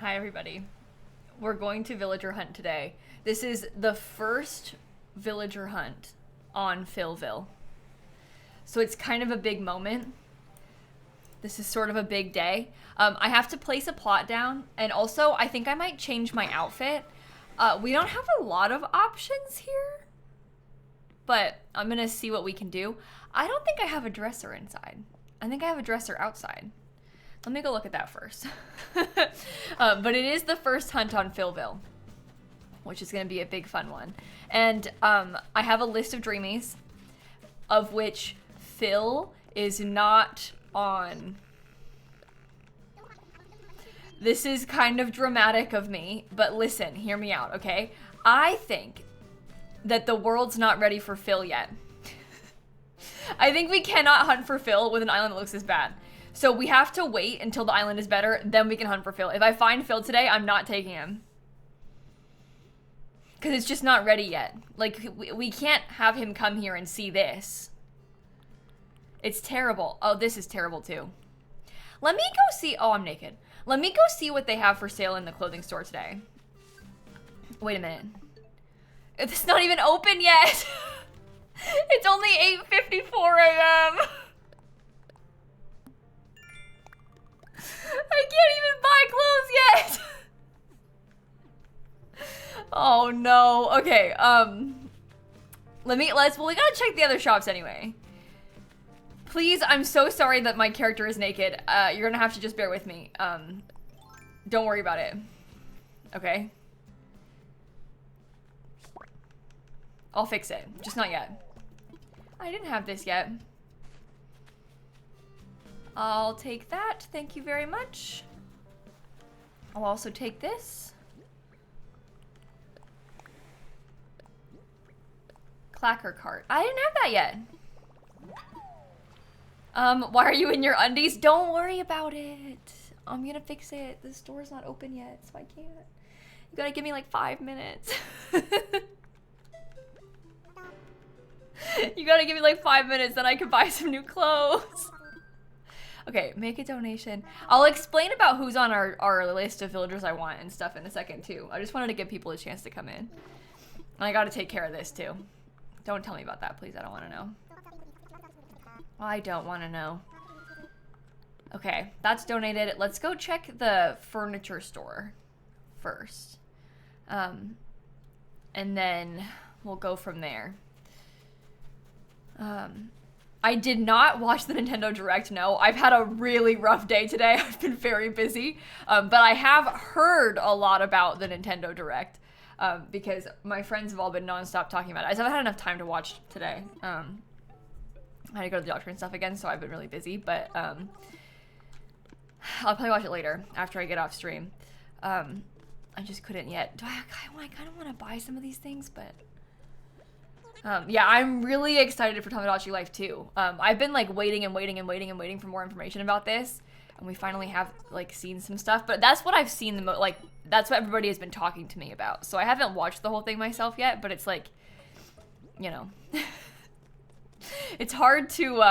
Hi everybody. We're going to villager hunt today. This is the first villager hunt on Philville. So it's kind of a big moment. This is sort of a big day. I have to place a plot down, and also I think I might change my outfit. We don't have a lot of options here, but I'm gonna see what we can do. I don't think I have a dresser inside. I think I have a dresser outside. Let me go look at that first. But it is the first hunt on Philville, which is going to be a big fun one. And I have a list of dreamies, of which Phil is not on. This is kind of dramatic of me, but listen, hear me out, okay? I think that the world's not ready for Phil yet. I think we cannot hunt for Phil with an island that looks this bad. So we have to wait until the island is better, then we can hunt for Phil. If I find Phil today, I'm not taking him. Because it's just not ready yet. Like, we can't have him come here and see this. It's terrible. Oh, this is terrible too. Let me go see, oh, I'm naked. Let me go see what they have for sale in the clothing store today. Wait a minute. It's not even open yet. It's only 8:54 a.m. I can't even buy clothes yet. Oh no. Okay, we gotta check the other shops anyway. Please, I'm so sorry that my character is naked. You're gonna have to just bear with me. Don't worry about it. Okay? I'll fix it, just not yet. I didn't have this yet. I'll take that. Thank you very much. I'll also take this. Clacker cart. I didn't have that yet. Why are you in your undies? Don't worry about it. I'm gonna fix it. The store's not open yet, so I can't. You gotta give me like 5 minutes. You gotta give me like 5 minutes, then I can buy some new clothes. Okay, make a donation. I'll explain about who's on our list of villagers I want and stuff in a second too. I just wanted to give people a chance to come in. And I gotta take care of this too. Don't tell me about that, please. I don't want to know. I don't want to know. Okay, that's donated. Let's go check the furniture store first. And then we'll go from there. I did not watch the Nintendo Direct, no. I've had a really rough day today. I've been very busy. But I have heard a lot about the Nintendo Direct because my friends have all been nonstop talking about it. I just haven't had enough time to watch today. I had to go to the doctor and stuff again, so I've been really busy. But I'll probably watch it later after I get off stream. I just couldn't yet. I kind of want to buy some of these things, but... yeah, I'm really excited for Tamagotchi Life too. I've been like waiting for more information about this, and we finally have like seen some stuff, but that's what I've seen the most, like, that's what everybody has been talking to me about. So I haven't watched the whole thing myself yet, but it's like, you know, it's hard to,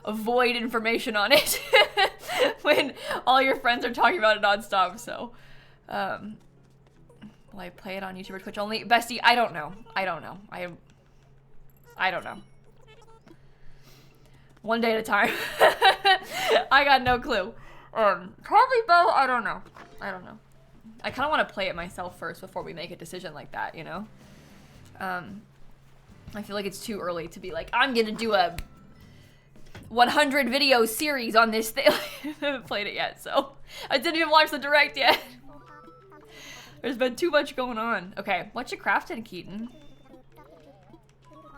avoid information on it when all your friends are talking about it nonstop, so, will I play it on YouTube or Twitch only? Bestie, I don't know. I don't know. I don't know. One day at a time. I got no clue. Probably both. I don't know. I don't know. I kind of want to play it myself first before we make a decision like that, you know? I feel like it's too early to be like, I'm gonna do a 100 video series on this thing. I haven't played it yet, so I didn't even watch the Direct yet. There's been too much going on. Okay, what you crafting, Keaton?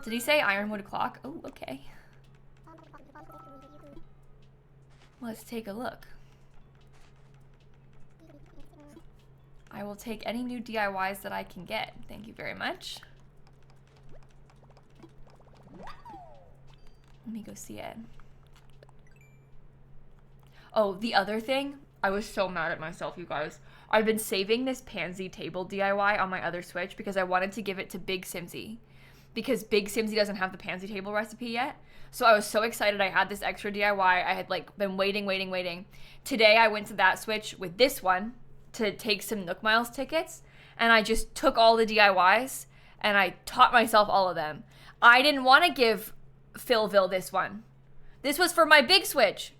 Did he say ironwood clock? Oh, okay. Let's take a look. I will take any new DIYs that I can get. Thank you very much. Let me go see it. Oh, the other thing, I was so mad at myself, you guys. I've been saving this pansy table DIY on my other Switch because I wanted to give it to Big Simsie. because Big Simsie doesn't have the pansy table recipe yet. So I was so excited I had this extra DIY. I had like been waiting. Today I went to that switch with this one to take some Nook Miles tickets, and I just took all the DIYs and I taught myself all of them. I didn't want to give Philville this one. This was for my big switch.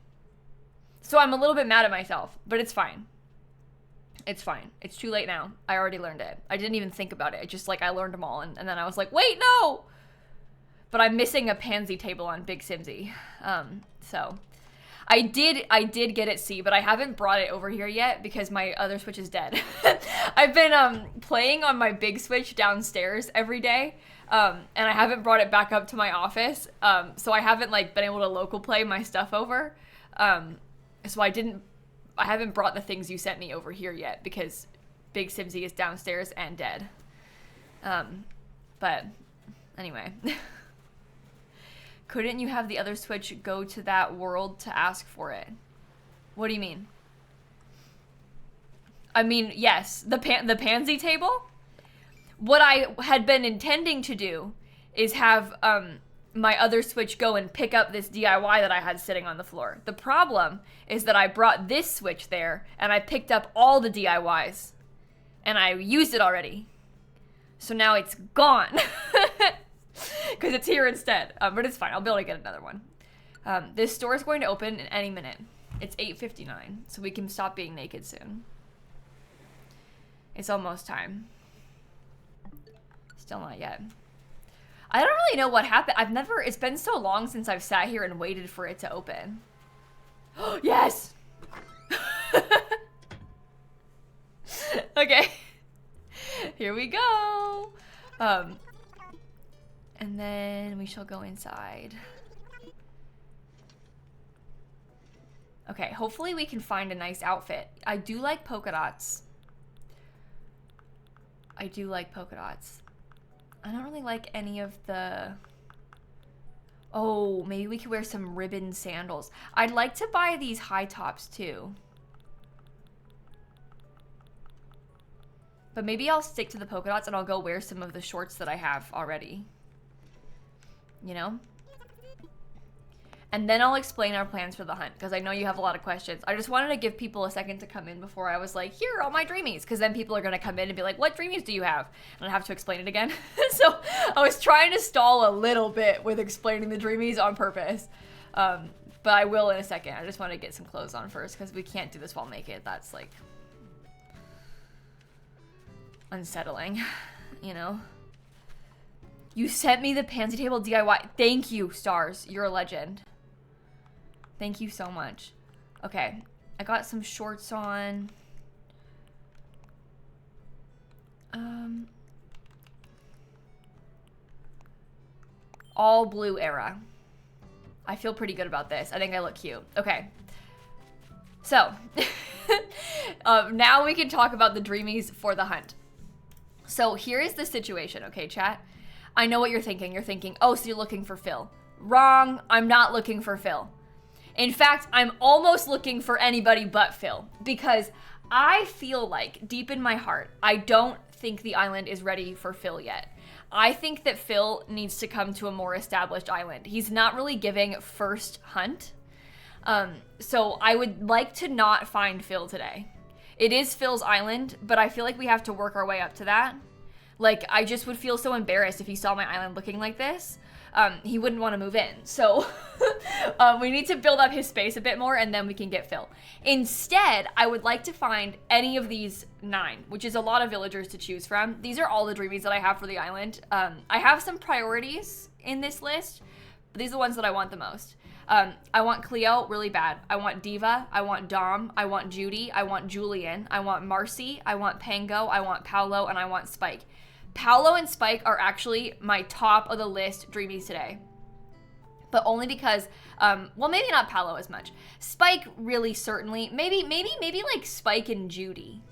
So I'm a little bit mad at myself, but it's fine. It's fine. It's too late now. I already learned it. I didn't even think about it. It just like I learned them all, and then I was like, wait, no! But I'm missing a pansy table on Big Simsie. So I did get it C, but I haven't brought it over here yet because my other switch is dead. I've been playing on my big switch downstairs every day, and I haven't brought it back up to my office. So I haven't like been able to local play my stuff over. So I haven't brought the things you sent me over here yet because Big Simsie is downstairs and dead. But anyway. Couldn't you have the other switch go to that world to ask for it? What do you mean? I mean, yes, the pansy table. What I had been intending to do is have my other switch go and pick up this DIY that I had sitting on the floor. The problem is that I brought this switch there and I picked up all the DIYs and I used it already. So now it's gone. Because it's here instead. But it's fine. I'll be able to get another one. This store is going to open in any minute. It's 8:59, so we can stop being naked soon. It's almost time. Still not yet. I don't really know what happened. It's been so long since I've sat here and waited for it to open. Yes! Okay. Here we go. And then we shall go inside. Okay, hopefully we can find a nice outfit. I do like polka dots. I don't really like any of the... Oh, maybe we could wear some ribbon sandals. I'd like to buy these high tops too. But maybe I'll stick to the polka dots and I'll go wear some of the shorts that I have already. You know? And then I'll explain our plans for the hunt, because I know you have a lot of questions. I just wanted to give people a second to come in before I was like, here are all my dreamies, because then people are going to come in and be like, what dreamies do you have? And I have to explain it again. So I was trying to stall a little bit with explaining the dreamies on purpose. But I will in a second. I just want to get some clothes on first, because we can't do this while naked. That's like unsettling, you know? You sent me the pansy table DIY. Thank you, Stars. You're a legend. Thank you so much. Okay, I got some shorts on. All blue era. I feel pretty good about this. I think I look cute. Okay. So, now we can talk about the dreamies for the hunt. So here is the situation, okay, chat? I know what you're thinking. You're thinking, oh, so you're looking for Phil. Wrong. I'm not looking for Phil. In fact, I'm almost looking for anybody but Phil, because I feel like deep in my heart, I don't think the island is ready for Phil yet. I think that Phil needs to come to a more established island. He's not really giving first hunt. So I would like to not find Phil today. It is Phil's island, but I feel like we have to work our way up to that. Like, I just would feel so embarrassed if he saw my island looking like this. He wouldn't want to move in. So we need to build up his space a bit more, and then we can get Phil. Instead, I would like to find any of these 9, which is a lot of villagers to choose from. These are all the dreamies that I have for the island. I have some priorities in this list, but these are the ones that I want the most. I want Cleo really bad. I want Diva. I want Dom. I want Judy. I want Julian. I want Marcy. I want Pango. I want Paolo, and I want Spike. Paolo and Spike are actually my top of the list dreamies today. But only because, well, maybe not Paolo as much. Spike really certainly, maybe like Spike and Judy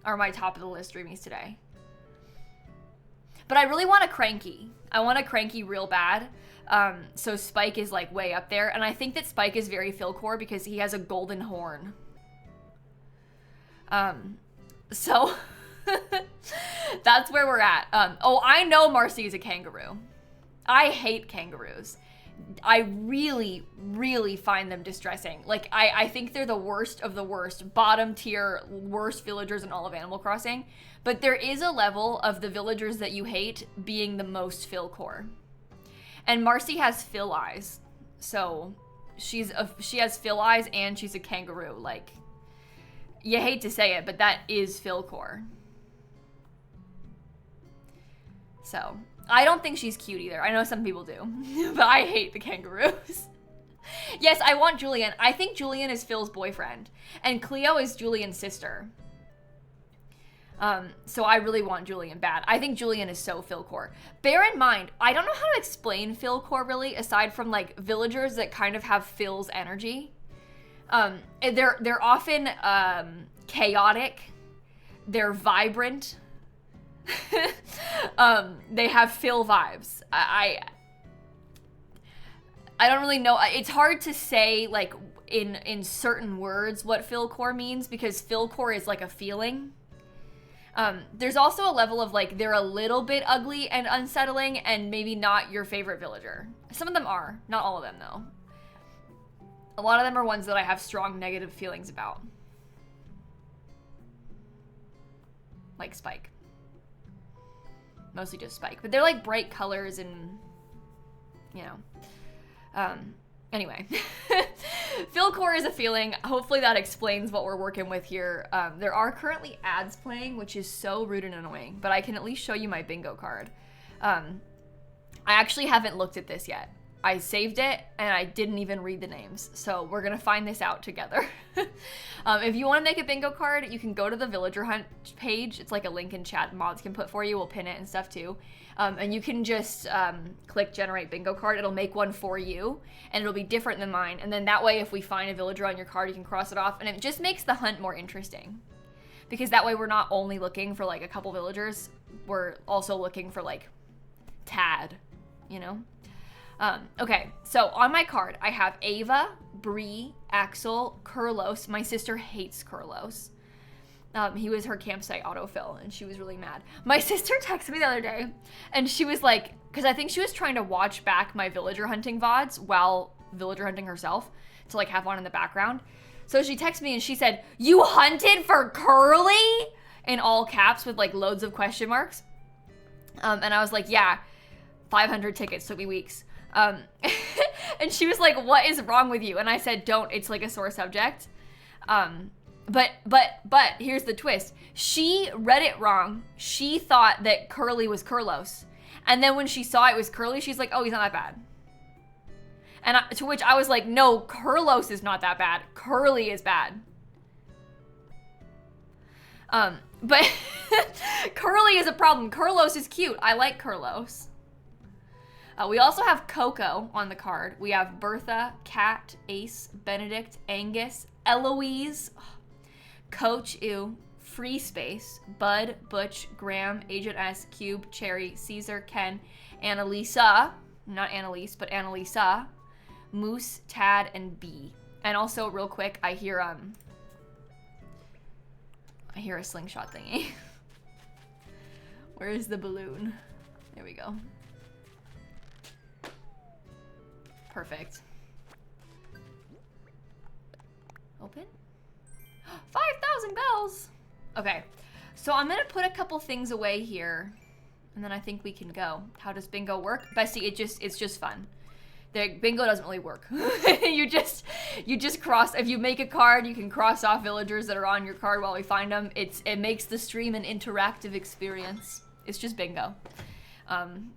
are my top of the list dreamies today. But I really want a Cranky. I want a Cranky real bad. So Spike is like way up there. And I think that Spike is very Philcore because he has a golden horn. So that's where we're at. Oh, I know Marcy is a kangaroo. I hate kangaroos. I really, really find them distressing. Like, I think they're the worst of the worst, bottom tier, worst villagers in all of Animal Crossing. But there is a level of the villagers that you hate being the most Philcore. And Marcy has Phil eyes. So she has Phil eyes and she's a kangaroo. Like, you hate to say it, but that is Philcore. So I don't think she's cute either. I know some people do, but I hate the kangaroos. Yes, I want Julian. I think Julian is Phil's boyfriend, and Cleo is Julian's sister. So I really want Julian bad. I think Julian is so Philcore. Bear in mind, I don't know how to explain Philcore really, aside from like villagers that kind of have Phil's energy. They're often chaotic. They're vibrant. They have Phil vibes. I don't really know. It's hard to say like in certain words what Philcore means because Philcore is like a feeling. There's also a level of like they're a little bit ugly and unsettling and maybe not your favorite villager. Some of them are, not all of them though. A lot of them are ones that I have strong negative feelings about. Like Spike. Mostly just Spike. But they're like bright colors and, you know. Anyway. Philcore is a feeling. Hopefully that explains what we're working with here. There are currently ads playing, which is so rude and annoying. But I can at least show you my bingo card. I actually haven't looked at this yet. I saved it and I didn't even read the names. So we're gonna find this out together. If you wanna make a bingo card, you can go to the Villager Hunt page. It's like a link in chat mods can put for you. We'll pin it and stuff too. And you can just click generate bingo card. It'll make one for you and it'll be different than mine. And then that way, if we find a villager on your card, you can cross it off and it just makes the hunt more interesting. Because that way we're not only looking for like a couple villagers, we're also looking for like Tad, you know? Okay, so on my card, I have Ava, Bree, Axel, Kurlos. My sister hates Kurlos. He was her campsite autofill, and she was really mad. My sister texted me the other day, and she was like, because I think she was trying to watch back my villager hunting VODs while villager hunting herself to like have one in the background. So she texted me and she said, "You hunted for Curly?" In all caps with like loads of question marks. And I was like, yeah, 500 tickets, took me weeks. And she was like, "What is wrong with you?" And I said, "Don't, it's like a sore subject." But here's the twist. She read it wrong. She thought that Curly was Kurlos. And then when she saw it was Curly, she's like, "Oh, he's not that bad." And to which I was like, "No, Kurlos is not that bad. Curly is bad." But Curly is a problem. Kurlos is cute. I like Kurlos. We also have Coco on the card. We have Bertha, Kat, Ace, Benedict, Angus, Eloise, Coach Ew, Free Space, Bud, Butch, Graham, Agent S, Cube, Cherry, Caesar, Ken, Annalisa, not Annalise, but Annalisa, Moose, Tad, and B. And also, real quick, I hear a slingshot thingy. Where is the balloon? There we go. Perfect. Open? 5,000 bells! Okay, so I'm gonna put a couple things away here, and then I think we can go. How does bingo work? Bestie, it's just fun. Bingo doesn't really work. you just cross, if you make a card, you can cross off villagers that are on your card while we find them. It makes the stream an interactive experience. It's just bingo.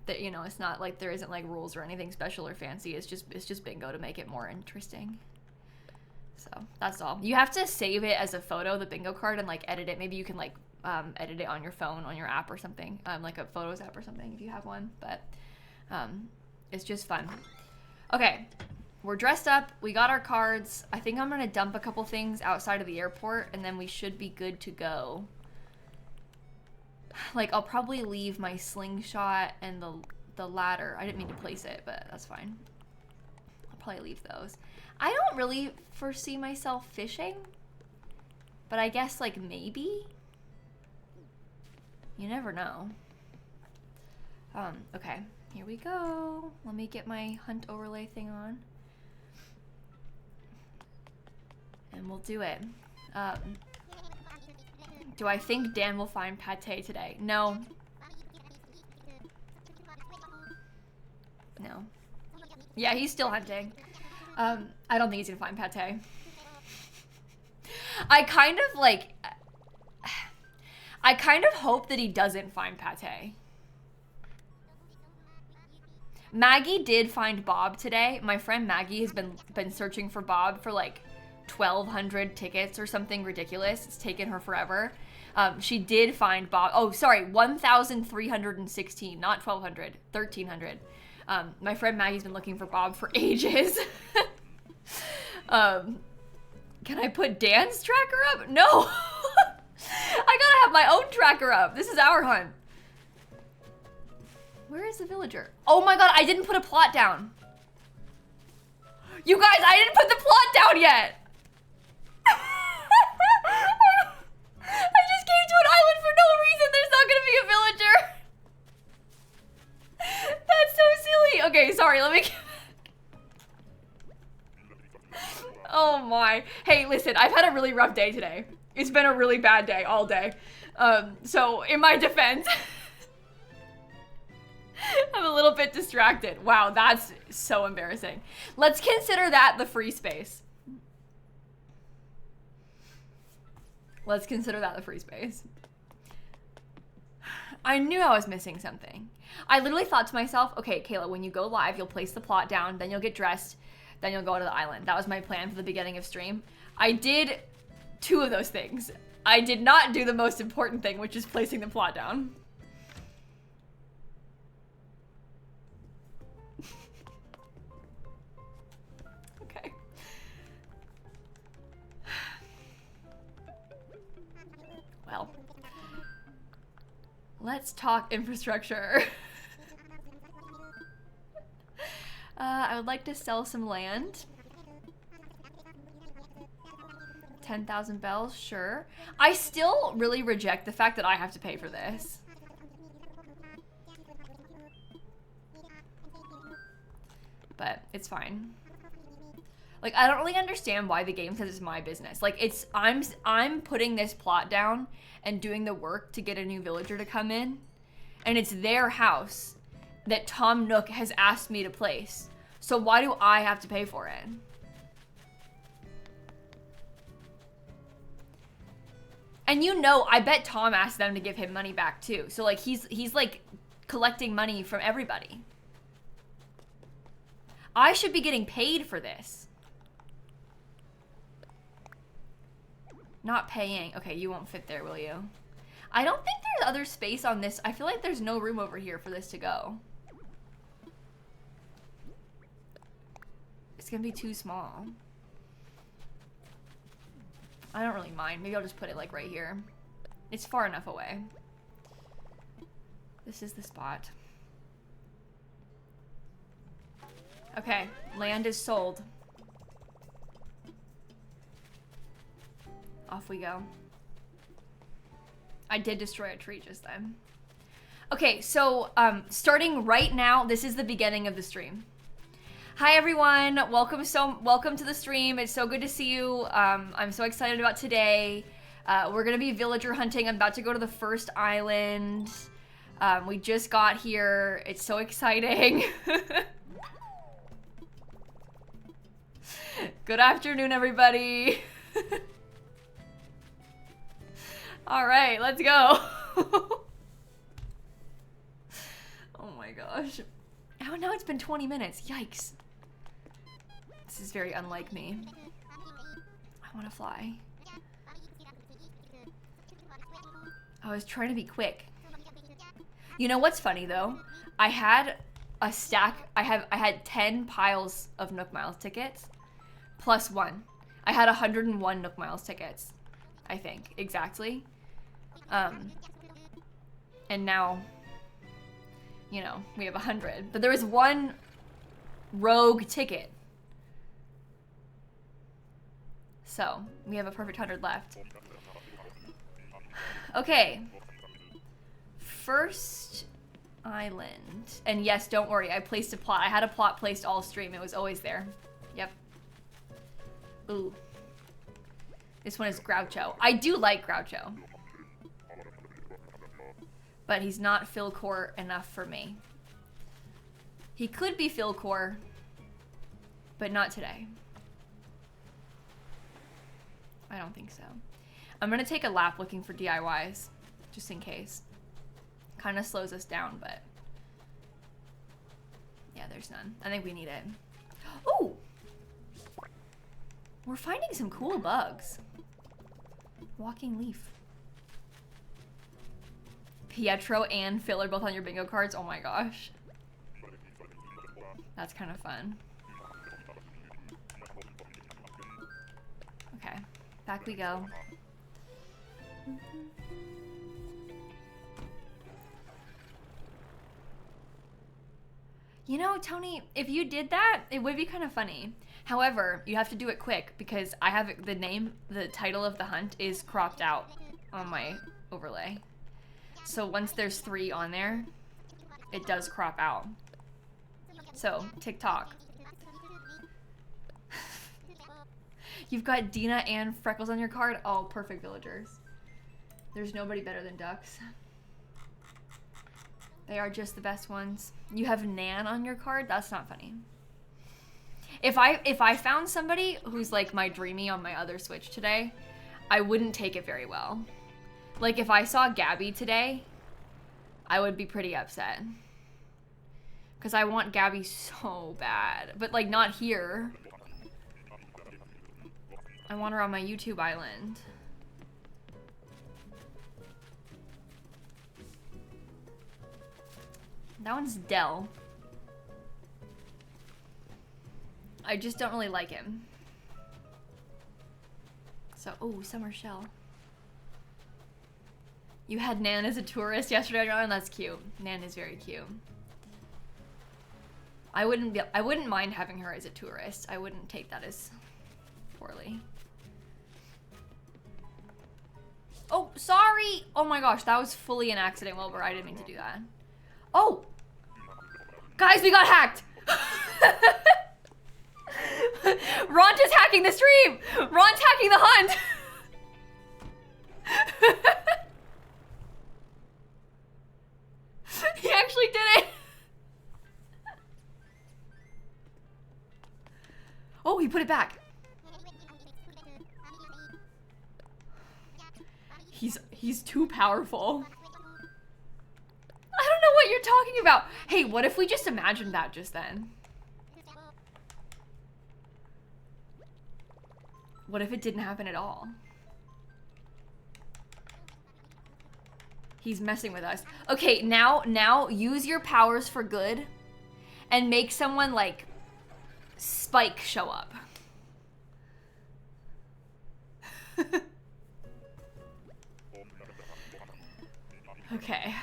That, you know, it's not like there isn't like rules or anything special or fancy. It's just bingo to make it more interesting. So that's all. You have to save it as a photo, the bingo card, and like edit it. Maybe you can like edit it on your phone, on your app or something, like a photos app or something if you have one. But it's just fun. Okay, we're dressed up. We got our cards. I think I'm gonna dump a couple things outside of the airport, and then we should be good to go. Like, I'll probably leave my slingshot and the ladder. I didn't mean to place it, but that's fine. I'll probably leave those. I don't really foresee myself fishing, but I guess, like, maybe? You never know. Okay. Here we go. Let me get my hunt overlay thing on. And we'll do it. Do I think Dan will find pate today? No. No. Yeah, he's still hunting. I don't think he's gonna find pate. I kind of hope that he doesn't find pate. Maggie did find Bob today. My friend Maggie has been searching for Bob for like 1,200 tickets or something ridiculous. It's taken her forever. She did find Bob. Oh, sorry, 1,316, not 1,200, 1,300. My friend Maggie's been looking for Bob for ages. Can I put Dan's tracker up? No. I gotta have my own tracker up. This is our hunt. Where is the villager? Oh my god, I didn't put a plot down. You guys, I didn't put the plot down yet. I just came to an island for no reason. There's not gonna be a villager. That's so silly. Okay, sorry, let me... Oh my. Hey, listen, I've had a really rough day today. It's been a really bad day all day. So in my defense, I'm a little bit distracted. Wow, that's so embarrassing. Let's consider that the free space. Let's consider that the free space. I knew I was missing something. I literally thought to myself, okay, Kayla, when you go live, you'll place the plot down, then you'll get dressed, then you'll go to the island. That was my plan for the beginning of stream. I did 2 of those things. I did not do the most important thing, which is placing the plot down. Okay. Well, let's talk infrastructure. I would like to sell some land. 10,000 bells, sure. I still really reject the fact that I have to pay for this. But it's fine. Like, I don't really understand why the game says it's my business. Like, it's, I'm putting this plot down and doing the work to get a new villager to come in. And it's their house that Tom Nook has asked me to place. So why do I have to pay for it? And you know, I bet Tom asked them to give him money back too. So like he's like collecting money from everybody. I should be getting paid for this. Not paying. Okay, you won't fit there, will you? I don't think there's other space on this. I feel like there's no room over here for this to go. It's gonna be too small. I don't really mind. Maybe I'll just put it like right here. It's far enough away. This is the spot. Okay, land is sold. Off we go. I did destroy a tree just then. Okay, so starting right now, this is the beginning of the stream. Hi everyone, welcome to the stream. It's so good to see you. I'm so excited about today. We're gonna be villager hunting. I'm about to go to the first island. We just got here. It's so exciting. Good afternoon, everybody. All right, let's go. Oh my gosh. Oh, now it's been 20 minutes. Yikes. This is very unlike me. I want to fly. I was trying to be quick. You know what's funny though? I had a stack. I had 10 piles of Nook Miles tickets plus 1. I had 101 Nook Miles tickets, I think, exactly. And now, you know, we have 100. But there was 1 rogue ticket. So, we have a perfect 100 left. Okay. First Island. And yes, don't worry, I placed a plot. I had a plot placed all stream. It was always there. Yep. Ooh. This one is Groucho. I do like Groucho. But he's not Philcore enough for me. He could be Philcore, but not today. I don't think so. I'm gonna take a lap looking for DIYs, just in case. Kind of slows us down, but yeah, there's none. I think we need it. Oh! We're finding some cool bugs. Walking leaf. Pietro and Phil are both on your bingo cards. Oh my gosh. That's kind of fun. Okay, back we go. You know, Tony, if you did that, it would be kind of funny. However, you have to do it quick because I have the title of the hunt is cropped out on my overlay. So once there's 3 on there, it does crop out. So, TikTok. You've got Dina and Freckles on your card? Oh, perfect villagers. There's nobody better than ducks. They are just the best ones. You have Nan on your card? That's not funny. If I found somebody who's like my dreamy on my other Switch today, I wouldn't take it very well. Like if I saw Gabby today, I would be pretty upset. Because I want Gabby so bad. But like not here. I want her on my YouTube island. That one's Dell. I just don't really like him. So, oh, Summer Shell. You had Nan as a tourist yesterday on your island? That's cute. Nan is very cute. I wouldn't mind having her as a tourist. I wouldn't take that as poorly. Oh, sorry! Oh my gosh, that was fully an accident, Wilbur. I didn't mean to do that. Oh! Guys, we got hacked! Ront is hacking the stream! Ront's hacking the hunt! He actually did it! Oh, he put it back. He's too powerful. I don't know what you're talking about. Hey, what if we just imagined that just then? What if it didn't happen at all? He's messing with us. Okay, now use your powers for good and make someone like Spike show up. Okay.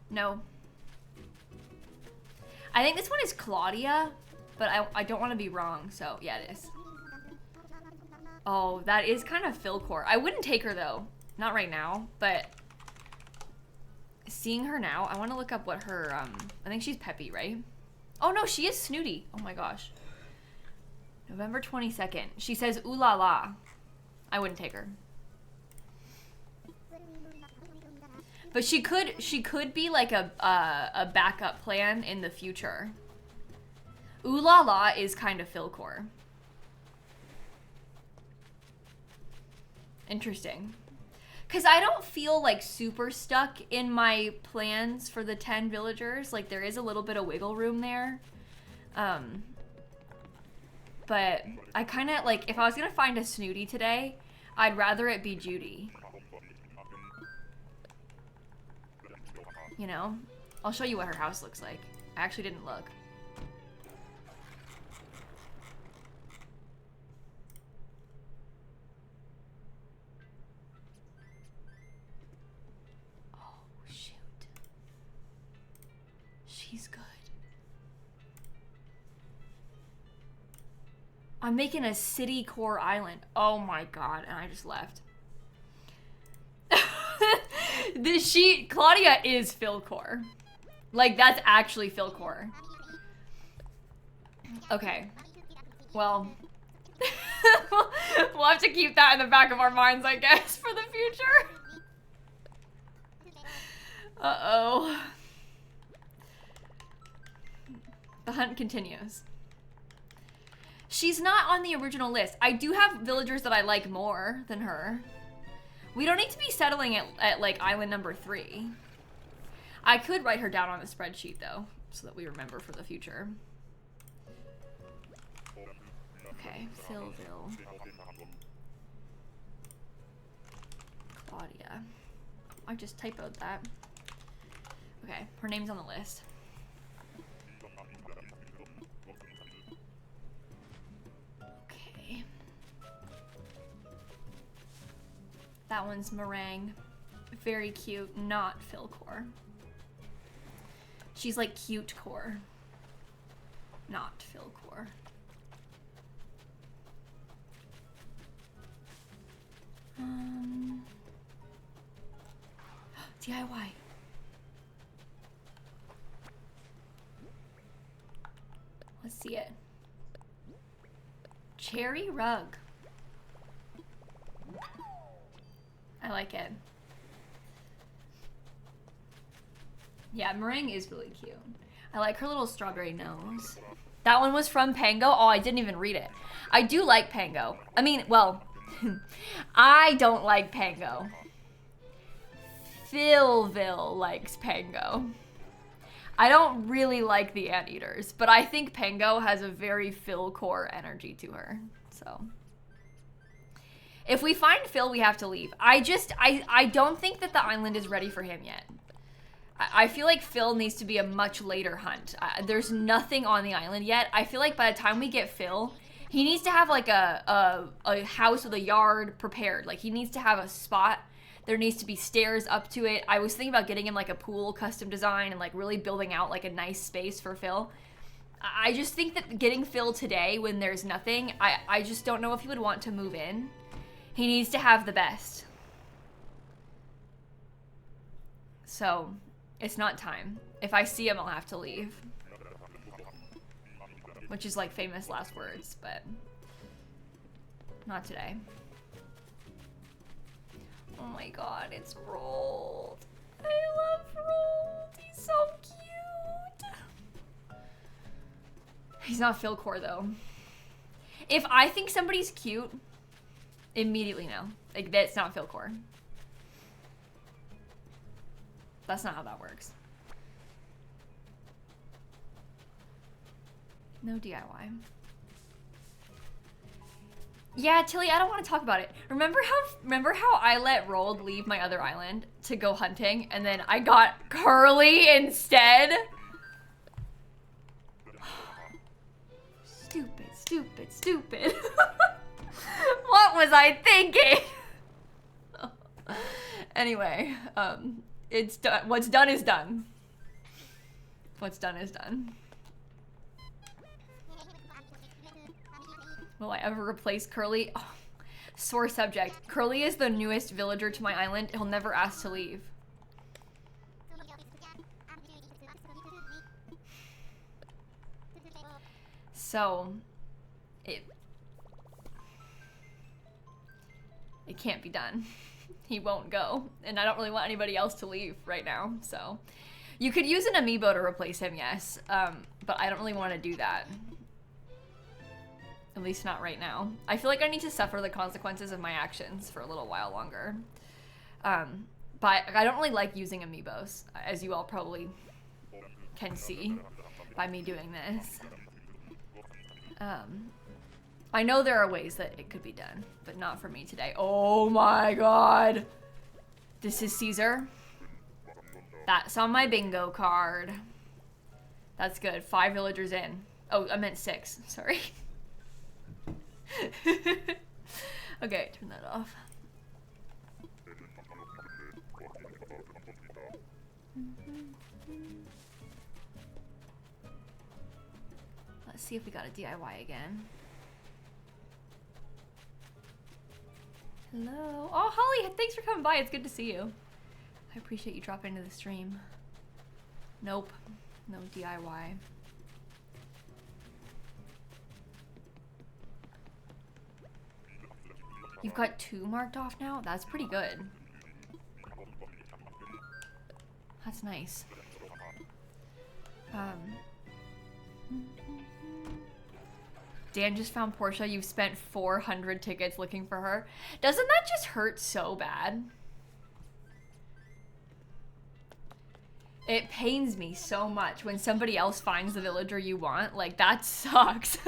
No. I think this one is Claudia, but I don't want to be wrong, so yeah, it is. Oh, that is kind of Philcore. I wouldn't take her though. Not right now, but seeing her now, I want to look up what her, I think she's Peppy, right? Oh no, she is Snooty. Oh my gosh. November 22nd. She says, ooh la la. I wouldn't take her. But she could be like a backup plan in the future. Ooh la la is kind of Philcore. Interesting. Because I don't feel like super stuck in my plans for the 10 villagers. Like there is a little bit of wiggle room there. But I kind of like, if I was going to find a Snooty today, I'd rather it be Judy. You know? I'll show you what her house looks like. I actually didn't look. Oh, shoot. She's good. I'm making a city core island. Oh my god, and I just left. Claudia is Philcore. Like, that's actually Philcore. Okay. Well, we'll have to keep that in the back of our minds, I guess, for the future. Uh-oh. The hunt continues. She's not on the original list. I do have villagers that I like more than her. We don't need to be settling at like island number 3. I could write her down on a spreadsheet though, so that we remember for the future. Okay, Philville. Claudia. I just typoed that. Okay, her name's on the list. Okay. That one's Meringue. Very cute, not Philcore. She's like cute core, not Philcore. DIY. Let's see it. Cherry rug. I like it. Yeah, Meringue is really cute. I like her little strawberry nose. That one was from Pango. Oh, I didn't even read it. I do like Pango. I mean, well, I don't like Pango. Philville likes Pango. I don't really like the anteaters, but I think Pango has a very Philcore energy to her. So if we find Phil, we have to leave. I don't think that the island is ready for him yet. I feel like Phil needs to be a much later hunt. There's nothing on the island yet. I feel like by the time we get Phil, he needs to have like a house with a yard prepared. Like he needs to have a spot. There needs to be stairs up to it. I was thinking about getting him like a pool custom design and like really building out like a nice space for Phil. I just think that getting Phil today when there's nothing, I just don't know if he would want to move in. He needs to have the best. So it's not time. If I see him, I'll have to leave. Which is like famous last words, but not today. Oh my god, it's Rolled. I love Rolled. He's so cute. He's not Philcore though. If I think somebody's cute, immediately no. Like, that's not Philcore. That's not how that works. No DIY. Yeah, Tilly, I don't want to talk about it. Remember how I let Rolled leave my other island to go hunting and then I got Curly instead? Stupid, stupid, stupid. What was I thinking? Anyway, it's done. What's done is done. What's done is done. Will I ever replace Curly? Oh, sore subject. Curly is the newest villager to my island. He'll never ask to leave. So, it can't be done. He won't go. And I don't really want anybody else to leave right now, so. You could use an amiibo to replace him, yes. But I don't really want to do that. At least not right now. I feel like I need to suffer the consequences of my actions for a little while longer. But I don't really like using amiibos, as you all probably can see by me doing this. I know there are ways that it could be done, but not for me today. Oh my god. This is Caesar. That's on my bingo card. That's good. 5 villagers in. Oh, I meant 6. Sorry. Okay, turn that off. Let's see if we got a DIY again. Hello. Oh, Holly, thanks for coming by. It's good to see you. I appreciate you dropping into the stream. Nope. No DIY. You've got 2 marked off now? That's pretty good. That's nice. Dan just found Portia. You've spent 400 tickets looking for her. Doesn't that just hurt so bad? It pains me so much when somebody else finds the villager you want. Like, that sucks.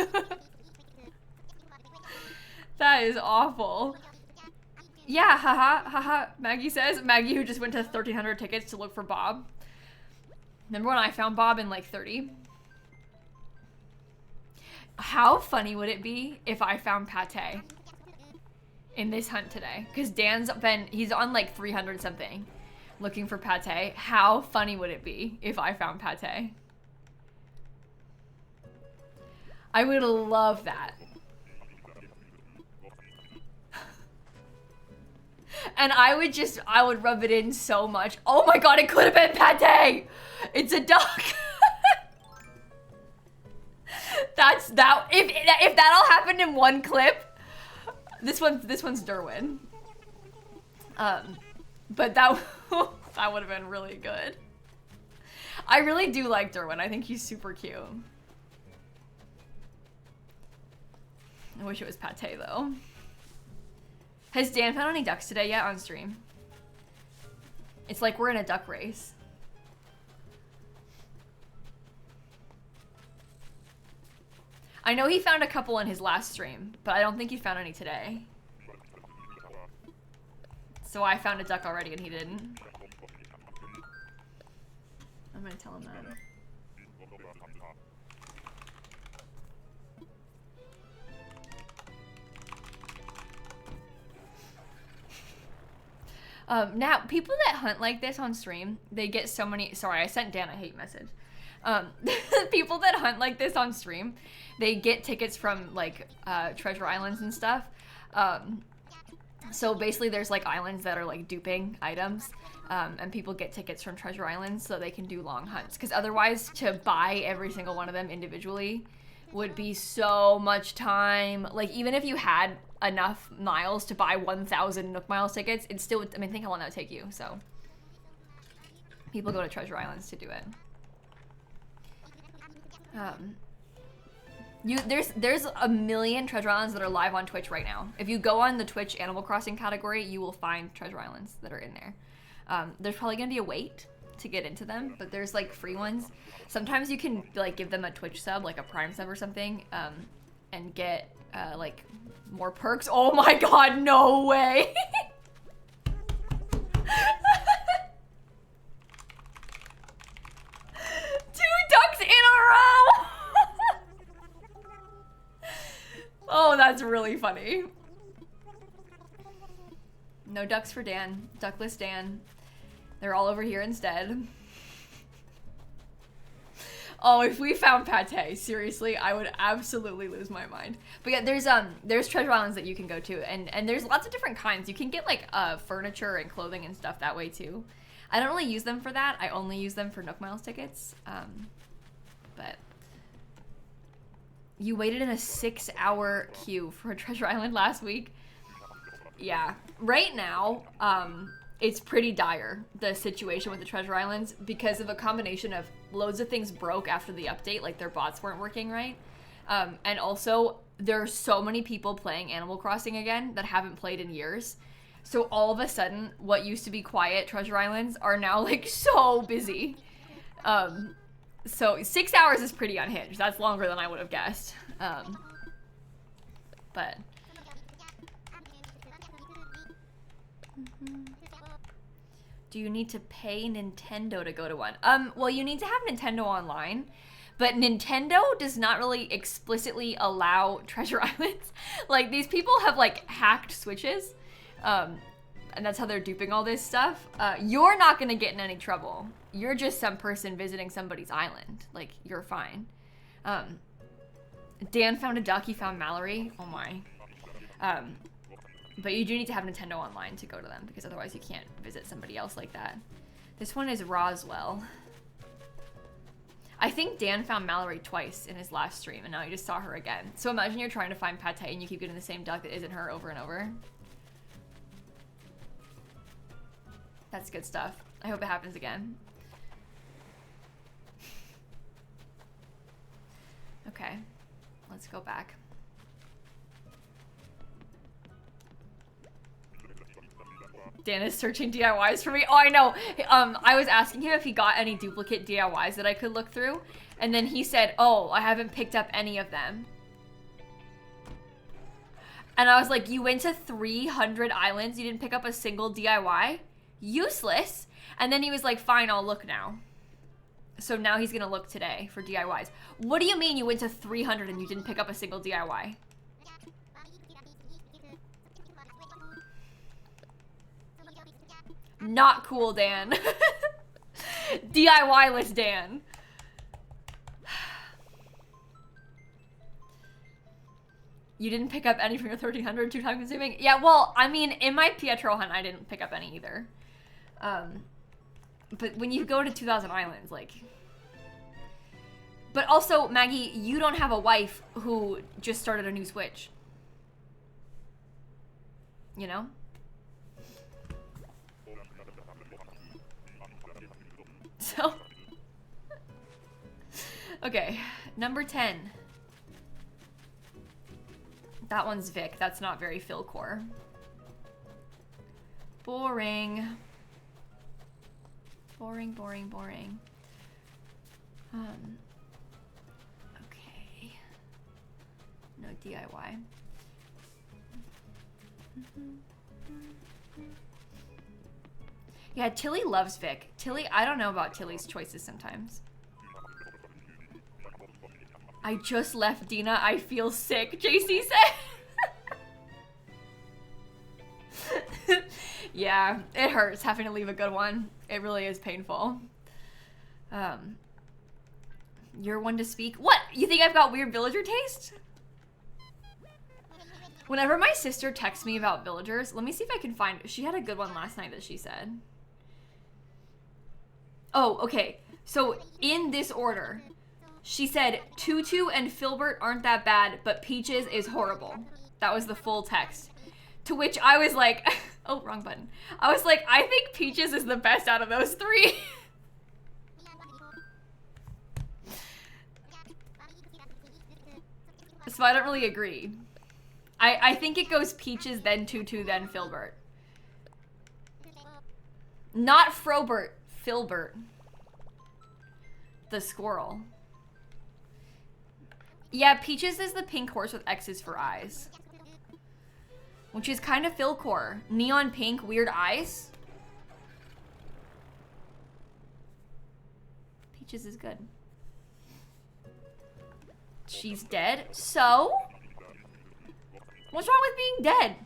That is awful. Yeah, haha, haha, Maggie says. Maggie who just went to 1,300 tickets to look for Bob. Remember when I found Bob in like 30? How funny would it be if I found Pate in this hunt today? Because he's on like 300 something looking for Pate. How funny would it be if I found Pate? I would love that. And I would rub it in so much. Oh my god, it could have been Pate! It's a duck. If that all happened in one clip, this one's Derwin. But that that would have been really good. I really do like Derwin. I think he's super cute. I wish it was Pate though. Has Dan found any ducks today yet on stream? It's like we're in a duck race. I know he found a couple in his last stream, but I don't think he found any today. So I found a duck already and he didn't. I'm gonna tell him that. Now, people that hunt like this on stream, they get so many... Sorry, I sent Dan a hate message. People that hunt like this on stream, they get tickets from, like, treasure islands and stuff. So basically there's, like, islands that are, like, duping items. And people get tickets from treasure islands so they can do long hunts. Because otherwise, to buy every single one of them individually would be so much time. Like, even if you had enough miles to buy 1,000 Nook Miles tickets, it's still, I mean, think how long that would take you, so. People go to treasure islands to do it. There's a million treasure islands that are live on Twitch right now. If you go on the Twitch Animal Crossing category, you will find treasure islands that are in there. There's probably gonna be a wait to get into them, but there's like free ones. Sometimes you can like give them a Twitch sub, like a Prime sub or something, and get like more perks. Oh my god, no way! 2 ducks in a row! Oh, that's really funny. No ducks for Dan. Duckless Dan. They're all over here instead. Oh, if we found Pate, seriously, I would absolutely lose my mind. But yeah, there's treasure islands that you can go to, and there's lots of different kinds. You can get like furniture and clothing and stuff that way too. I don't really use them for that. I only use them for Nook Miles tickets. But you waited in a 6-hour queue for a treasure island last week. Yeah, right now, it's pretty dire, the situation with the treasure islands, because of a combination of loads of things broke after the update, like their bots weren't working right. And also, there are so many people playing Animal Crossing again that haven't played in years. So all of a sudden, what used to be quiet treasure islands are now like so busy. So 6 hours is pretty unhinged. That's longer than I would have guessed. But... Do you need to pay Nintendo to go to one? Well, you need to have Nintendo online, but Nintendo does not really explicitly allow treasure islands. Like, these people have, like, hacked Switches, and that's how they're duping all this stuff. You're not gonna get in any trouble. You're just some person visiting somebody's island. Like, you're fine. Dan found a duck, he found Mallory. Oh my. But you do need to have Nintendo Online to go to them, because otherwise you can't visit somebody else like that. This one is Roswell. I think Dan found Mallory twice in his last stream, and now he just saw her again. So imagine you're trying to find Pate and you keep getting the same duck that isn't her over and over. That's good stuff. I hope it happens again. Okay, let's go back. Dan is searching DIYs for me. Oh, I know. I was asking him if he got any duplicate DIYs that I could look through. And then he said, oh, I haven't picked up any of them. And I was like, you went to 300 islands. You didn't pick up a single DIY? Useless. And then he was like, fine, I'll look now. So now he's going to look today for DIYs. What do you mean you went to 300 and you didn't pick up a single DIY? Not cool, Dan. DIY-less Dan. You didn't pick up any from your 1300, too time consuming? Yeah, well, I mean, in my Pietro hunt, I didn't pick up any either. But when you go to 2000 islands, like... But also, Maggie, you don't have a wife who just started a new Switch. You know? So, okay, number 10. That one's Vic. That's not very Philcore. Boring. Boring, boring, boring. Okay. No DIY. Yeah, Tilly loves Vic. Tilly, I don't know about Tilly's choices sometimes. I just left Dina. I feel sick, JC said. Yeah, it hurts having to leave a good one. It really is painful. You're one to speak. What? You think I've got weird villager taste? Whenever my sister texts me about villagers, let me see if I can find... She had a good one last night that she said. Oh, okay. So, in this order, she said, Tutu and Filbert aren't that bad, but Peaches is horrible. That was the full text. To which I was like... Oh, wrong button. I was like, I think Peaches is the best out of those three. So I don't really agree. I think it goes Peaches, then Tutu, then Filbert. Not Frobert. Filbert. The squirrel. Yeah, Peaches is the pink horse with X's for eyes. Which is kind of Philcore. Neon pink, weird eyes. Peaches is good. She's dead. So? What's wrong with being dead?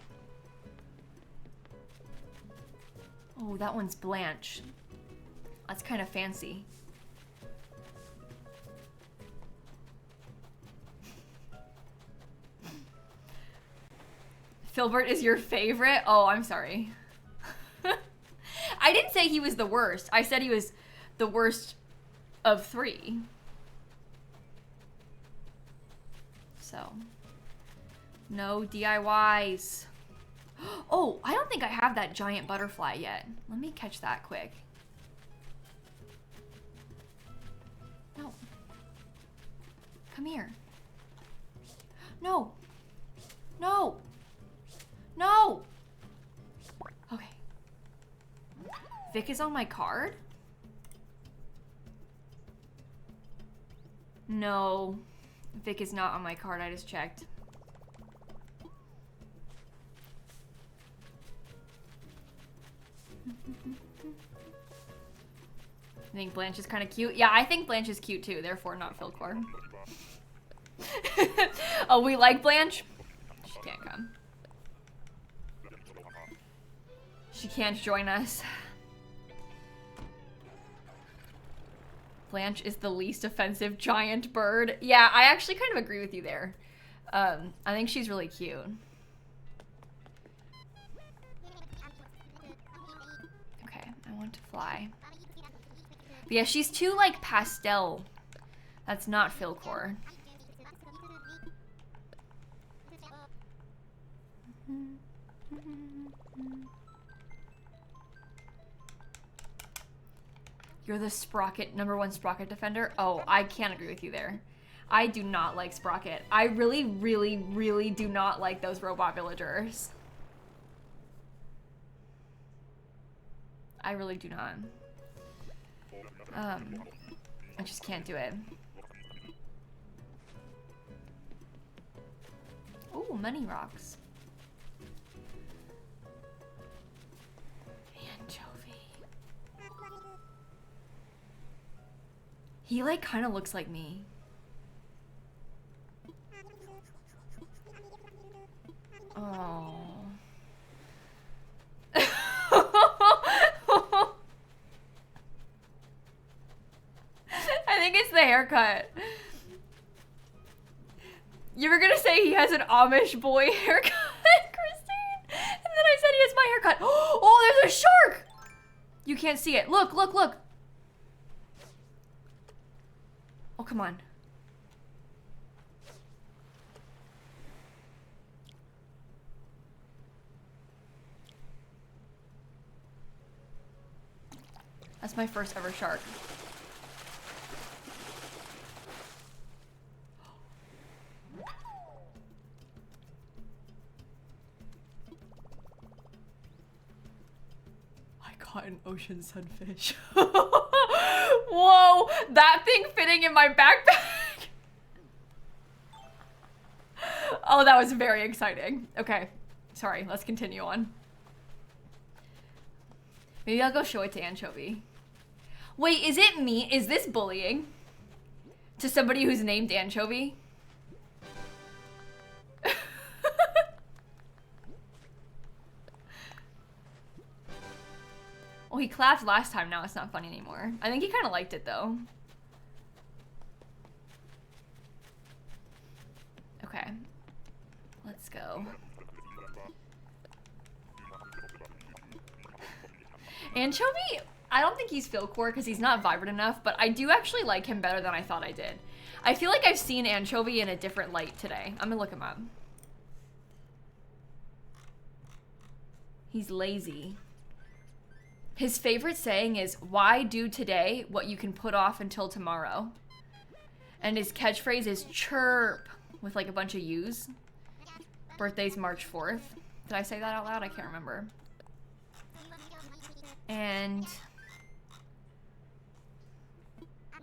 Oh, that one's Blanche. That's kind of fancy. Filbert is your favorite? Oh, I'm sorry. I didn't say he was the worst. I said he was the worst of three. So, no DIYs. Oh, I don't think I have that giant butterfly yet. Let me catch that quick. No. Come here. No. No. No. Okay. Vic is on my card? No. Vic is not on my card. I just checked. I think Blanche is kind of cute. Yeah, I think Blanche is cute too, therefore not Philcore. Oh, we like Blanche? She can't come. She can't join us. Blanche is the least offensive giant bird. Yeah, I actually kind of agree with you there. I think she's really cute. want to fly. But yeah, she's too like pastel. That's not Philcore. You're the Sprocket, #1 Sprocket defender? Oh, I can't agree with you there. I do not like Sprocket. I really, really, really do not like those robot villagers. I really do not. I just can't do it. Ooh, money rocks. He like kind of looks like me. Oh. I think it's the haircut. You were gonna say he has an Amish boy haircut, Christine? And then I said he has my haircut. Oh, there's a shark! You can't see it. Look, look, look. Oh, come on. That's my first ever shark. I caught an ocean sunfish. Whoa, that thing fitting in my backpack. Oh, that was very exciting. Okay, sorry, let's continue on. Maybe I'll go show it to Anchovy. Wait, is it me? Is this bullying? To somebody who's named Anchovy? Well, he clapped last time, now it's not funny anymore. I think he kind of liked it though. Okay, let's go. Anchovy, I don't think he's Philcore because he's not vibrant enough, but I do actually like him better than I thought I did. I feel like I've seen Anchovy in a different light today. I'm gonna look him up. He's lazy. His favorite saying is, "Why do today what you can put off until tomorrow?" And his catchphrase is chirp with like a bunch of U's. Birthday's March 4th. Did I say that out loud? I can't remember. And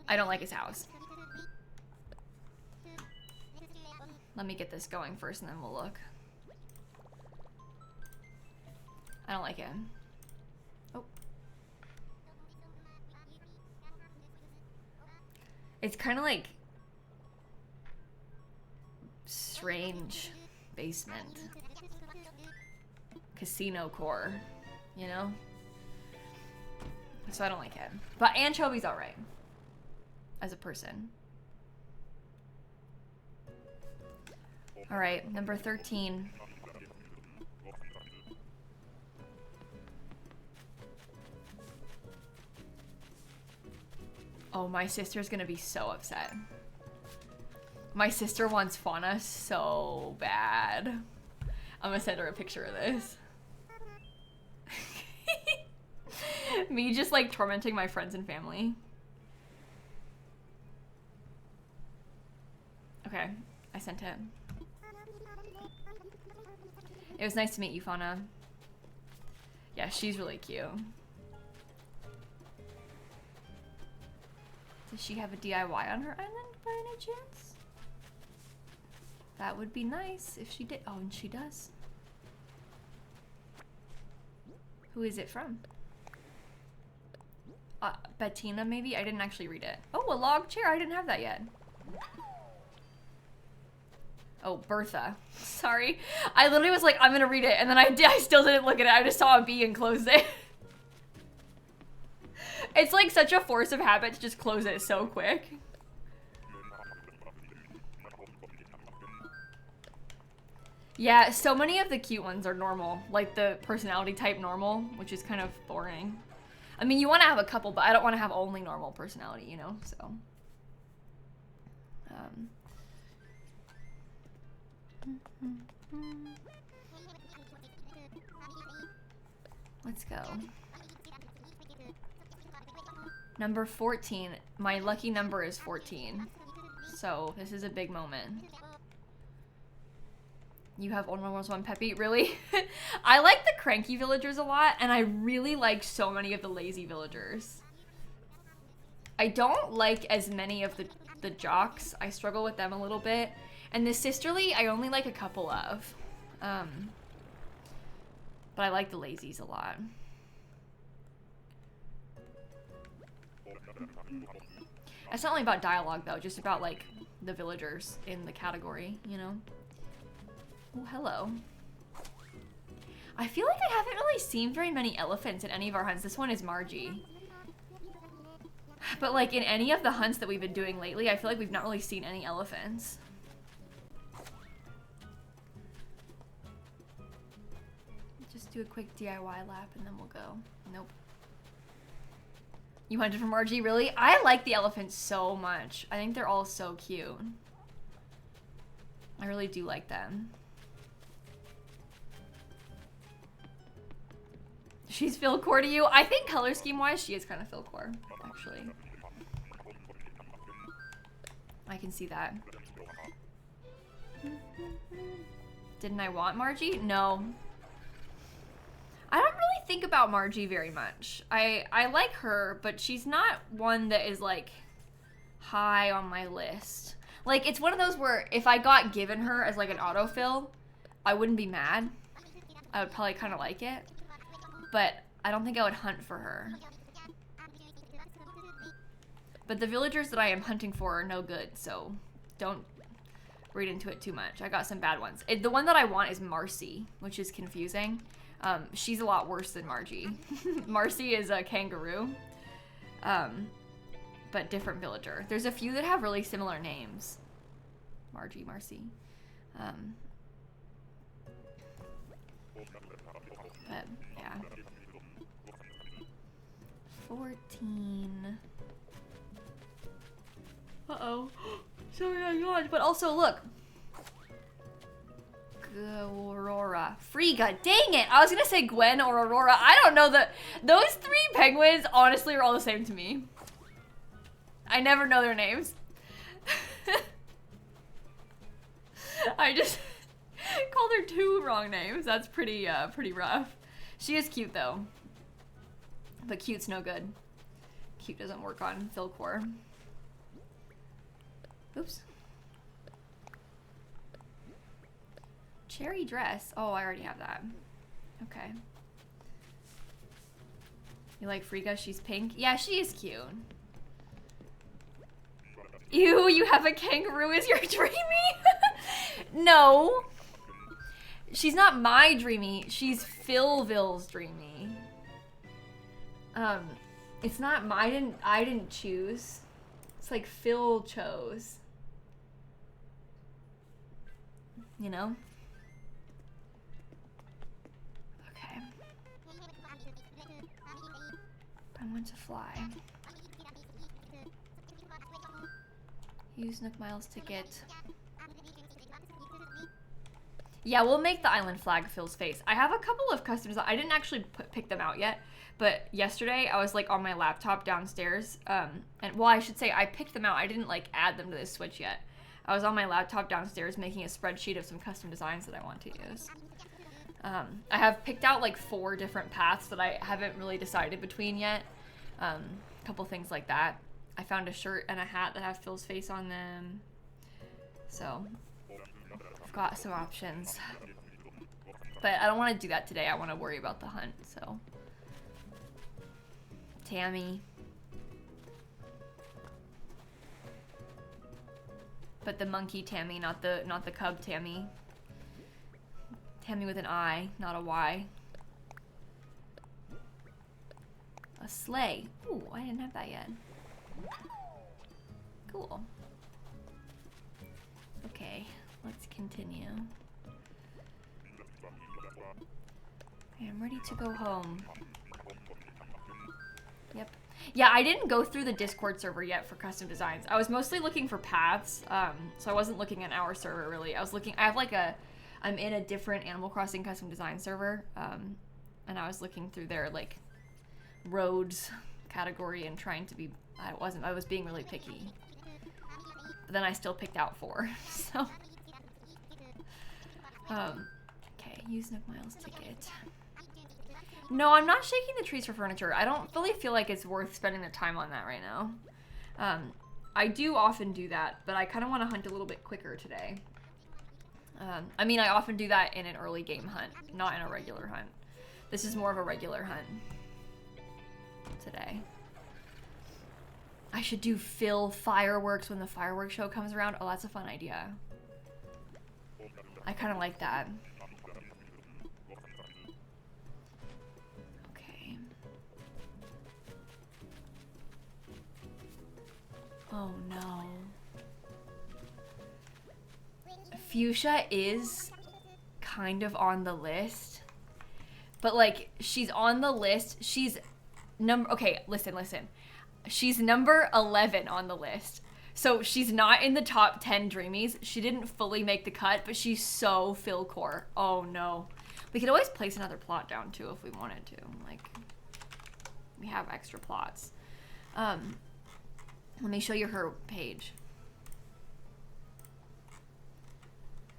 I don't like his house. Let me get this going first and then we'll look. I don't like him. Oh. It's kind of like strange basement. Casino core, you know? So I don't like him. But Anchovy's alright. As a person. Alright, number 13. Oh, my sister's gonna be so upset. My sister wants fauna so bad. I'm gonna send her a picture of this. Me just like tormenting my friends and family. Okay, I sent it. It was nice to meet you, Fauna. Yeah, she's really cute. Does she have a DIY on her island by any chance? That would be nice if she did. Oh, and she does. Who is it from? Bettina, maybe? I didn't actually read it. Oh, a log chair. I didn't have that yet. Oh, Bertha. Sorry. I literally was like, I'm gonna read it, and then I still didn't look at it. I just saw a B and closed it. It's like such a force of habit to just close it so quick. Yeah, so many of the cute ones are normal. Like the personality type normal, which is kind of boring. I mean, you want to have a couple, but I don't want to have only normal personality, you know? So. Let's go. Number 14. My lucky number is 14. So, this is a big moment. You have almost one Peppy? Really? I like the cranky villagers a lot, and I really like so many of the lazy villagers. I don't like as many of the jocks. I struggle with them a little bit. And the sisterly, I only like a couple of. But I like the lazies a lot. It's not only about dialogue, though, just about, like, the villagers in the category, you know? Oh, hello. I feel like I haven't really seen very many elephants in any of our hunts. This one is Margie. But, like, in any of the hunts that we've been doing lately, I feel like we've not really seen any elephants. Just do a quick DIY lap and then we'll go. Nope. You hunted for Margie? Really? I like the elephants so much. I think they're all so cute. I really do like them. She's Philcore to you? I think color scheme wise, she is kind of Philcore, actually. I can see that. Didn't I want Margie? No. I don't really think about Margie very much. I like her, but she's not one that is like high on my list. Like, it's one of those where if I got given her as like an autofill, I wouldn't be mad. I would probably kind of like it. But I don't think I would hunt for her. But the villagers that I am hunting for are no good, so don't read into it too much. I got some bad ones. The one that I want is Marcy, which is confusing. She's a lot worse than Margie. Marcy is a kangaroo, but different villager. There's a few that have really similar names. Margie, Marcy. But, yeah. 14. Uh-oh. Sorry, I yawned. But also, look. Aurora. Frigga. Dang it. I was going to say Gwen or Aurora. I don't know that. Those three penguins, honestly, are all the same to me. I never know their names. I just called her two wrong names. That's pretty rough. She is cute, though. But cute's no good. Cute doesn't work on Philcore. Oops. Cherry dress. Oh, I already have that. Okay. You like Frigga? She's pink? Yeah, she is cute. Ew, you have a kangaroo as your dreamy? No. She's not my dreamy. She's Philville's dreamy. It's not my, I didn't choose. It's like Phil chose. You know? Okay. I want to fly. Use Nook Miles ticket. Yeah, we'll make the island flag Phil's face. I have a couple of customs. I didn't actually pick them out yet, but yesterday I was like on my laptop downstairs. And well, I should say I picked them out. I didn't like add them to this Switch yet. I was on my laptop downstairs making a spreadsheet of some custom designs that I want to use. I have picked out like 4 different paths that I haven't really decided between yet. A couple things like that. I found a shirt and a hat that have Phil's face on them. So I've got some options. But I don't want to do that today. I want to worry about the hunt, so. Tammy. But the monkey Tammy, not the cub Tammy. Tammy with an I, not a Y. A sleigh. Ooh, I didn't have that yet. Cool. Okay, let's continue. I am ready to go home. Yep. Yeah, I didn't go through the Discord server yet for custom designs. I was mostly looking for paths, so I wasn't looking at our server really. I'm in a different Animal Crossing custom design server, and I was looking through their like roads category and trying to be. I was being really picky. But then I still picked out 4. So. Okay, use Nook Miles ticket. No, I'm not shaking the trees for furniture. I don't really feel like it's worth spending the time on that right now. I do often do that, but I kind of want to hunt a little bit quicker today. I mean, I often do that in an early game hunt, not in a regular hunt. This is more of a regular hunt today. I should do Phil fireworks when the fireworks show comes around. Oh, that's a fun idea. I kind of like that. Okay. Oh no. Fuchsia is kind of on the list. But like, she's on the list. She's okay, listen. She's number 11 on the list. So she's not in the top 10 Dreamies. She didn't fully make the cut, but she's so Philcore. Oh no. We could always place another plot down too if we wanted to. Like, we have extra plots. Let me show you her page.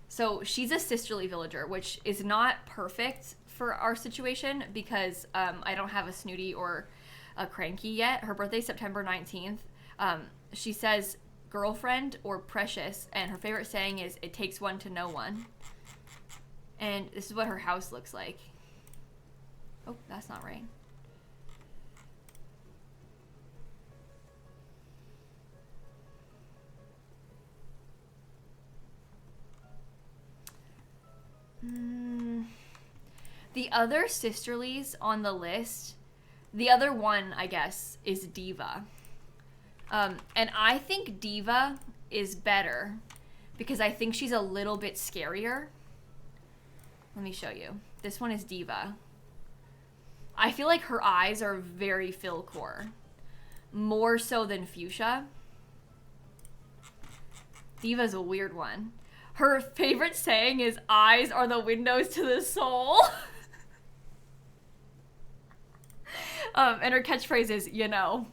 So she's a sisterly villager, which is not perfect for our situation because I don't have a snooty or a cranky yet. Her birthday's September 19th. She says girlfriend or precious, and her favorite saying is it takes one to know one. And this is what her house looks like. Oh, that's not right. The other sisterlies on the list, the other one, I guess, is Diva. And I think Diva is better because I think she's a little bit scarier. Let me show you. This one is Diva. I feel like her eyes are very Philcore. More so than Fuchsia. Diva's a weird one. Her favorite saying is, eyes are the windows to the soul. And her catchphrase is, you know.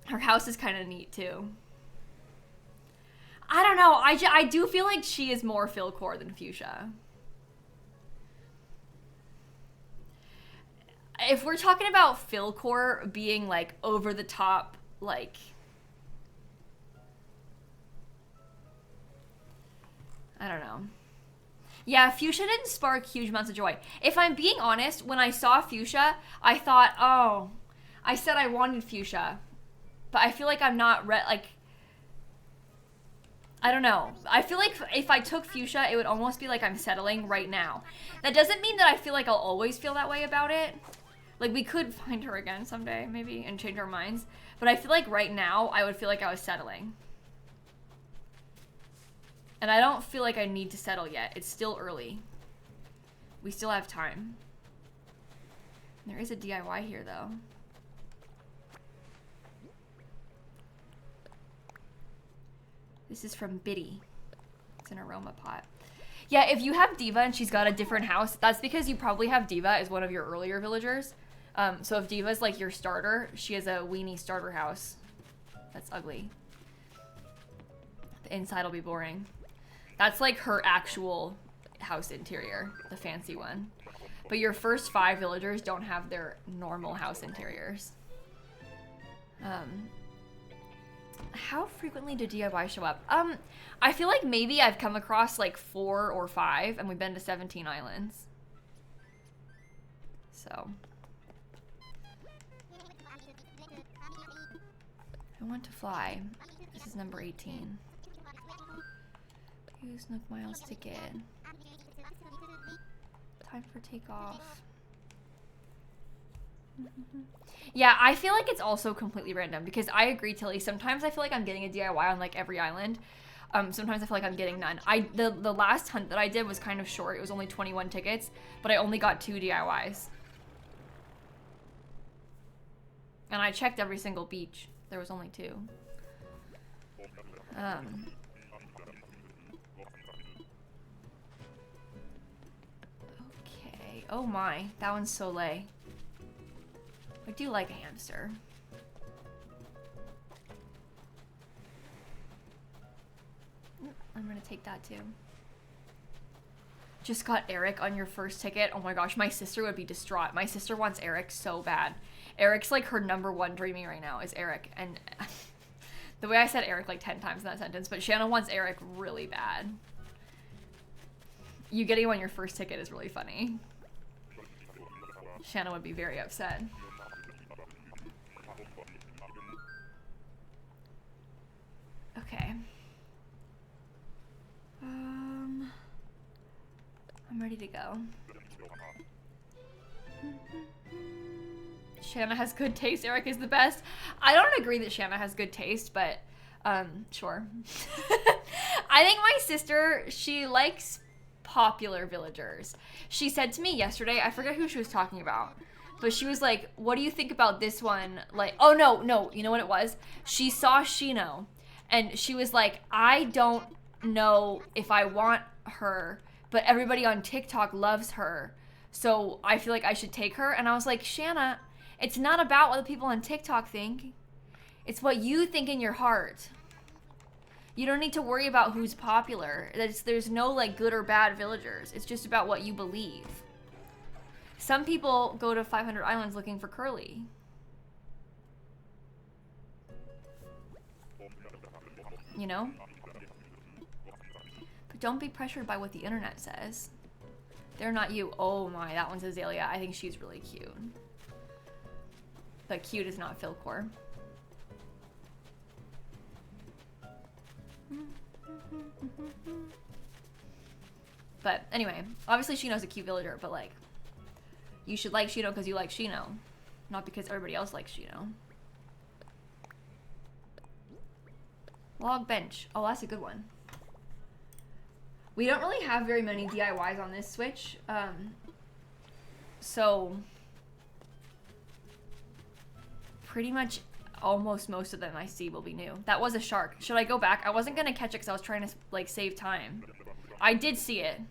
Her house is kind of neat, too. I don't know. I do feel like she is more Philcore than Fuchsia. If we're talking about Philcore being, like, over the top, like... I don't know. Yeah, Fuchsia didn't spark huge amounts of joy. If I'm being honest, when I saw Fuchsia, I thought, oh, I said I wanted Fuchsia. But I feel like I'm not, like, I don't know. I feel like if I took Fuchsia, it would almost be like I'm settling right now. That doesn't mean that I feel like I'll always feel that way about it. Like, we could find her again someday, maybe, and change our minds. But I feel like right now, I would feel like I was settling. And I don't feel like I need to settle yet. It's still early. We still have time. There is a DIY here, though. This is from Biddy. It's an aroma pot. Yeah, if you have Diva and she's got a different house, that's because you probably have Diva as one of your earlier villagers. So if Diva's like your starter, she has a weenie starter house. That's ugly. The inside will be boring. That's like her actual house interior, the fancy one. But your first 5 villagers don't have their normal house interiors. How frequently do DIY show up? I feel like maybe I've come across like 4 or 5, and we've been to 17 islands. So. I want to fly. This is number 18. Use Nook Miles ticket. Time for takeoff. Yeah, I feel like it's also completely random because I agree, Tilly. Sometimes I feel like I'm getting a DIY on like every island. Sometimes I feel like I'm getting none. The last hunt that I did was kind of short. It was only 21 tickets, but I only got 2 DIYs. And I checked every single beach. There was only 2. Okay. Oh my, that one's so lay. I do like a hamster. I'm gonna take that too. Just got Eric on your first ticket. Oh my gosh, my sister would be distraught. My sister wants Eric so bad. Eric's like her #1 dreaming right now is Eric. And the way I said Eric like 10 times in that sentence, but Shanna wants Eric really bad. You getting him on your first ticket is really funny. Shanna would be very upset. Okay. I'm ready to go. Shanna has good taste. Eric is the best. I don't agree that Shanna has good taste, but sure. I think my sister, she likes popular villagers. She said to me yesterday, I forget who she was talking about, but she was like, what do you think about this one? Like, oh no, you know what it was? She saw Shino, and she was like, I don't know if I want her, but everybody on TikTok loves her, so I feel like I should take her. And I was like, Shanna, it's not about what the people on TikTok think. It's what you think in your heart. You don't need to worry about who's popular. There's no like good or bad villagers. It's just about what you believe. Some people go to 500 Islands looking for Curly. You know? But don't be pressured by what the internet says. They're not you. Oh my, that one's Azalea. I think she's really cute. But cute is not Philcore. But anyway, obviously Shino's a cute villager, but like, you should like Shino because you like Shino, not because everybody else likes Shino. Log bench. Oh, that's a good one. We don't really have very many DIYs on this Switch, so pretty much almost most of them I see will be new. That was a shark. Should I go back? I wasn't gonna catch it because I was trying to like save time. I did see it.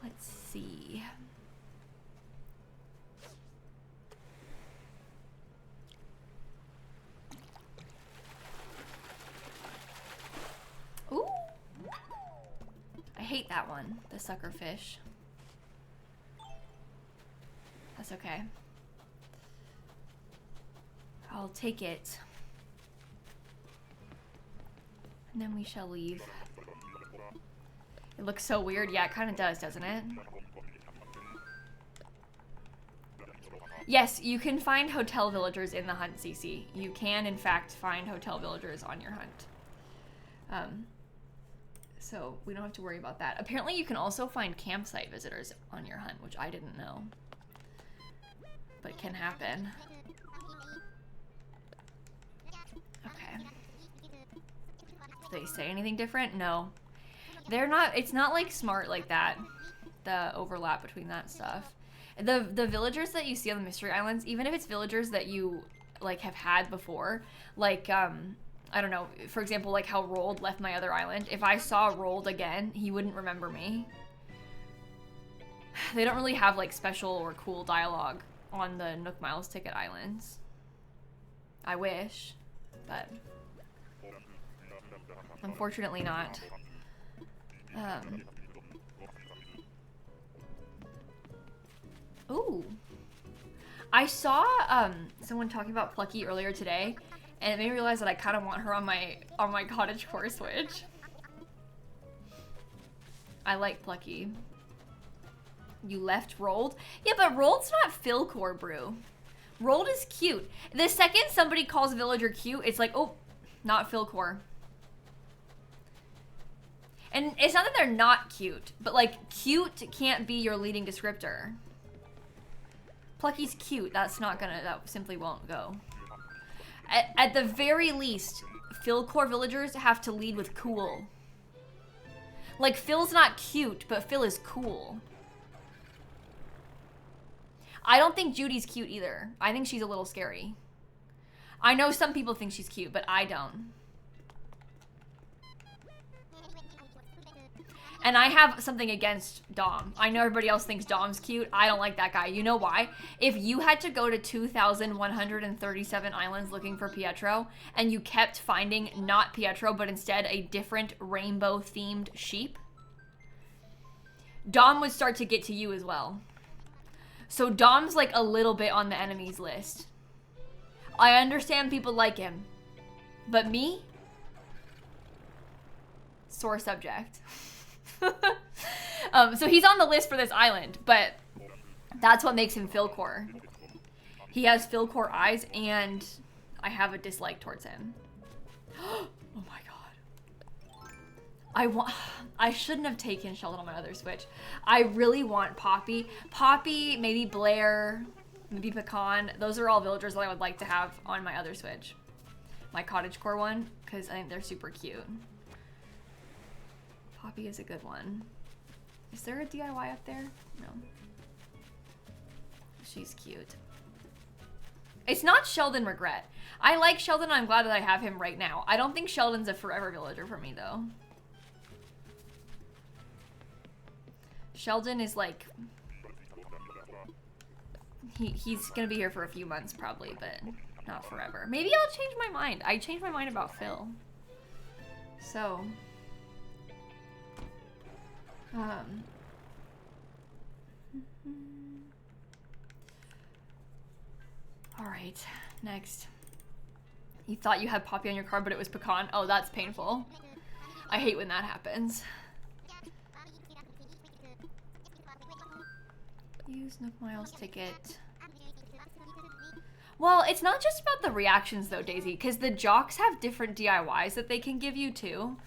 Let's see. Ooh. I hate that one, the sucker fish. That's okay. I'll take it. And then we shall leave. It looks so weird. Yeah, it kind of does, doesn't it? Yes, you can find hotel villagers in the hunt, CC. You can, in fact, find hotel villagers on your hunt. So we don't have to worry about that. Apparently you can also find campsite visitors on your hunt, which I didn't know. But it can happen. Okay. Did they say anything different? No. They're not, it's not like smart like that. The overlap between that stuff. The villagers that you see on the Mystery Islands, even if it's villagers that you like have had before, like I don't know, for example, like how Rold left my other island. If I saw Rold again, he wouldn't remember me. They don't really have like special or cool dialogue on the Nook Miles Ticket Islands. I wish, but unfortunately not. Ooh. I saw someone talking about Plucky earlier today, and it made me realize that I kind of want her on my cottagecore Switch. I like Plucky. You left Rold? Yeah, but Rold's not Philcore, brew. Rold is cute. The second somebody calls a villager cute, it's like, oh, not Philcore. And it's not that they're not cute, but like, cute can't be your leading descriptor. Plucky's cute. That's not gonna, that simply won't go. At the very least, Philcore villagers have to lead with cool. Like, Phil's not cute, but Phil is cool. I don't think Judy's cute either. I think she's a little scary. I know some people think she's cute, but I don't. And I have something against Dom. I know everybody else thinks Dom's cute. I don't like that guy. You know why? If you had to go to 2,137 islands looking for Pietro, and you kept finding not Pietro, but instead a different rainbow-themed sheep, Dom would start to get to you as well. So Dom's like a little bit on the enemies list. I understand people like him, but me? Sore subject. So he's on the list for this island, but that's what makes him Philcore. He has Philcore eyes, and I have a dislike towards him. Oh my god. I shouldn't have taken Sheldon on my other Switch. I really want Poppy. Poppy, maybe Blair, maybe Pecan. Those are all villagers that I would like to have on my other Switch. My cottagecore one, because I think they're super cute. Poppy is a good one. Is there a DIY up there? No. She's cute. It's not Sheldon Regret. I like Sheldon. I'm glad that I have him right now. I don't think Sheldon's a forever villager for me, though. Sheldon is like... He's gonna be here for a few months, probably, but not forever. Maybe I'll change my mind. I changed my mind about Phil. So... Alright, next. You thought you had Poppy on your card, but it was Pecan. Oh, that's painful. I hate when that happens. Use Nook Miles ticket. Well, it's not just about the reactions though, Daisy, because the jocks have different DIYs that they can give you too.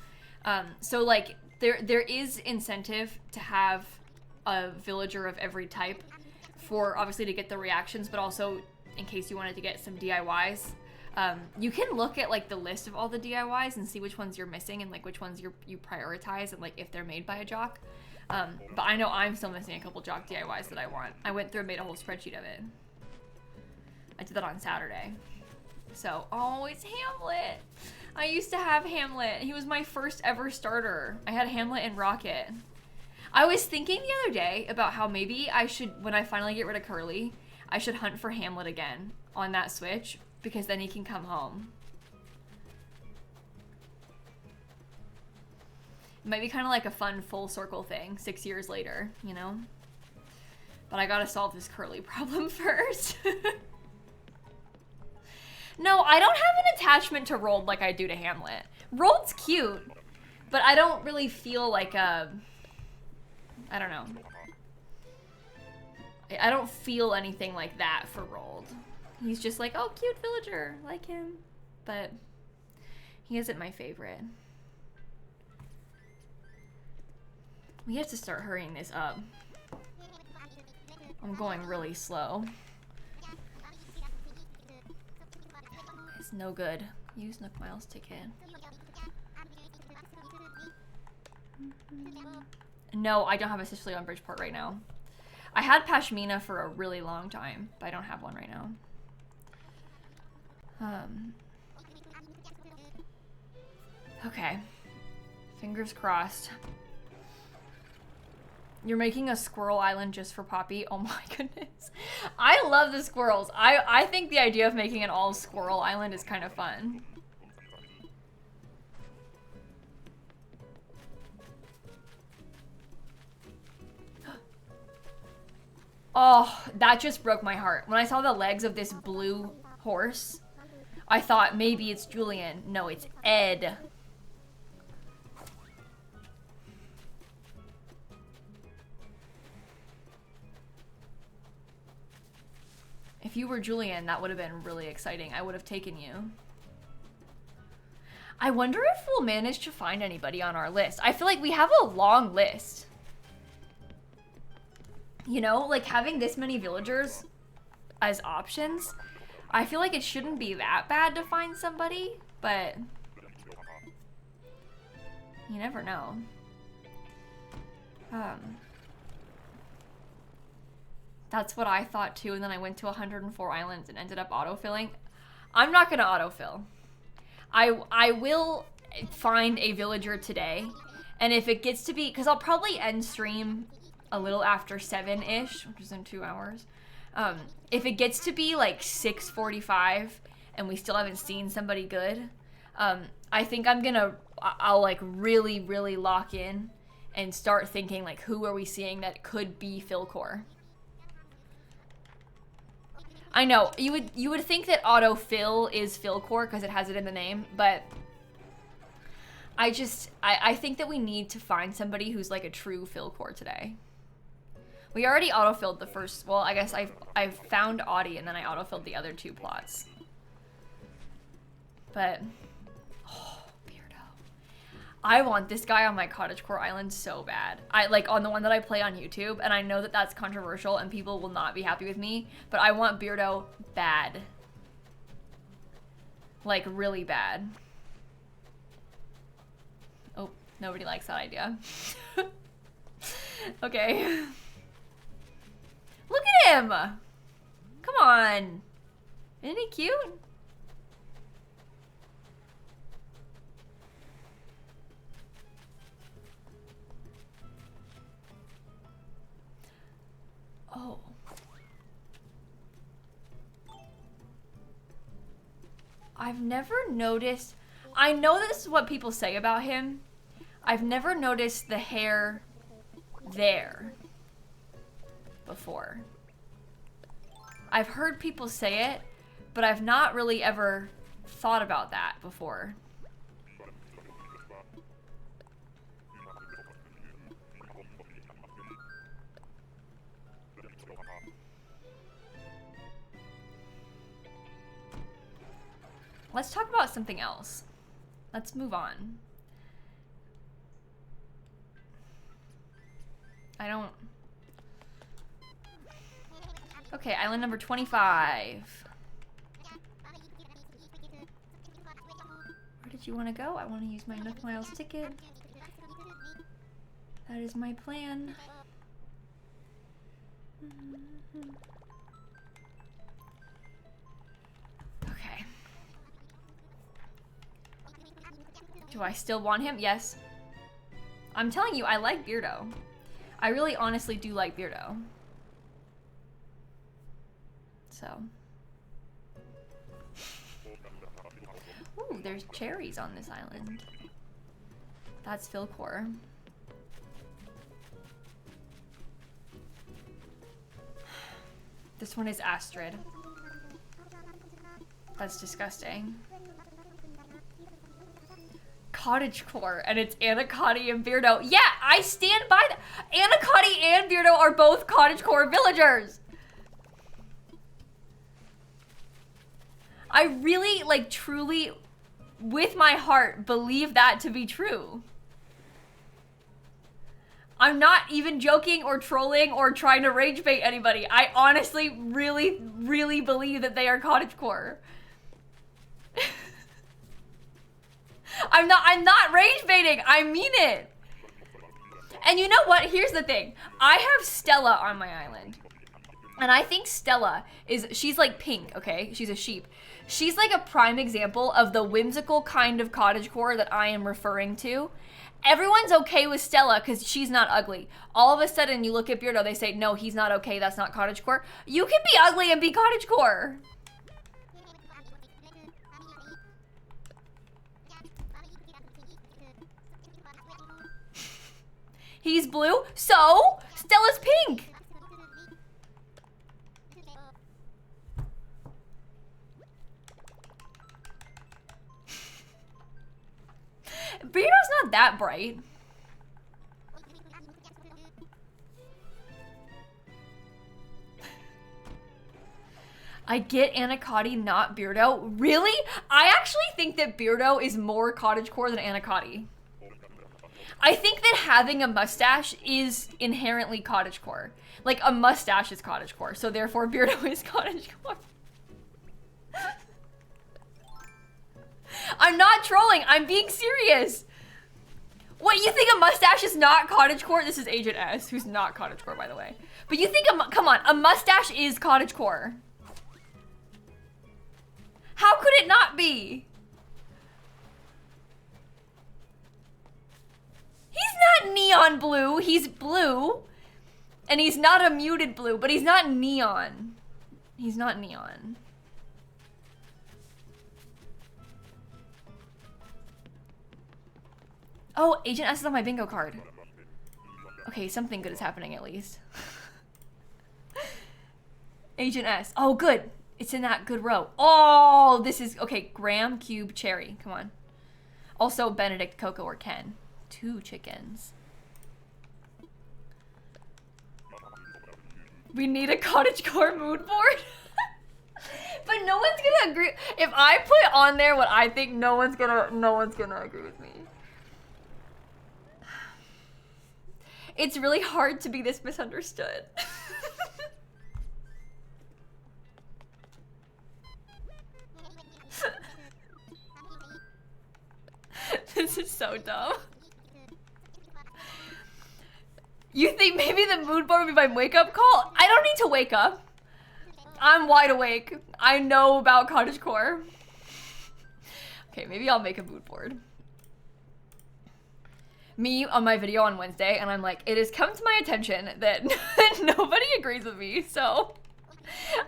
So like, there is incentive to have a villager of every type for obviously to get the reactions, but also in case you wanted to get some DIYs. You can look at like the list of all the DIYs and see which ones you're missing and like which ones you prioritize and like if they're made by a jock. But I know I'm still missing a couple jock DIYs that I want. I went through and made a whole spreadsheet of it. I did that on Saturday. So, oh, it's Hamlet. I used to have Hamlet. He was my first ever starter. I had Hamlet and Rocket. I was thinking the other day about how maybe I should, when I finally get rid of Curly, I should hunt for Hamlet again on that Switch, because then he can come home. It might be kind of like a fun full circle thing 6 years later, you know? But I gotta solve this Curly problem first. No, I don't have an attachment to Rold like I do to Hamlet. Rold's cute, but I don't really feel like a... I don't know. I don't feel anything like that for Rold. He's just like, oh, cute villager, like him. But he isn't my favorite. We have to start hurrying this up. I'm going really slow. It's no good. Use Nook Miles ticket. No, I don't have a Sicily on Bridgeport right now. I had Pashmina for a really long time, but I don't have one right now. Okay. Fingers crossed. You're making a squirrel island just for Poppy? Oh my goodness. I love the squirrels. I think the idea of making an all squirrel island is kind of fun. Oh, that just broke my heart. When I saw the legs of this blue horse, I thought maybe it's Julian. No, it's Ed. If you were Julian, that would have been really exciting. I would have taken you. I wonder if we'll manage to find anybody on our list. I feel like we have a long list. You know, like having this many villagers as options, I feel like it shouldn't be that bad to find somebody, but you never know. That's what I thought too, and then I went to 104 islands and ended up autofilling. I'm not gonna autofill. I will find a villager today, and if it gets to be, because I'll probably end stream a little after 7-ish, which is in 2 hours. If it gets to be like 6:45 and we still haven't seen somebody good, I think I'll like really, really lock in and start thinking like, who are we seeing that could be Philcore? I know, you would think that autofill is Philcore because it has it in the name, but I think that we need to find somebody who's like a true Philcore today. We already autofilled the first, well, I guess I found Audie and then I autofilled the other 2 plots. But, oh, Beardo. I want this guy on my Cottagecore Island so bad. Like on the one that I play on YouTube, and I know that that's controversial and people will not be happy with me, but I want Beardo bad. Like really bad. Oh, nobody likes that idea. Okay. Look at him! Come on. Isn't he cute? Oh. I've never noticed, I know this is what people say about him. I've never noticed the hair there before. I've heard people say it, but I've not really ever thought about that before. Let's talk about something else. Let's move on. Okay, island number 25. Where did you want to go? I want to use my Nook Miles ticket. That is my plan. Okay. Do I still want him? Yes. I'm telling you, I like Beardo. I really honestly do like Beardo. So. Ooh, there's cherries on this island. That's Philcore. This one is Astrid. That's disgusting. Cottagecore, and it's Anacotti and Beardo. Yeah, I stand by that. Anacotti and Beardo are both Cottagecore villagers. I really, like, truly, with my heart, believe that to be true. I'm not even joking or trolling or trying to rage bait anybody. I honestly, really, really believe that they are Cottagecore. I'm not rage baiting. I mean it. And you know what? Here's the thing. I have Stella on my island. And I think Stella she's like pink, okay? She's a sheep. She's like a prime example of the whimsical kind of cottagecore that I am referring to. Everyone's okay with Stella because she's not ugly. All of a sudden, you look at Beardo, they say, no, he's not okay, that's not cottagecore. You can be ugly and be cottagecore. He's blue, so Stella's pink. Beardo's not that bright. I get Anacotti, not Beardo. Really? I actually think that Beardo is more cottagecore than Anacotti. I think that having a mustache is inherently cottagecore. Like, a mustache is cottagecore, so therefore Beardo is cottagecore. I'm not trolling, I'm being serious. What, you think a mustache is not cottagecore? This is Agent S, who's not cottagecore, by the way. But you think, come on, a mustache is cottagecore. How could it not be? He's not neon blue, he's blue. And he's not a muted blue, but he's not neon. He's not neon. Oh, Agent S is on my bingo card. Okay, something good is happening at least. Agent S. Oh, good. It's in that good row. Oh, this is... Okay, Graham, Cube, Cherry. Come on. Also, Benedict, Coco, or Ken. 2 chickens. We need a cottagecore mood board. But no one's gonna agree. If I put on there what I think, no one's gonna agree with me. It's really hard to be this misunderstood. This is so dumb. You think maybe the mood board would be my wake-up call? I don't need to wake up. I'm wide awake. I know about cottagecore. Okay, maybe I'll make a mood board. Me on my video on Wednesday, and I'm like, it has come to my attention that nobody agrees with me, so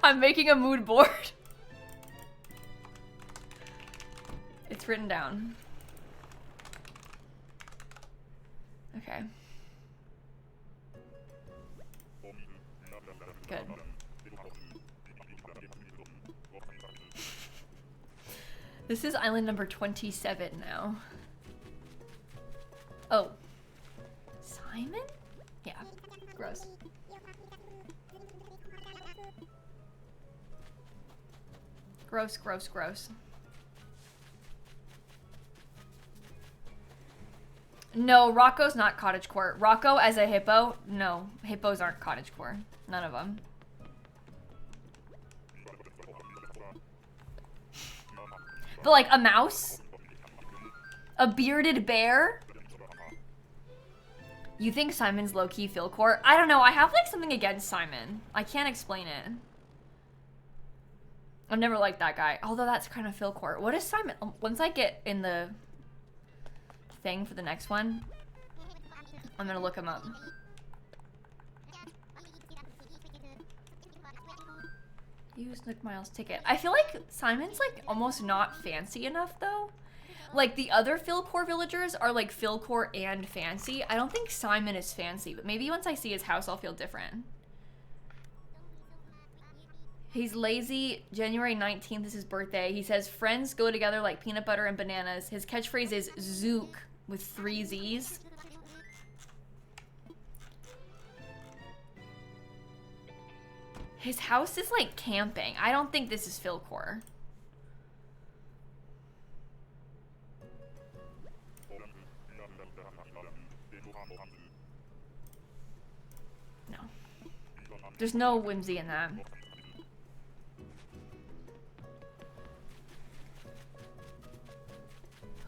I'm making a mood board. It's written down. Okay. Good. This is island number 27 now. Oh. Simon? Yeah. Gross. Gross, gross, gross. No, Rocco's not cottagecore. Rocco as a hippo? No, hippos aren't cottagecore. None of them. But like a mouse? A bearded bear? You think Simon's low-key Philcore? I don't know, I have like something against Simon. I can't explain it. I've never liked that guy. Although that's kind of Philcore. What is Simon? Once I get in the thing for the next one, I'm gonna look him up. Use Nook Miles ticket. I feel like Simon's like almost not fancy enough though. Like the other Philcore villagers are like Philcore and fancy. I don't think Simon is fancy, but maybe once I see his house I'll feel different. He's lazy. January 19th is his birthday. He says friends go together like peanut butter and bananas. His catchphrase is Zook with 3 Z's. His house is like camping. I don't think this is Philcore. No. There's no whimsy in that.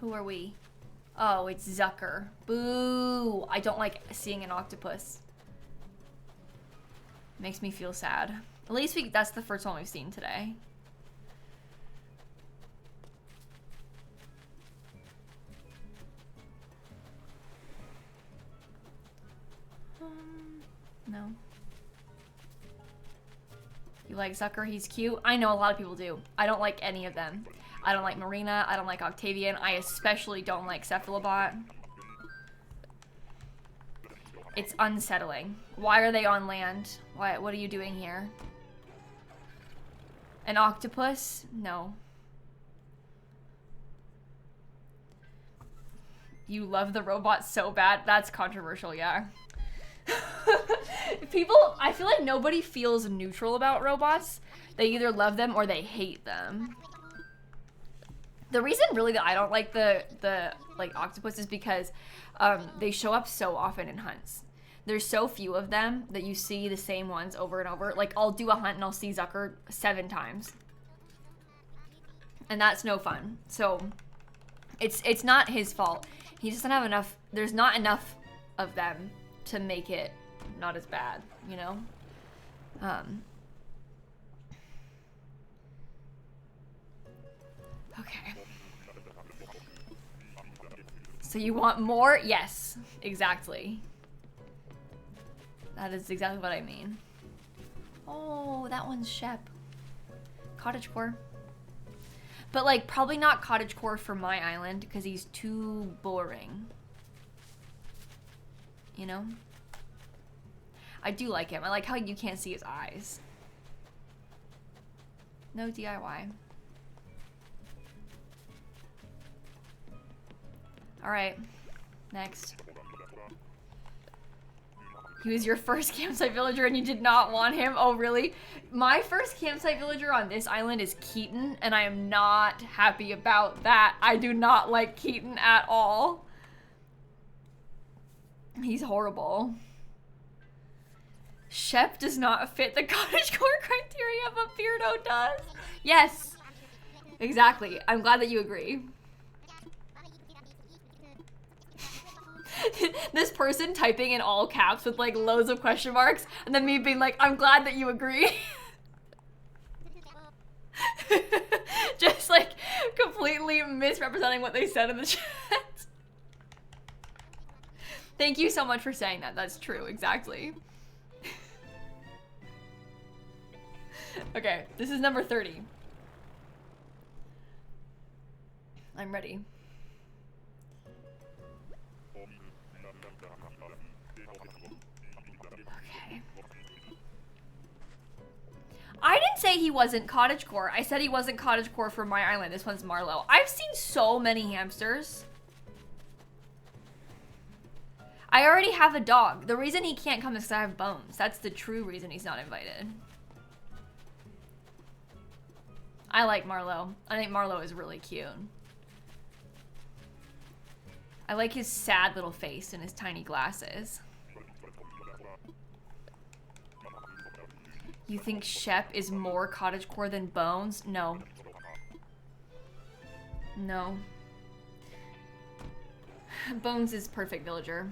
Who are we? Oh, it's Zucker. Boo! I don't like seeing an octopus. Makes me feel sad. At least that's the first one we've seen today. No. You like Zucker? He's cute? I know a lot of people do. I don't like any of them. I don't like Marina. I don't like Octavian. I especially don't like Cephalobot. It's unsettling. Why are they on land? What are you doing here? An octopus? No. You love the robot so bad? That's controversial, yeah. I feel like nobody feels neutral about robots. They either love them or they hate them. The reason really that I don't like the like octopus is because they show up so often in hunts. There's so few of them that you see the same ones over and over. Like I'll do a hunt and I'll see Zucker 7 times. And that's no fun. So it's not his fault. He just doesn't have enough there's not enough of them to make it not as bad, you know? Okay. So you want more? Yes, exactly. That is exactly what I mean. Oh, that one's Shep. Cottagecore. But like, probably not cottagecore for my island because he's too boring. You know? I do like him. I like how you can't see his eyes. No DIY. Alright. Next. He was your first campsite villager and you did not want him? Oh, really? My first campsite villager on this island is Keaton, and I am not happy about that. I do not like Keaton at all. He's horrible. Shep does not fit the cottagecore criteria, but Beardo does. Yes. Exactly. I'm glad that you agree. This person typing in all caps with like loads of question marks, and then me being like, I'm glad that you agree. Just like completely misrepresenting what they said in the chat. Thank you so much for saying that. That's true, exactly. Okay, this is number 30. I'm ready. Okay. I didn't say he wasn't cottagecore. I said he wasn't cottagecore for my island. This one's Marlowe. I've seen so many hamsters. I already have a dog. The reason he can't come is because I have bones. That's the true reason he's not invited. I like Marlowe. I think Marlowe is really cute. I like his sad little face and his tiny glasses. You think Shep is more cottagecore than Bones? No. No. Bones is perfect villager.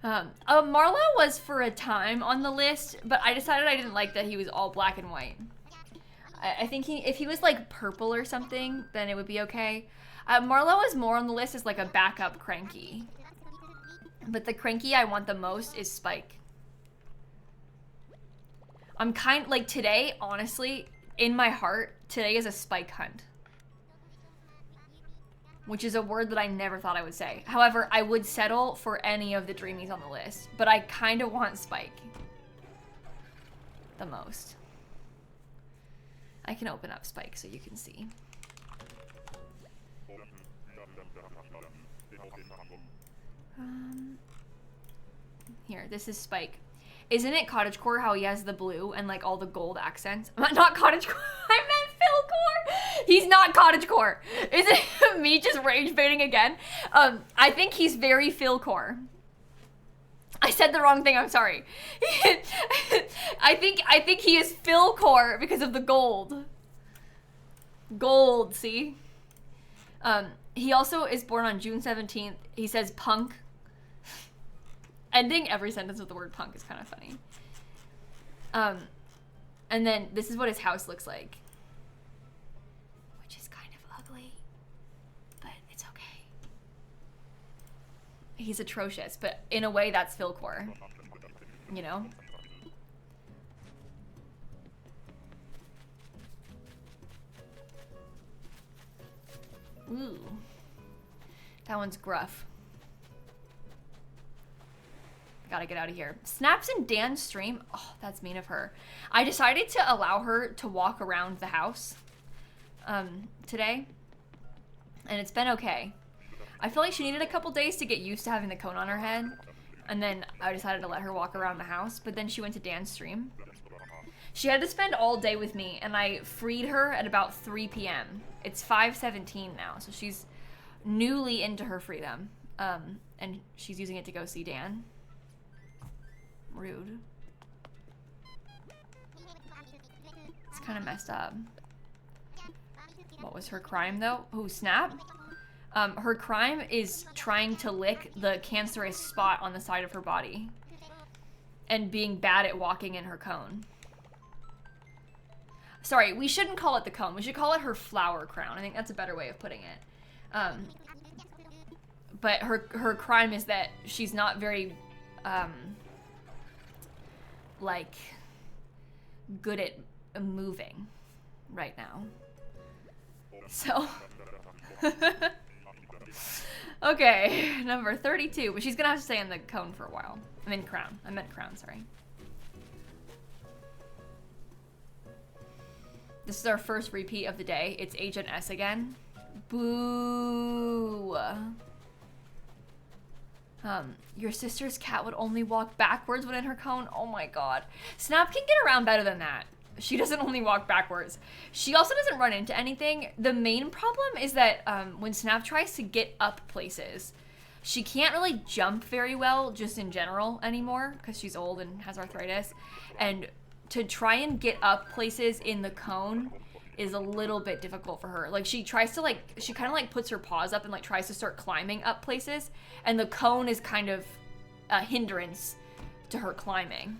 Marlowe was for a time on the list, but I decided I didn't like that he was all black and white. I think if he was like purple or something, then it would be okay. Marlowe is more on the list as like a backup cranky. But the cranky I want the most is Spike. I'm kind like today, honestly, in my heart, today is a Spike hunt. Which is a word that I never thought I would say. However, I would settle for any of the dreamies on the list, but I kind of want Spike the most. I can open up Spike so you can see. Here, this is Spike. Isn't it cottagecore how he has the blue and like all the gold accents? Not cottagecore. I meant Philcore. He's not cottagecore. Is it me just rage baiting again? I think he's very Philcore. I said the wrong thing. I'm sorry. I think he is Philcore because of the gold. Gold. See. He also is born on June 17th. He says punk. Ending every sentence with the word punk is kind of funny. And then this is what his house looks like. Which is kind of ugly, but it's okay. He's atrocious, but in a way that's Philcore, you know? Ooh. That one's gruff. Gotta get out of here. Snaps in Dan's stream. Oh, that's mean of her. I decided to allow her to walk around the house today, and it's been okay. I feel like she needed a couple days to get used to having the cone on her head, and then I decided to let her walk around the house, but then she went to Dan's stream. She had to spend all day with me, and I freed her at about 3 p.m. It's 5:17 now, so she's newly into her freedom, and she's using it to go see Dan. Rude. It's kind of messed up. What was her crime, though? Oh, Snap? Her crime is trying to lick the cancerous spot on the side of her body. And being bad at walking in her cone. Sorry, we shouldn't call it the cone. We should call it her flower crown. I think that's a better way of putting it. But her crime is that she's not very, like, good at moving right now. So, okay, number 32. But she's gonna have to stay in the cone for a while. I mean crown. I meant crown, sorry. This is our first repeat of the day. It's Agent S again. Boo. Your sister's cat would only walk backwards when in her cone. Oh my god. Snap can get around better than that. She doesn't only walk backwards. She also doesn't run into anything. The main problem is that when Snap tries to get up places, she can't really jump very well just in general anymore because she's old and has arthritis. And to try and get up places in the cone is a little bit difficult for her. Like she tries to she kind of like puts her paws up and like tries to start climbing up places. And the cone is kind of a hindrance to her climbing.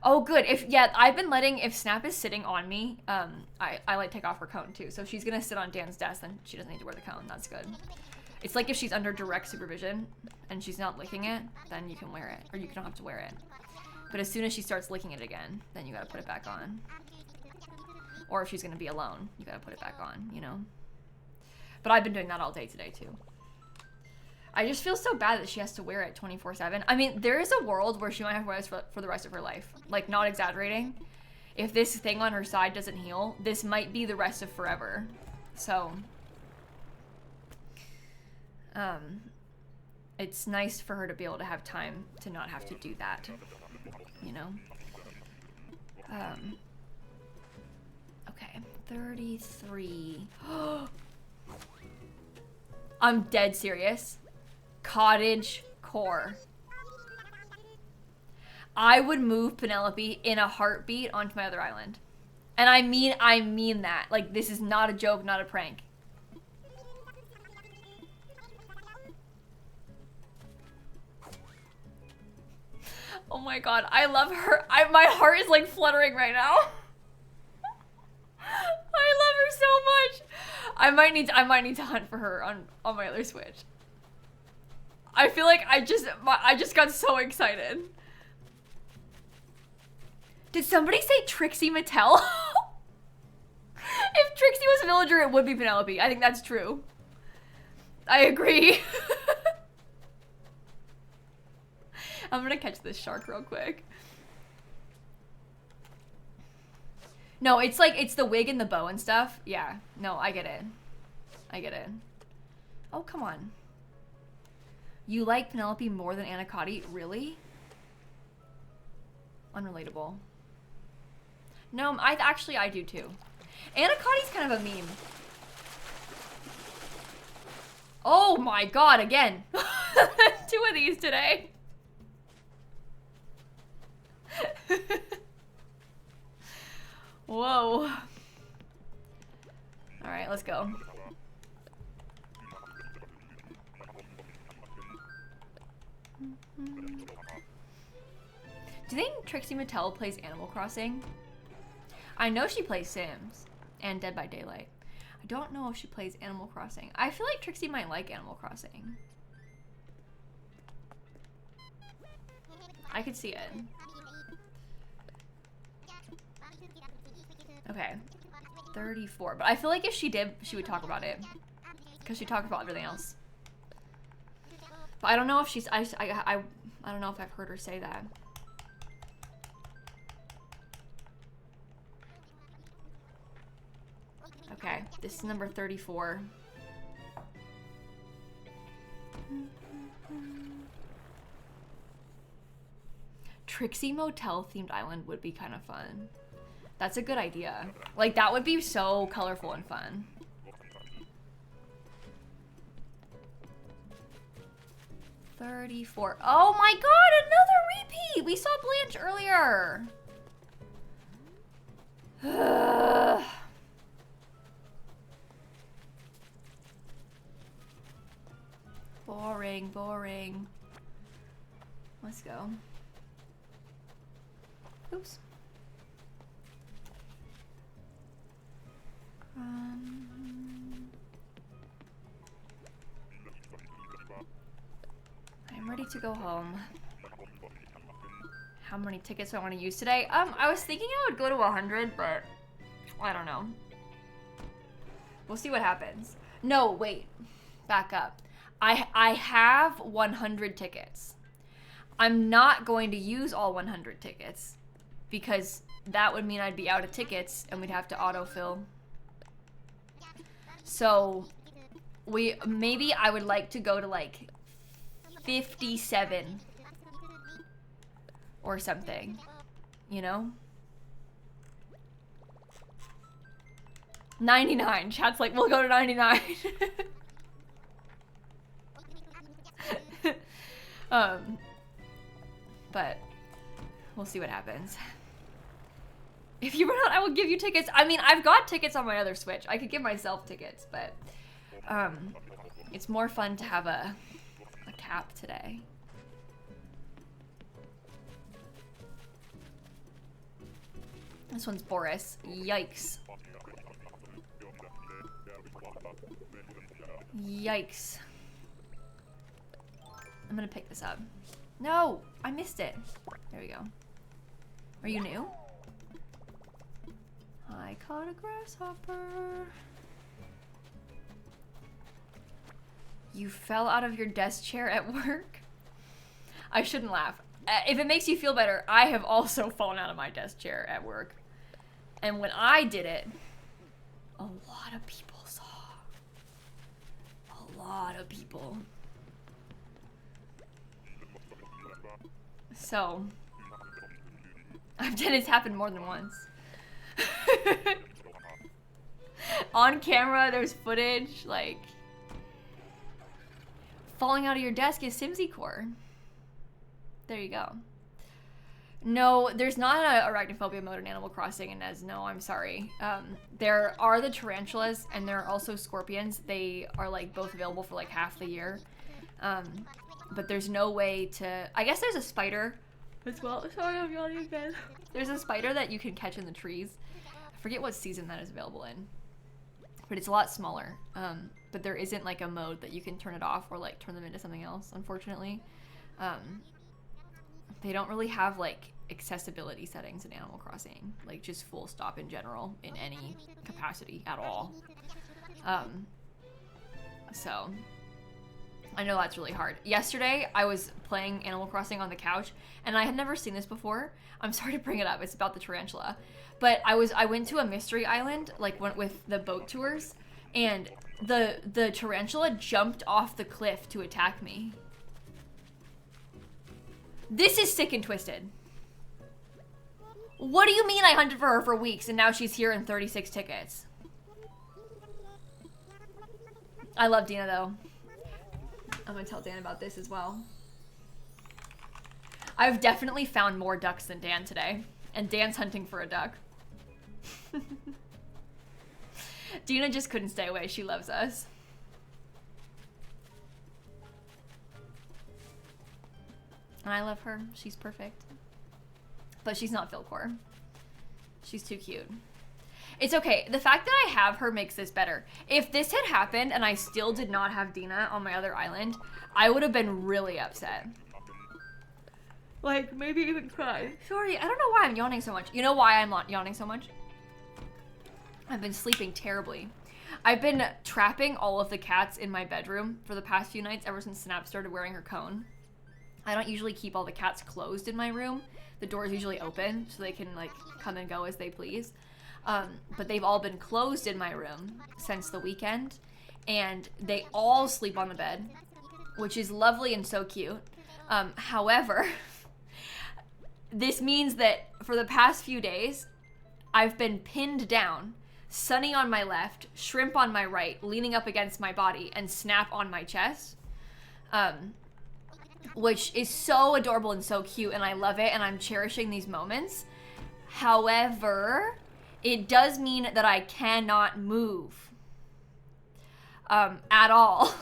Oh, good. I've been letting, if Snap is sitting on me, I like take off her cone too. So if she's gonna sit on Dan's desk, then she doesn't need to wear the cone. That's good. It's like if she's under direct supervision and she's not licking it, then you can wear it, or you don't have to wear it. But as soon as she starts licking it again, then you gotta put it back on. Or if she's gonna be alone, you gotta put it back on, you know? But I've been doing that all day today too. I just feel so bad that she has to wear it 24/7. I mean, there is a world where she might have to wear this for the rest of her life. Like, not exaggerating. If this thing on her side doesn't heal, this might be the rest of forever. So, it's nice for her to be able to have time to not have to do that, you know? Okay, 33. I'm dead serious. Cottage core. I would move Penelope in a heartbeat onto my other island. And I mean that. Like, this is not a joke, not a prank. Oh my god, I love her. My heart is like fluttering right now. I love her so much. I might need to hunt for her on my other Switch. I feel like I just got so excited. Did somebody say Trixie Mattel? If Trixie was a villager, it would be Penelope. I think that's true. I agree. I'm gonna catch this shark real quick. No, it's like, it's the wig and the bow and stuff. Yeah, no, I get it. I get it. Oh, come on. You like Penelope more than Anacotti? Really? Unrelatable. No, I do too. Anacotti's kind of a meme. Oh my god, again. 2 of these today. Whoa. Alright, let's go. Do you think Trixie Mattel plays Animal Crossing? I know she plays Sims and Dead by Daylight. I don't know if she plays Animal Crossing. I feel like Trixie might like Animal Crossing. I could see it. Okay, 34. But I feel like if she did, she would talk about it. Because she talked about everything else. But I don't know if she's, I don't know if I've heard her say that. Okay, this is number 34. Trixie Motel themed island would be kind of fun. That's a good idea. Like, that would be so colorful and fun. $34. Oh my god, another repeat! We saw Blanche earlier. Boring, boring. Let's go. Oops. I'm ready to go home. How many tickets do I want to use today? I was thinking I would go to 100, but I don't know. We'll see what happens. No, wait. Back up. I have 100 tickets. I'm not going to use all 100 tickets because that would mean I'd be out of tickets and we'd have to autofill. So maybe I would like to go to like 57 or something, you know? 99. Chat's like, we'll go to 99. But we'll see what happens. If you run out, I will give you tickets. I mean, I've got tickets on my other Switch. I could give myself tickets, but it's more fun to have a cap today. This one's Boris. Yikes. Yikes. I'm gonna pick this up. No, I missed it. There we go. Are you new? I caught a grasshopper. You fell out of your desk chair at work? I shouldn't laugh. If it makes you feel better, I have also fallen out of my desk chair at work. And when I did it, a lot of people saw. A lot of people. So, I've done it's happened more than once. On camera, there's footage, like, falling out of your desk is Simsie core. There you go. No, there's not an arachnophobia mode in Animal Crossing, and as no, I'm sorry. There are the tarantulas, and there are also scorpions. They are like both available for like half the year. But there's no way to, I guess there's a spider as well. Sorry, I'm yawning again. There's a spider that you can catch in the trees. I forget what season that is available in, but it's a lot smaller. But there isn't like a mode that you can turn it off or like turn them into something else, unfortunately. They don't really have like accessibility settings in Animal Crossing, like just full stop in general in any capacity at all. So I know that's really hard. Yesterday I was playing Animal Crossing on the couch and I had never seen this before. I'm sorry to bring it up. It's about the tarantula. But I went to a mystery island, like went with the boat tours, and the tarantula jumped off the cliff to attack me. This is sick and twisted. What do you mean I hunted for her for weeks and now she's here in 36 tickets? I love Dina though. I'm gonna tell Dan about this as well. I've definitely found more ducks than Dan today, and Dan's hunting for a duck. Dina just couldn't stay away. She loves us. And I love her. She's perfect. But she's not Philcore. She's too cute. It's okay. The fact that I have her makes this better. If this had happened and I still did not have Dina on my other island, I would have been really upset. Like, maybe even cry. Sorry, I don't know why I'm yawning so much. You know why I'm not yawning so much? I've been sleeping terribly. I've been trapping all of the cats in my bedroom for the past few nights ever since Snap started wearing her cone. I don't usually keep all the cats closed in my room. The door is usually open so they can like come and go as they please. But they've all been closed in my room since the weekend, and they all sleep on the bed, which is lovely and so cute. However, this means that for the past few days, I've been pinned down, Sunny on my left, Shrimp on my right, leaning up against my body, and Snap on my chest. Which is so adorable and so cute, and I love it, and I'm cherishing these moments. However, it does mean that I cannot move. at all.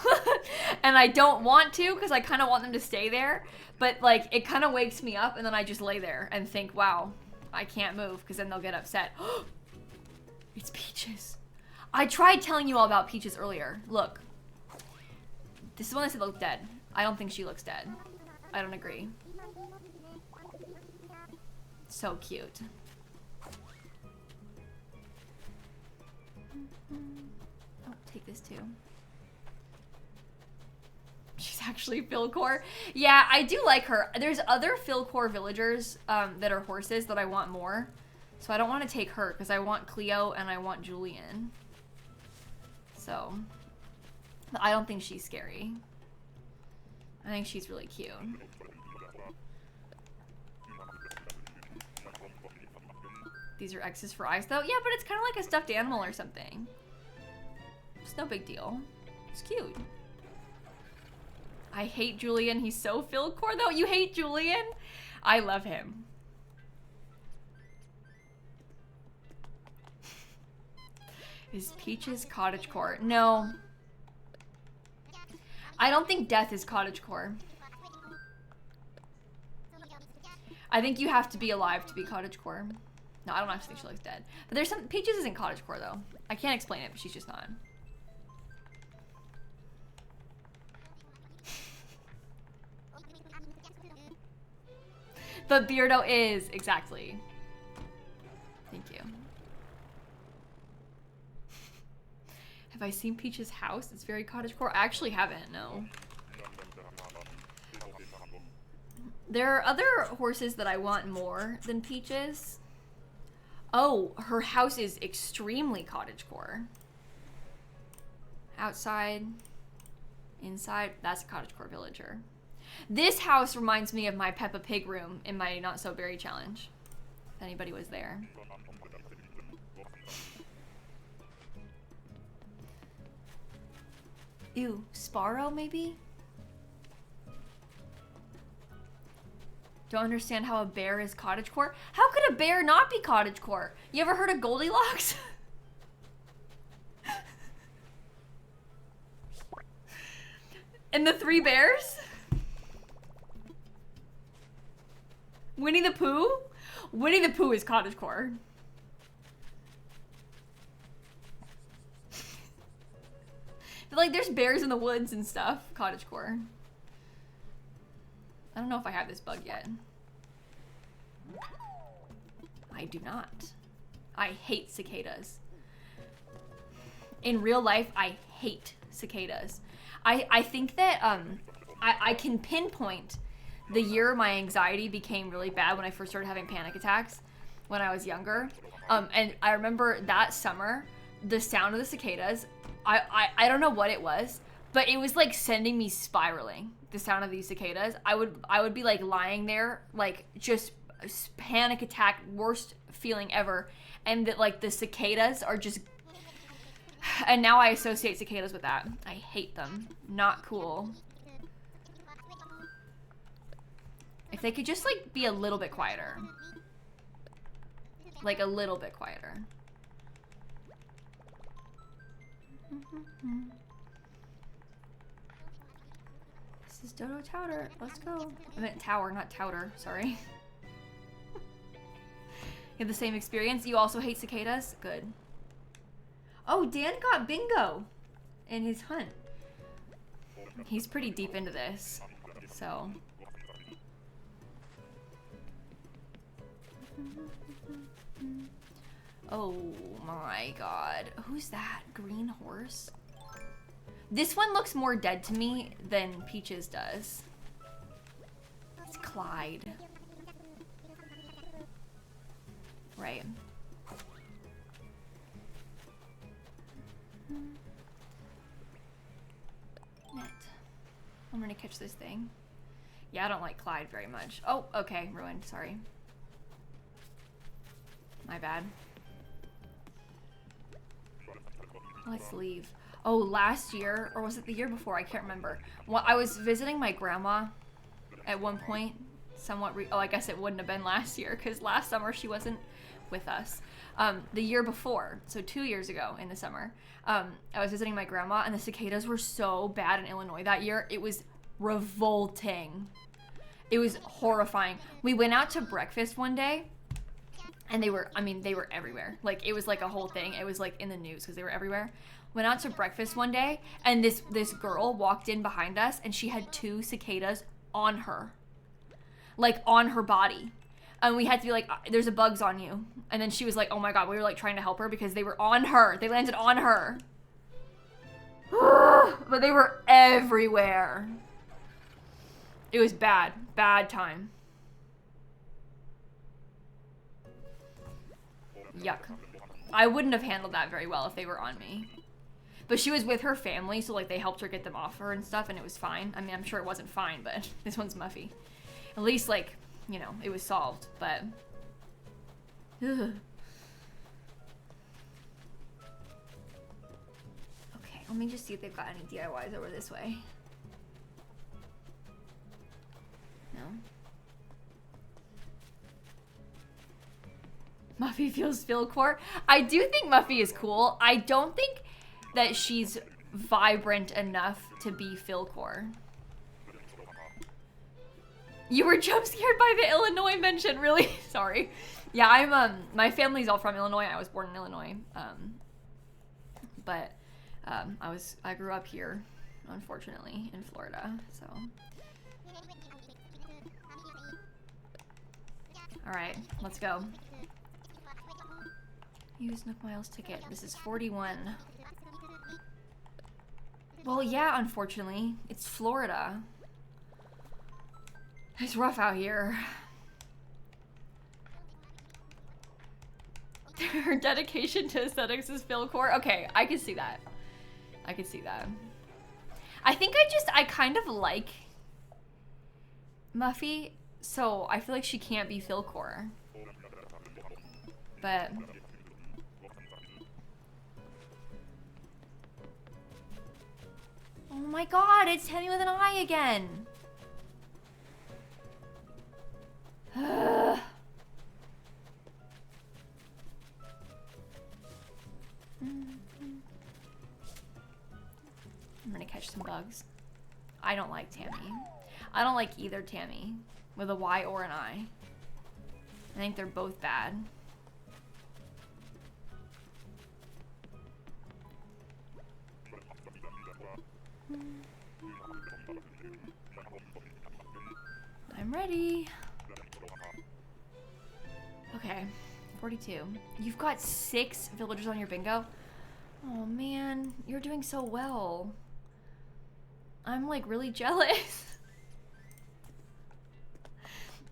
And I don't want to because I kind of want them to stay there. But like it kind of wakes me up and then I just lay there and think, wow, I can't move because then they'll get upset. It's Peaches. I tried telling you all about Peaches earlier. Look. This is one that said looked dead. I don't think she looks dead. I don't agree. So cute. Oh, take this too. She's actually Philcore. Yeah, I do like her. There's other Philcore villagers that are horses that I want more. So I don't want to take her because I want Cleo and I want Julian. So, but I don't think she's scary. I think she's really cute. These are X's for eyes though. Yeah, but it's kind of like a stuffed animal or something. It's no big deal. It's cute. I hate Julian. He's so Philcore though. You hate Julian? I love him. Is Peaches cottagecore? No. I don't think death is cottagecore. I think you have to be alive to be cottagecore. No, I don't actually think she looks dead. But there's some... Peaches isn't cottagecore though. I can't explain it, but she's just not. But Beardo is, exactly. Thank you. Have I seen Peach's house? It's very cottagecore. I actually haven't, no. There are other horses that I want more than Peach's. Oh, her house is extremely cottagecore. Outside, inside, that's a cottagecore villager. This house reminds me of my Peppa Pig room in my Not So Berry challenge. If anybody was there. Ew, Sparrow maybe? Don't understand how a bear is cottagecore. How could a bear not be cottagecore? You ever heard of Goldilocks? And the Three Bears? Winnie the Pooh? Winnie the Pooh is cottagecore. But like there's bears in the woods and stuff. Cottagecore. I don't know if I have this bug yet. I do not. I hate cicadas. In real life, I hate cicadas. I think that I can pinpoint the year my anxiety became really bad when I first started having panic attacks when I was younger. And I remember that summer, the sound of the cicadas, I don't know what it was, but it was like sending me spiraling. The sound of these cicadas. I would be like lying there, like just panic attack, worst feeling ever. And that like the cicadas are just, and now I associate cicadas with that. I hate them. Not cool. If they could just like be a little bit quieter. Like a little bit quieter. This is Dodo Tower. Let's go. I meant tower, not touter. Sorry. You have the same experience? You also hate cicadas? Good. Oh, Dan got bingo in his hunt. He's pretty deep into this, so. Oh my god. Who's that? Green horse? This one looks more dead to me than Peaches does. It's Clyde. Right. Net. I'm gonna catch this thing. Yeah, I don't like Clyde very much. Oh, okay, ruined, sorry. My bad. Let's leave. Oh, last year, or was it the year before? I can't remember. Well, I was visiting my grandma at one point. Somewhat oh, I guess it wouldn't have been last year, because last summer she wasn't with us. The year before, so 2 years ago in the summer, I was visiting my grandma, and the cicadas were so bad in Illinois that year. It was revolting. It was horrifying. We went out to breakfast one day, and they were everywhere. Like, it was like a whole thing. It was like in the news because they were everywhere. Went out to breakfast one day, and this girl walked in behind us, and she had 2 cicadas on her. Like, on her body. And we had to be like, there's a bugs on you. And then she was like, oh my God, we were like trying to help her because they were on her. They landed on her. But they were everywhere. It was bad. Bad time. Yuck. I wouldn't have handled that very well if they were on me. But she was with her family, so like they helped her get them off her and stuff, and it was fine. I mean, I'm sure it wasn't fine, but this one's Muffy. At least, like, you know, it was solved, but... Ugh. Okay, let me just see if they've got any DIYs over this way. No? Muffy feels Philcore. I do think Muffy is cool. I don't think that she's vibrant enough to be Philcore. You were jump scared by the Illinois mention, really? Sorry. Yeah, I'm my family's all from Illinois. I was born in Illinois. But I grew up here, unfortunately, in Florida, so. All right, let's go. Use Nook Miles ticket. This is 41. Well, yeah, unfortunately. It's Florida. It's rough out here. Her dedication to aesthetics is Philcore. Okay, I can see that. I can see that. I think I kind of like Muffy, so I feel like she can't be Philcore. But... oh my God, it's Tammy with an eye again. I'm gonna catch some bugs. I don't like Tammy. I don't like either Tammy with a Y or an I. I think they're both bad. I'm ready. Okay, 42. You've got 6 villagers on your bingo? Oh man, you're doing so well. I'm like really jealous.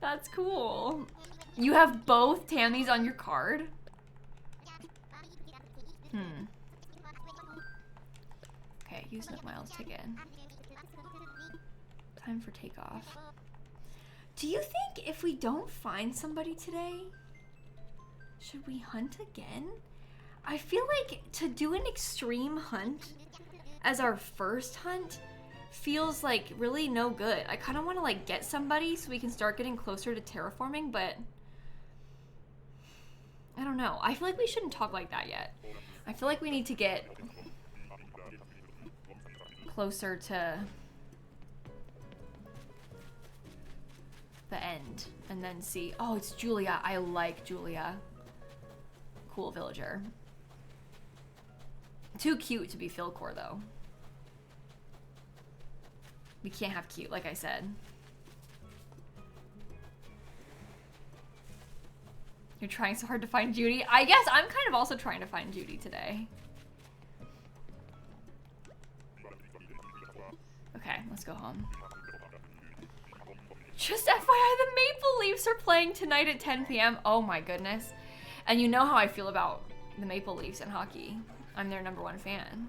That's cool. You have both Tammys on your card? Okay, use Nook Miles ticket. Time for takeoff. Do you think if we don't find somebody today, should we hunt again? I feel like to do an extreme hunt as our first hunt feels like really no good. I kind of want to like get somebody so we can start getting closer to terraforming, but I don't know. I feel like we shouldn't talk like that yet. I feel like we need to get closer to the end and then see. Oh, it's Julia. I like Julia. Cool villager. Too cute to be Philcore though. We can't have cute, like I said. You're trying so hard to find Judy. I guess I'm kind of also trying to find Judy today. Okay, let's go home. Just FYI, the Maple Leafs are playing tonight at 10 p.m. Oh my goodness. And you know how I feel about the Maple Leafs and hockey. I'm their #1 fan.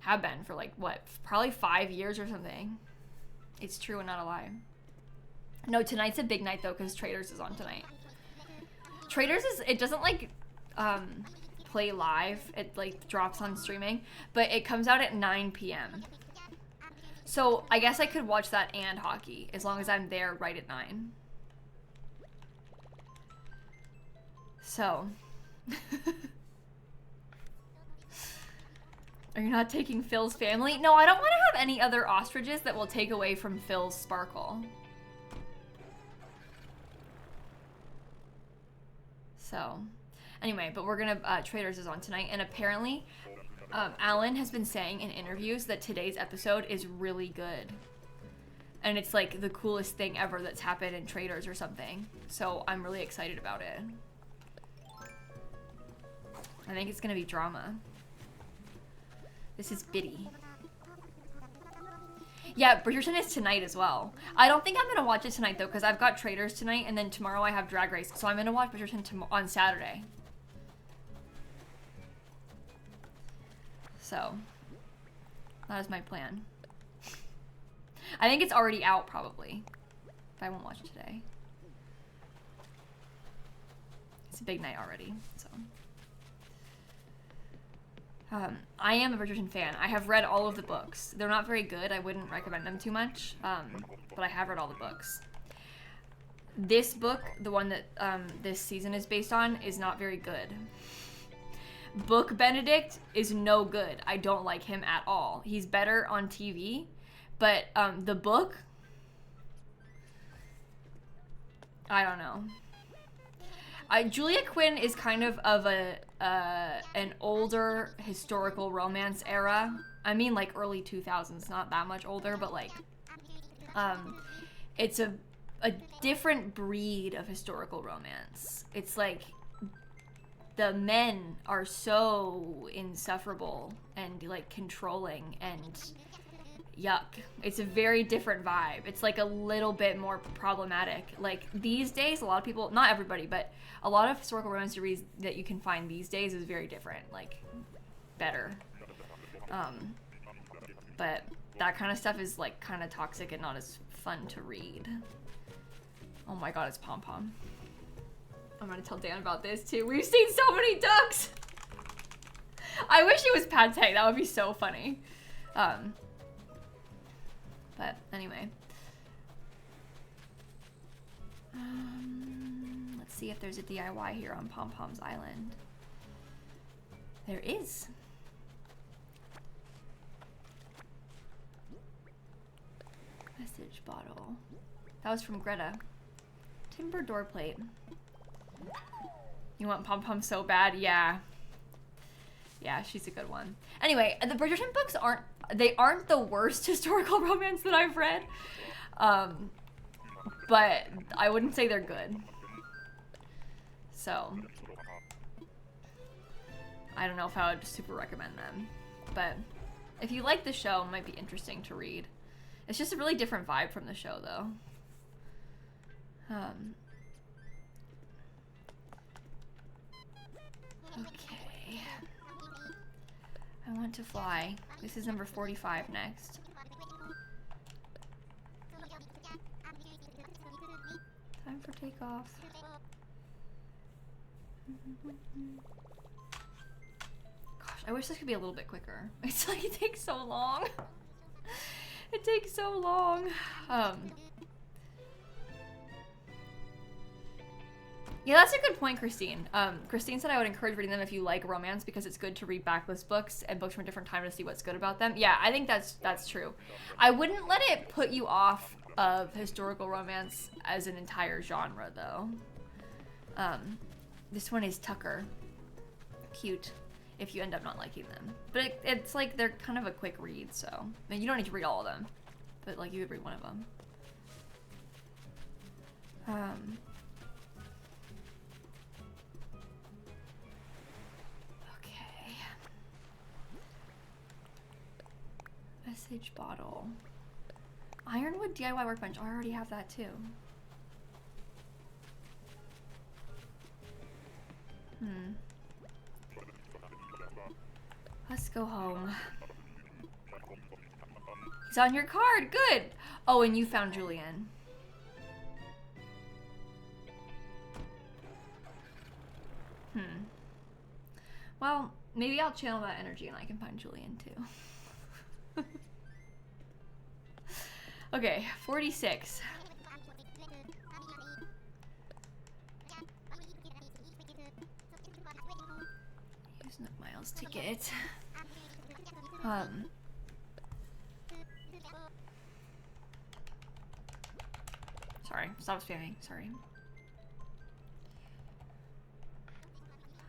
Have been for like, what, probably 5 years or something. It's true and not a lie. No, tonight's a big night though, because Traders is on tonight. Traders is, it doesn't like play live. It like drops on streaming, but it comes out at 9 p.m. So I guess I could watch that and hockey as long as I'm there right at 9. So. Are you not taking Phil's family? No, I don't want to have any other ostriches that will take away from Phil's sparkle. So, anyway, but we're gonna, Traders is on tonight, and apparently, Alan has been saying in interviews that today's episode is really good. And it's like the coolest thing ever that's happened in Traders or something. So I'm really excited about it. I think it's gonna be drama. This is Biddy. Yeah, Bridgerton is tonight as well. I don't think I'm gonna watch it tonight though, because I've got Traders tonight, and then tomorrow I have Drag Race, so I'm gonna watch Bridgerton on Saturday. So, that is my plan. I think it's already out probably, but I won't watch it today. It's a big night already, so. I am a Bridgerton fan. I have read all of the books. They're not very good. I wouldn't recommend them too much, but I have read all the books. This book, the one that this season is based on, is not very good. Book Benedict is no good. I don't like him at all. He's better on TV, but the book, I don't know. Julia Quinn is kind of an older historical romance era. I mean, like early 2000s, not that much older, but like, it's a different breed of historical romance. It's like the men are so insufferable and like controlling and yuck. It's a very different vibe. It's like a little bit more problematic. Like these days, a lot of people, not everybody, but a lot of historical romance series that you can find these days is very different, like better. But that kind of stuff is like kind of toxic and not as fun to read. Oh my god, it's Pom Pom. I'm gonna tell Dan about this too. We've seen so many ducks. I wish it was Pate. That would be so funny. But anyway. Let's see if there's a DIY here on Pom Pom's Island. There is. Message bottle. That was from Greta. Timber door plate. You want Pom Pom so bad? Yeah. Yeah, she's a good one. Anyway, the Bridgerton books aren't the worst historical romance that I've read. But I wouldn't say they're good. So I don't know if I would super recommend them. But if you like the show, it might be interesting to read. It's just a really different vibe from the show though. Okay. I want to fly. This is number 45 next. Time for takeoff. Gosh, I wish this could be a little bit quicker. It's like it takes so long. It takes so long. Yeah, that's a good point, Christine. Christine said I would encourage reading them if you like romance because it's good to read backlist books and books from a different time to see what's good about them. Yeah, I think that's true. I wouldn't let it put you off of historical romance as an entire genre, though. This one is Tucker. Cute, if you end up not liking them. But it's like they're kind of a quick read, so I mean, you don't need to read all of them, but like you could read one of them. Okay. Message bottle. Ironwood DIY workbench. Oh, I already have that too. Let's go home. He's on your card. Good. Oh, and you found Julian. Well, maybe I'll channel that energy and I can find Julian too. Okay, 46. Nook Miles ticket. Sorry, stop spamming, sorry.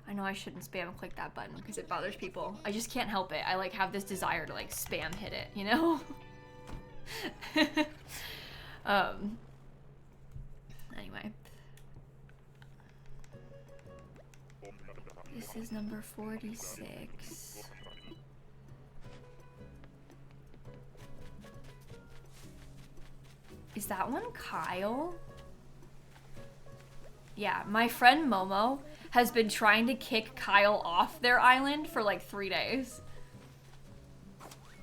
I know I shouldn't spam click that button because it bothers people. I just can't help it. I like have this desire to like spam hit it, you know? Anyway. This is number 46. Is that one Kyle? Yeah, my friend Momo has been trying to kick Kyle off their island for like 3 days.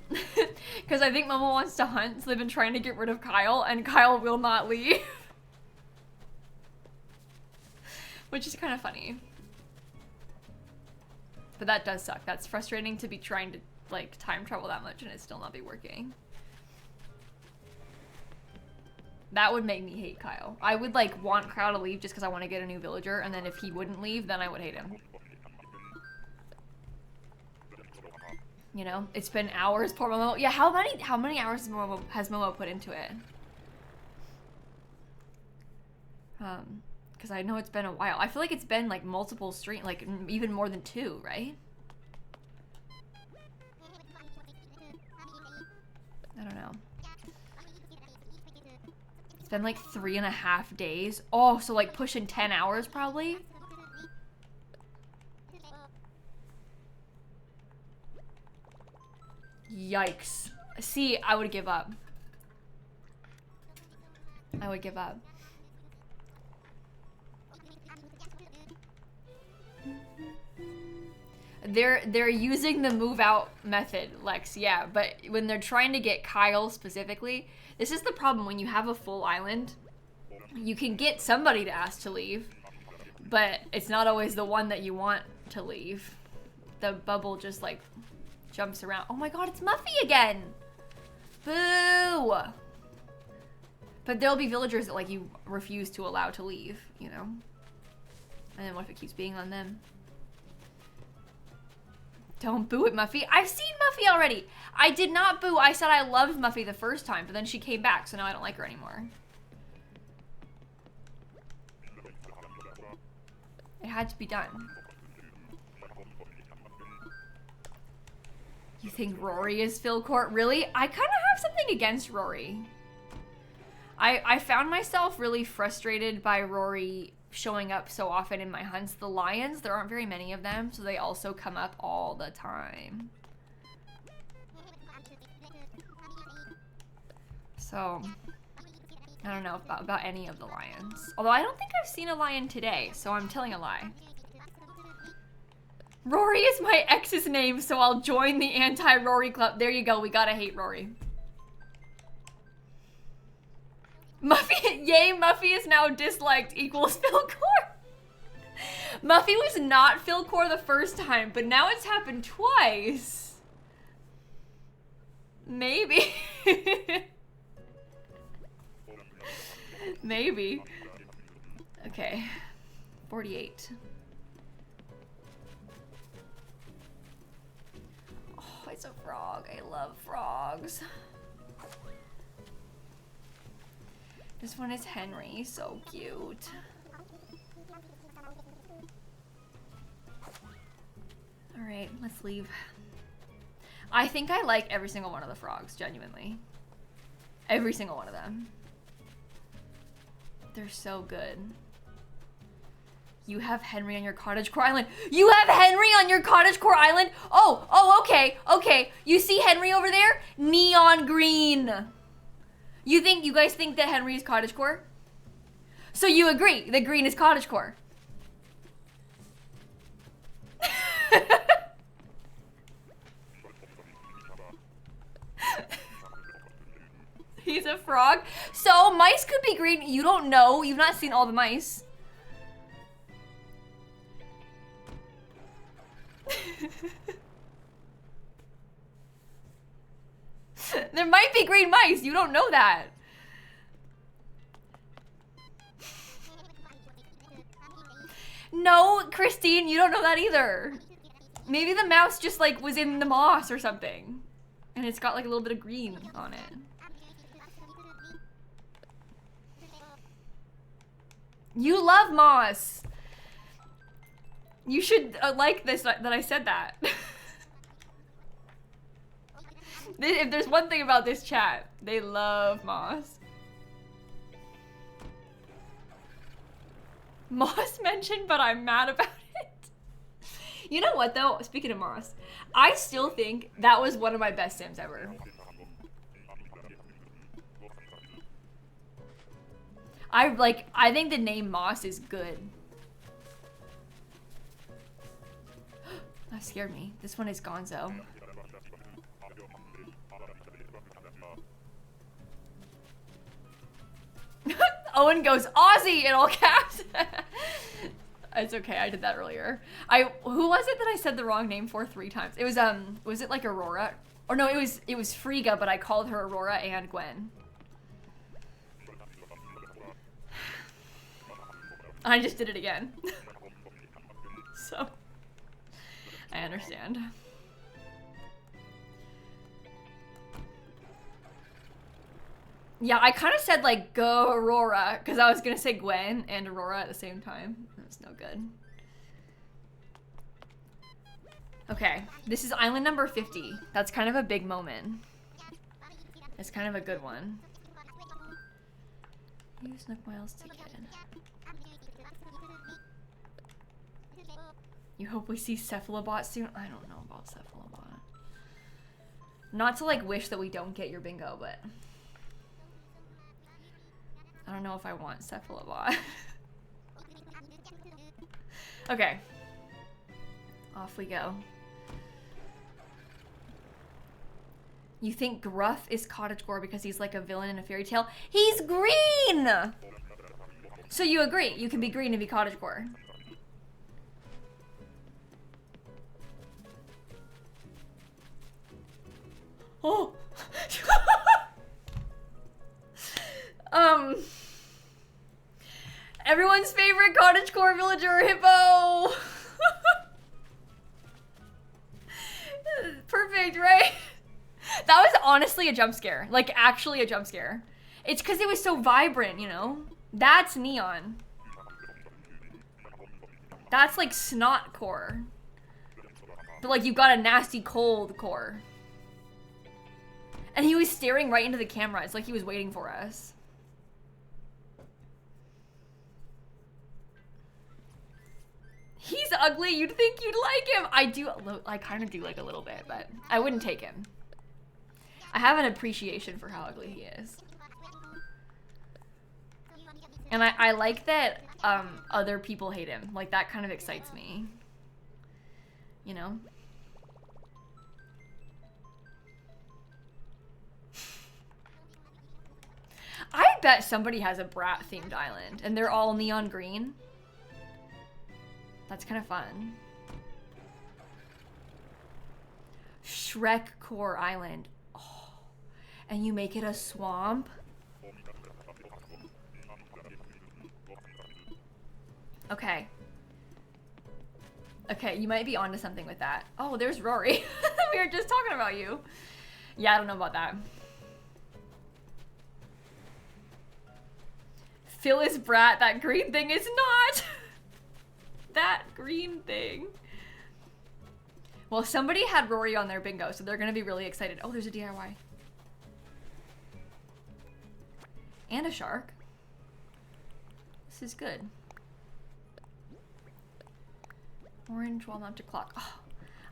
Because I think Momo wants to hunt, so they've been trying to get rid of Kyle, and Kyle will not leave. Which is kind of funny. But that does suck. That's frustrating to be trying to like time travel that much and it still not be working. That would make me hate Kyle. I would like want Kyle to leave just because I want to get a new villager, and then if he wouldn't leave, then I would hate him. You know, it's been hours, poor Momo. Yeah, how many hours has Momo put into it? Because I know it's been a while. I feel like it's been like multiple streams, like even more than 2, right? I don't know. It's been like 3.5 days. Oh, so like pushing 10 hours probably? Yikes. See, I would give up. I would give up. They're using the move out method, Lex, yeah, but when they're trying to get Kyle specifically, this is the problem when you have a full island. You can get somebody to ask to leave, but it's not always the one that you want to leave. The bubble just like jumps around. Oh my god, it's Muffy again! Boo! But there'll be villagers that like you refuse to allow to leave, you know? And then what if it keeps being on them? Don't boo at Muffy. I've seen Muffy already. I did not boo. I said I loved Muffy the first time, but then she came back, so now I don't like her anymore. It had to be done. You think Rory is Philcore? Really? I kind of have something against Rory. I found myself really frustrated by Rory showing up so often in my hunts. The lions, there aren't very many of them, so they also come up all the time. So, I don't know about any of the lions. Although I don't think I've seen a lion today, so I'm telling a lie. Rory is my ex's name, so I'll join the anti-Rory club. There you go, we gotta hate Rory. Muffy, yay, Muffy is now disliked equals Philcore. Muffy was not Philcore the first time, but now it's happened twice. Maybe. Maybe. Okay. 48. Oh, it's a frog. I love frogs. This one is Henry, so cute. All right, let's leave. I think I like every single one of the frogs, genuinely. Every single one of them. They're so good. You have Henry on your cottagecore island. You have Henry on your cottagecore island? Oh, okay, okay. You see Henry over there? Neon green. You guys think that Henry is cottagecore? So you agree that green is cottagecore? He's a frog? So mice could be green. You don't know. You've not seen all the mice. There might be green mice. You don't know that. No, Christine, you don't know that either. Maybe the mouse just like was in the moss or something. And it's got like a little bit of green on it. You love moss. You should like this that I said that. If there's one thing about this chat, they love moss. Moss mentioned, but I'm mad about it. You know what though? Speaking of moss, I still think that was one of my best Sims ever. I think the name Moss is good. That scared me. This one is Gonzo. Owen goes Aussie in all caps. It's okay, I did that earlier. Who was it that I said the wrong name for 3 times? It was it like Aurora? Or no, it was Frigga, but I called her Aurora and Gwen. I just did it again. So, I understand. Yeah, I kind of said like go Aurora because I was gonna say Gwen and Aurora at the same time. That's no good. Okay, this is island number 50. That's kind of a big moment. It's kind of a good one. Use Nook Miles ticket. You hope we see Cephalobot soon? I don't know about Cephalobot. Not to like wish that we don't get your bingo, but I don't know if I want Cephalobot. Okay. Off we go. You think Gruff is cottagecore because he's like a villain in a fairy tale? He's green! So you agree, you can be green and be cottagecore. Oh! Everyone's favorite cottagecore villager, Hippo! Perfect, right? That was honestly a jump scare. Like, actually a jump scare. It's because it was so vibrant, you know? That's neon. That's like snot core. But like, you've got a nasty cold core. And he was staring right into the camera. It's like he was waiting for us. He's ugly. You'd think you'd like him. I kind of do like a little bit, but I wouldn't take him. I have an appreciation for how ugly he is. And I like that other people hate him. Like, that kind of excites me. You know? I bet somebody has a Brat themed island and they're all neon green. That's kind of fun. Philcore Island. Oh. And you make it a swamp? Okay. Okay, you might be onto something with that. Oh, there's Rory. We were just talking about you. Yeah, I don't know about that. Phil is Brat. That green thing is not. That green thing. Well, somebody had Rory on their bingo, so they're gonna be really excited. Oh, there's a DIY. And a shark. This is good. Orange walnut to clock. Oh,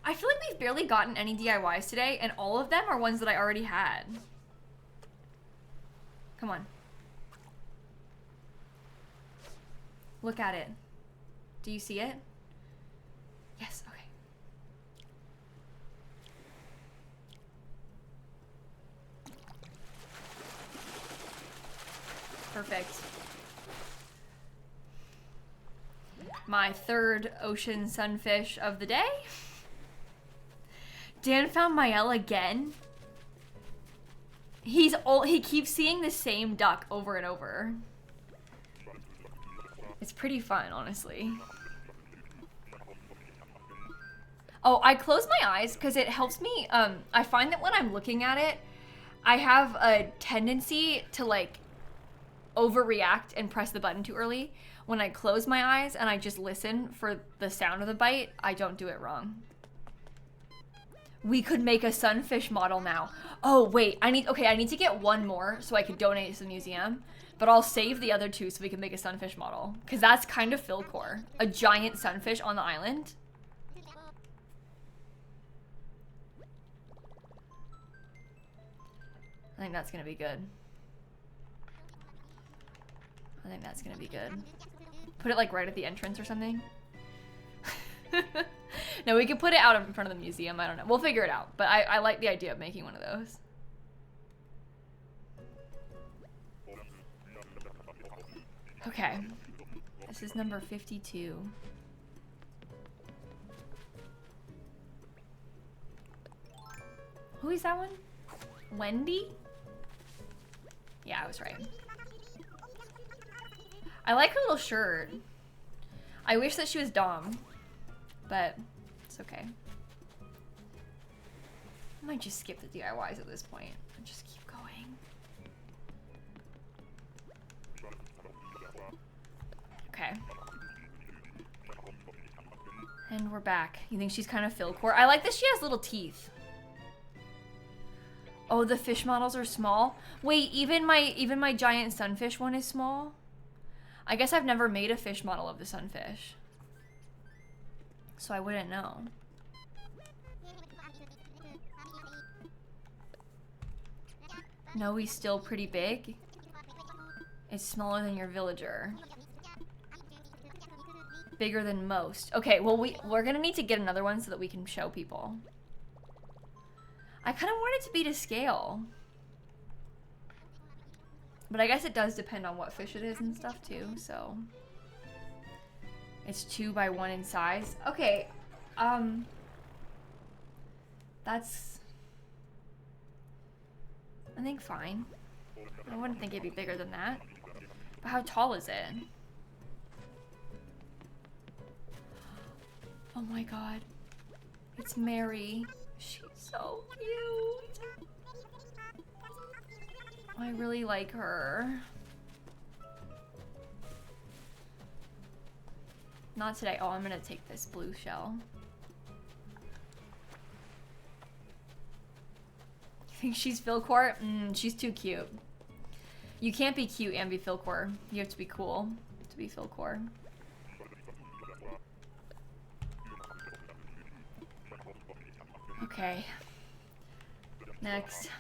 I feel like we've barely gotten any DIYs today, and all of them are ones that I already had. Come on. Look at it. Do you see it? Yes, okay. Perfect. My third ocean sunfish of the day. Dan found Mael again. He keeps seeing the same duck over and over. It's pretty fun, honestly. Oh, I close my eyes because it helps me. I find that when I'm looking at it, I have a tendency to like overreact and press the button too early. When I close my eyes and I just listen for the sound of the bite, I don't do it wrong. We could make a sunfish model now. Oh, wait, I need to get one more so I can donate to the museum, but I'll save the other two so we can make a sunfish model. Because that's kind of Philcore. A giant sunfish on the island. I think that's gonna be good. I think that's gonna be good. Put it like right at the entrance or something. No, we could put it out in front of the museum. I don't know. We'll figure it out. But I like the idea of making one of those. Okay. This is number 52. Who is that one? Wendy? Yeah, I was right. I like her little shirt. I wish that she was Dom, but it's okay. I might just skip the DIYs at this point and just keep going. Okay. And we're back. You think she's kind of Philcore? I like that she has little teeth. Oh, the fish models are small? Wait, even my giant sunfish one is small? I guess I've never made a fish model of the sunfish. So I wouldn't know. No, he's still pretty big. It's smaller than your villager. Bigger than most. Okay, well we're gonna need to get another one so that we can show people. I kind of want it to be to scale. But I guess it does depend on what fish it is and stuff too, so. It's 2 by 1 in size. Okay, that's, I think fine. I wouldn't think it'd be bigger than that. But how tall is it? Oh my god. It's Mary. She's so cute. I really like her. Not today. Oh, I'm gonna take this blue shell. You think she's Philcore? She's too cute. You can't be cute and be Philcore. You have to be cool to be Philcore. Okay. Next.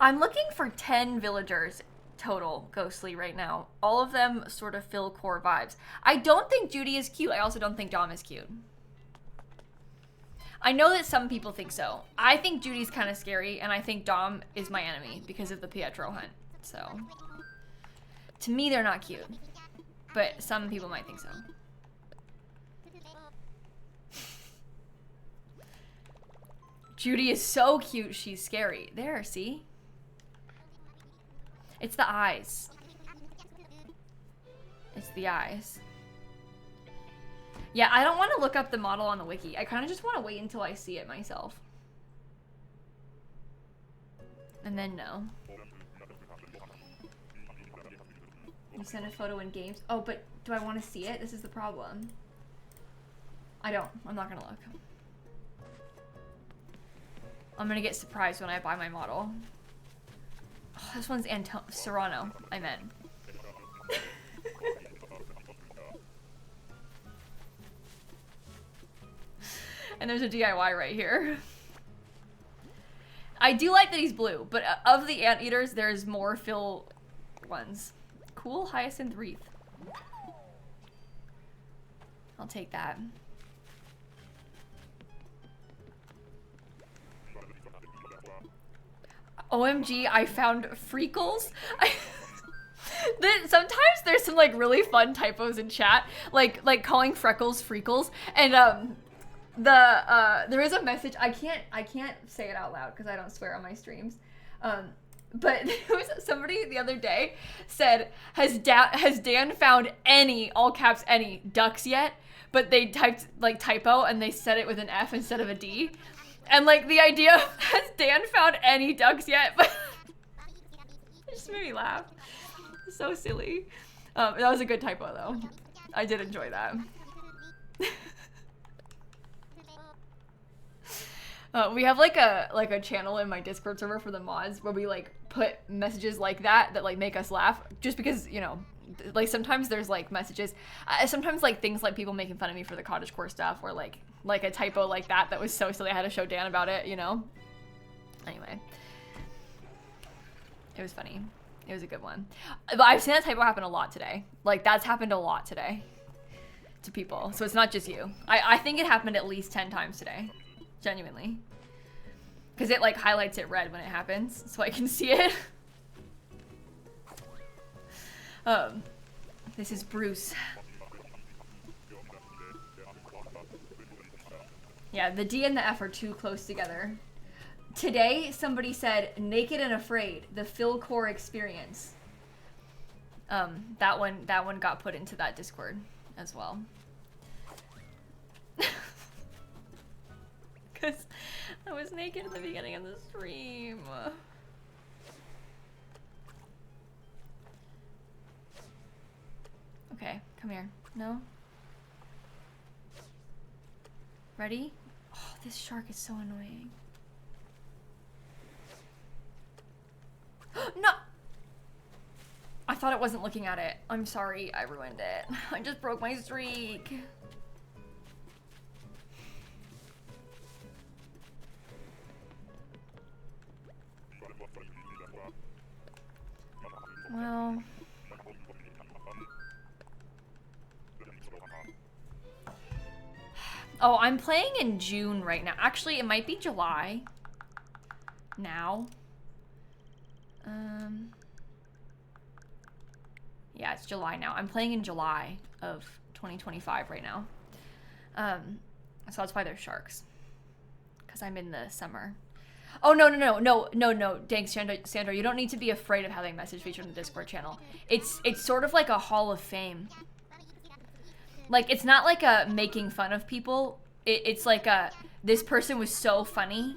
I'm looking for 10 villagers total ghostly right now. All of them sort of Philcore vibes. I don't think Judy is cute. I also don't think Dom is cute. I know that some people think so. I think Judy's kind of scary, and I think Dom is my enemy because of the Pietro hunt. So, to me, they're not cute. But some people might think so. Judy is so cute, she's scary. There, see? It's the eyes. It's the eyes. Yeah, I don't want to look up the model on the wiki. I kind of just want to wait until I see it myself. And then no. You send a photo in games. Oh, but do I want to see it? This is the problem. I don't. I'm not going to look. I'm going to get surprised when I buy my model. Oh, this one's Serrano, I meant. And there's a DIY right here. I do like that he's blue, but of the anteaters, there's more Phil ones. Cool hyacinth wreath. I'll take that. OMG, I found freckles. Sometimes there's some like really fun typos in chat, like calling freckles freckles, and there is a message. I can't say it out loud because I don't swear on my streams. But there was somebody the other day said, has Dan found any, all caps, any ducks yet? But they typed like typo and they said it with an F instead of a D. And like the idea of, has Dan found any ducks yet? But it just made me laugh. So silly. That was a good typo though. I did enjoy that. We have like a channel in my Discord server for the mods where we like put messages like that like make us laugh, just because, you know, like sometimes there's like messages, sometimes like things like people making fun of me for the cottagecore stuff, or like a typo like that was so silly I had to show Dan about it, you know. Anyway, it was funny. It was a good one. But I've seen that typo happen a lot today. Like that's happened a lot today to people, so it's not just you. I think it happened at least 10 times today. Genuinely. Because it like highlights it red when it happens, so I can see it. This is Bruce. Yeah, the D and the F are too close together. Today, somebody said, Naked and Afraid, the Philcore experience. That one got put into that Discord as well. Because I was naked at the beginning of the stream. Okay, come here. No? Ready? Oh, this shark is so annoying. No! I thought it wasn't looking at it. I'm sorry, I ruined it. I just broke my streak. Well... Oh, I'm playing in June right now. Actually, it might be July. Now. Yeah, it's July now. I'm playing in July of 2025 right now. So that's why there's sharks. Because I'm in the summer. Oh, no. Thanks, Sandra. You don't need to be afraid of having message featured in the Discord channel. It's sort of like a hall of fame. Like, it's not like a making fun of people. It's like a, this person was so funny.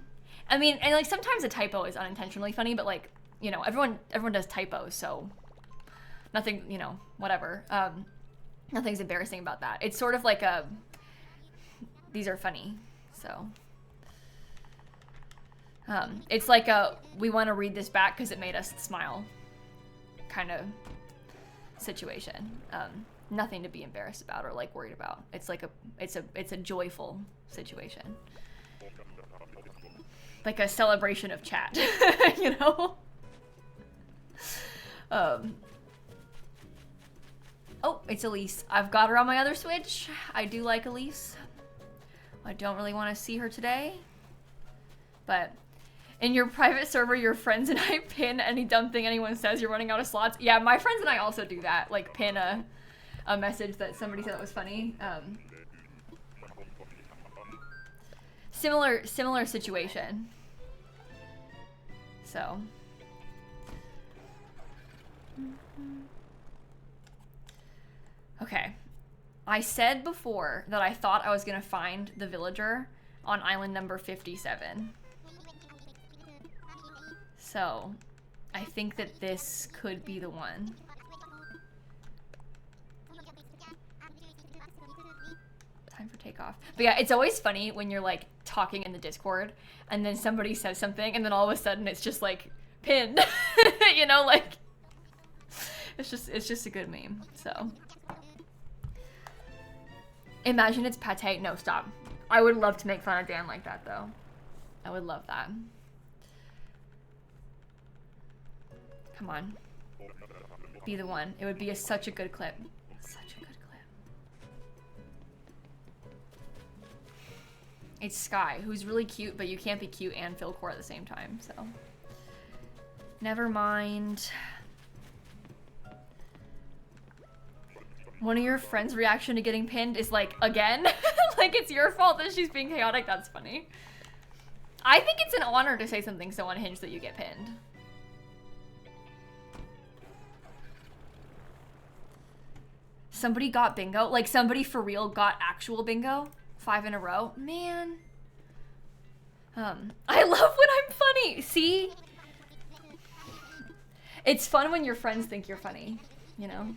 I mean, and like sometimes a typo is unintentionally funny, but like, you know, everyone does typos, so nothing, you know, whatever. Nothing's embarrassing about that. It's sort of like a, these are funny, so. It's like a, we want to read this back because it made us smile kind of situation. Nothing to be embarrassed about or like worried about. It's like it's a joyful situation. Like a celebration of chat, you know? Oh, it's Elise. I've got her on my other Switch. I do like Elise. I don't really want to see her today. But in your private server, your friends and I pin any dumb thing anyone says. You're running out of slots. Yeah, my friends and I also do that. Like pin a message that somebody said that was funny. Similar situation. So. Okay. I said before that I thought I was gonna find the villager on island number 57. So, I think that this could be the one. Time for takeoff. But yeah, it's always funny when you're like talking in the Discord and then somebody says something and then all of a sudden it's just like pinned. You know, like it's just a good meme. So imagine it's pate. No, stop. I would love to make fun of Dan like that though. I would love that. Come on. Be the one. It would be such a good clip. Such a good clip. It's Sky, who's really cute, but you can't be cute and Philcore at the same time, so. Never mind. One of your friends' reaction to getting pinned is like, again? Like it's your fault that she's being chaotic? That's funny. I think it's an honor to say something so unhinged that you get pinned. Somebody got bingo. Like, somebody for real got actual bingo. 5 in a row. Man. I love when I'm funny. See? It's fun when your friends think you're funny, you know?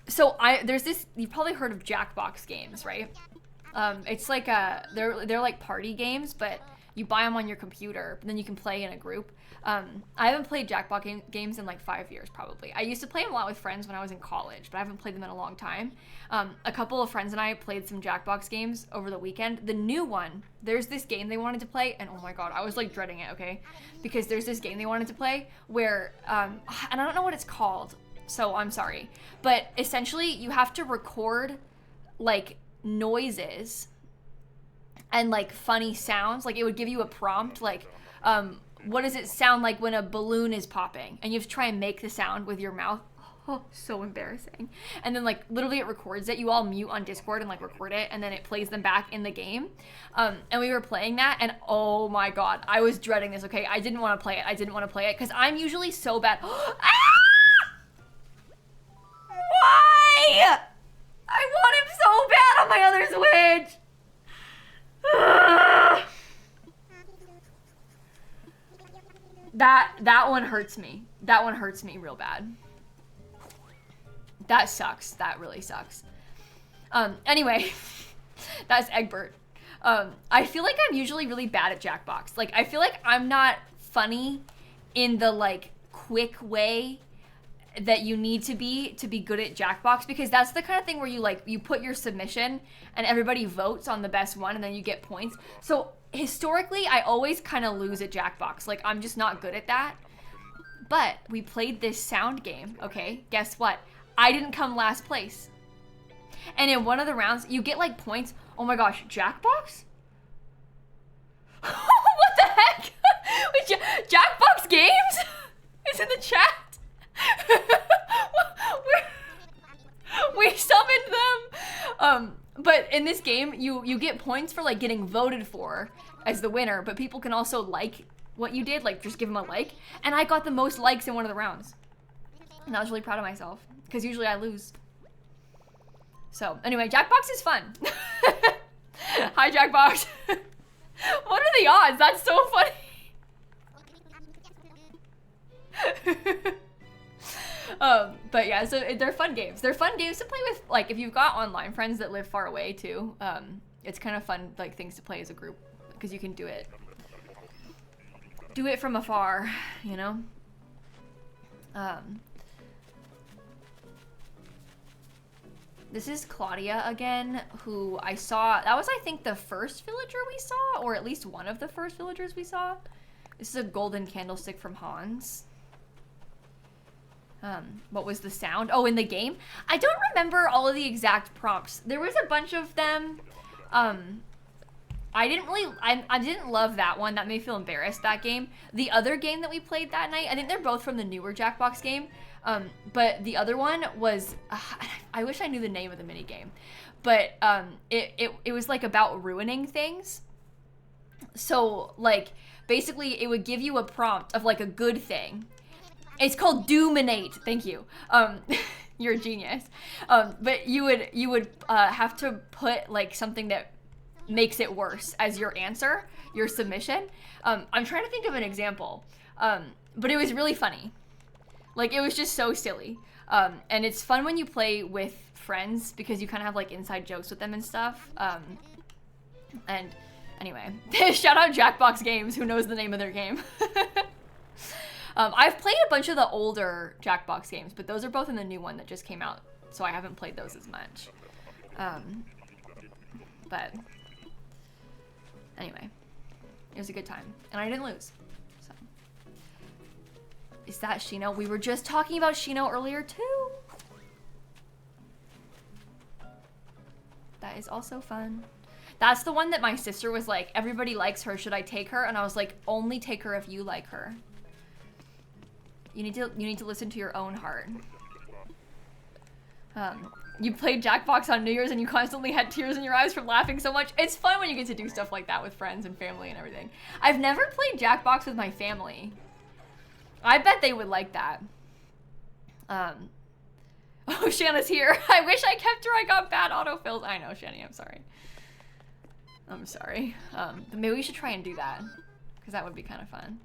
So there's this, you've probably heard of Jackbox games, right? It's like they're like party games, but you buy them on your computer, but then you can play in a group. I haven't played Jackbox games in like 5 years probably. I used to play them a lot with friends when I was in college, but I haven't played them in a long time. A couple of friends and I played some Jackbox games over the weekend. The new one, there's this game they wanted to play, and oh my god, I was like dreading it, okay? Because there's this game they wanted to play where, and I don't know what it's called, so I'm sorry. But essentially, you have to record like noises and like funny sounds. Like it would give you a prompt, like, what does it sound like when a balloon is popping? And you have to try and make the sound with your mouth. Oh, so embarrassing. And then like literally it records it. You all mute on Discord and like record it, and then it plays them back in the game. And we were playing that, and oh my god, I was dreading this, okay? I didn't want to play it. Because I'm usually so bad. Ah! Why? I want him so bad on my other Switch. That one hurts me. That one hurts me real bad. That sucks. That really sucks. Anyway, that's Egbert. I feel like I'm usually really bad at Jackbox. Like, I feel like I'm not funny in the, like, quick way that you need to be good at Jackbox, because that's the kind of thing where you, like, you put your submission and everybody votes on the best one and then you get points. So historically, I always kind of lose at Jackbox. Like, I'm just not good at that. But we played this sound game, okay? Guess what? I didn't come last place. And in one of the rounds, you get like points. Oh my gosh, Jackbox? What the heck? Jackbox Games? It's in the chat. We summoned them. But in this game, you get points for like getting voted for as the winner, but people can also like what you did, like just give them a like. And I got the most likes in one of the rounds. And I was really proud of myself, because usually I lose. So anyway, Jackbox is fun. Hi, Jackbox. What are the odds? That's so funny. But yeah, so they're fun games. They're fun games to play with, like, if you've got online friends that live far away too. It's kind of fun, like, things to play as a group, because you can do it from afar, you know? This is Claudia again, who I saw. That was, I think, the first villager we saw, or at least one of the first villagers we saw. This is a golden candlestick from Hans. What was the sound? Oh, in the game? I don't remember all of the exact prompts. There was a bunch of them. I didn't love that one. That made me feel embarrassed, that game. The other game that we played that night, I think they're both from the newer Jackbox game. But the other one was, I wish I knew the name of the mini game, but it was like about ruining things. So like basically it would give you a prompt of like a good thing. It's called Doominate. Thank you. You're a genius. But you would have to put like something that makes it worse as your answer, your submission. I'm trying to think of an example, but it was really funny. Like, it was just so silly. And it's fun when you play with friends, because you kind of have, like, inside jokes with them and stuff. And anyway, shout out Jackbox Games, who knows the name of their game. I've played a bunch of the older Jackbox games, but those are both in the new one that just came out, so I haven't played those as much. But anyway, it was a good time, and I didn't lose. Is that Shino? We were just talking about Shino earlier too. That is also fun. That's the one that my sister was like, everybody likes her, should I take her? And I was like, only take her if you like her. You need to listen to your own heart. You played Jackbox on New Year's and you constantly had tears in your eyes from laughing so much. It's fun when you get to do stuff like that with friends and family and everything. I've never played Jackbox with my family. I bet they would like that. Oh, Shanna's here. I wish I kept her. I got bad autofills. I know, Shanny, I'm sorry. I'm sorry. But maybe we should try and do that, because that would be kind of fun.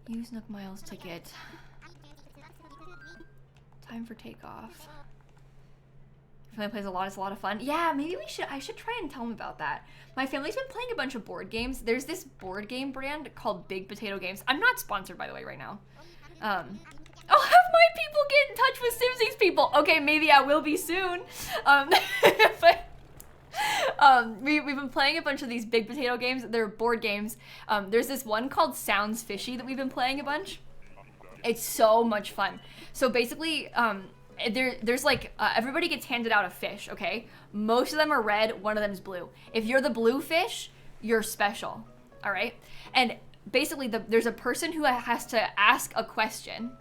Use Nook Miles ticket. Time for takeoff. Family plays a lot. It's a lot of fun. Yeah, maybe I should try and tell them about that. My family's been playing a bunch of board games. There's this board game brand called Big Potato Games. I'm not sponsored, by the way, right now. I'll have my people get in touch with Simsie's people. Okay, maybe I will be soon. But we've been playing a bunch of these Big Potato Games. They're board games. There's this one called Sounds Fishy that we've been playing a bunch. It's so much fun. So basically, there's like, everybody gets handed out a fish, okay? Most of them are red, one of them is blue. If you're the blue fish, you're special, all right? And basically, there's a person who has to ask a question.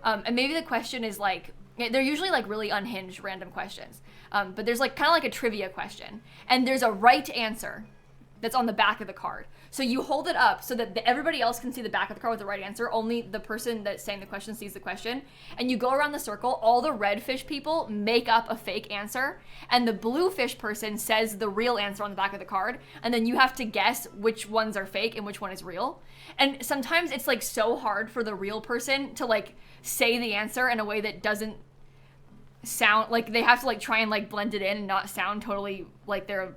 And maybe the question is like, they're usually like really unhinged random questions. But there's like kind of like a trivia question. And there's a right answer that's on the back of the card. So you hold it up so that everybody else can see the back of the card with the right answer. Only the person that's saying the question sees the question. And you go around the circle. All the red fish people make up a fake answer. And the blue fish person says the real answer on the back of the card. And then you have to guess which ones are fake and which one is real. And sometimes it's like so hard for the real person to like say the answer in a way that doesn't sound like, they have to like try and like blend it in and not sound totally like they're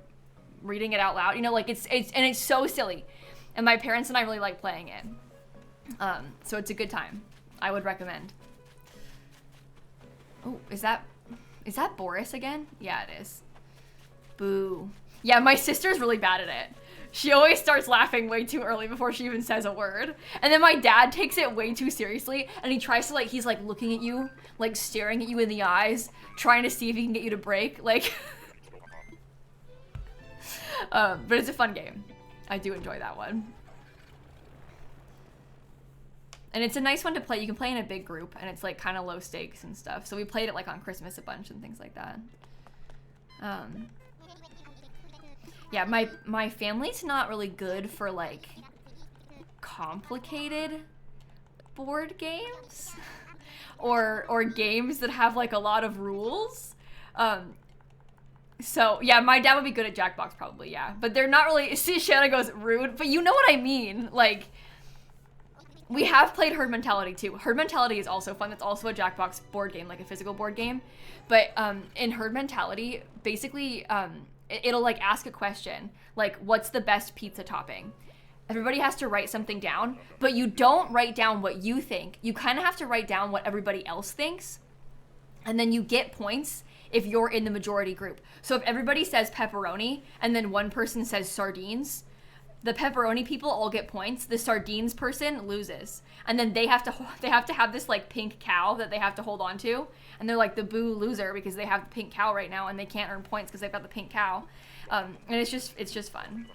reading it out loud, you know, like it's so silly, and my parents and I really like playing it, so it's a good time. I would recommend. Oh, is that Boris again? Yeah, it is. Boo. Yeah, my sister's really bad at it. She always starts laughing way too early before she even says a word, and then my dad takes it way too seriously, and he tries to like, he's like looking at you, like staring at you in the eyes, trying to see if he can get you to break, like. But it's a fun game. I do enjoy that one. And it's a nice one to play. You can play in a big group, and it's like kind of low stakes and stuff. So we played it like on Christmas a bunch and things like that. Yeah, my family's not really good for like complicated board games or games that have like a lot of rules. So, yeah, my dad would be good at Jackbox probably, yeah. But they're not really... See, Shanna goes, rude. But you know what I mean. Like, we have played Herd Mentality, too. Herd Mentality is also fun. It's also a Jackbox board game, like a physical board game. But in Herd Mentality, basically, it'll, like, ask a question. Like, what's the best pizza topping? Everybody has to write something down. But you don't write down what you think. You kind of have to write down what everybody else thinks. And then you get points if you're in the majority group. So if everybody says pepperoni and then one person says sardines, the pepperoni people all get points. The sardines person loses. And then they have to have this like pink cow that they have to hold on to. And they're like the boo loser because they have the pink cow right now and they can't earn points because they've got the pink cow. And it's just fun.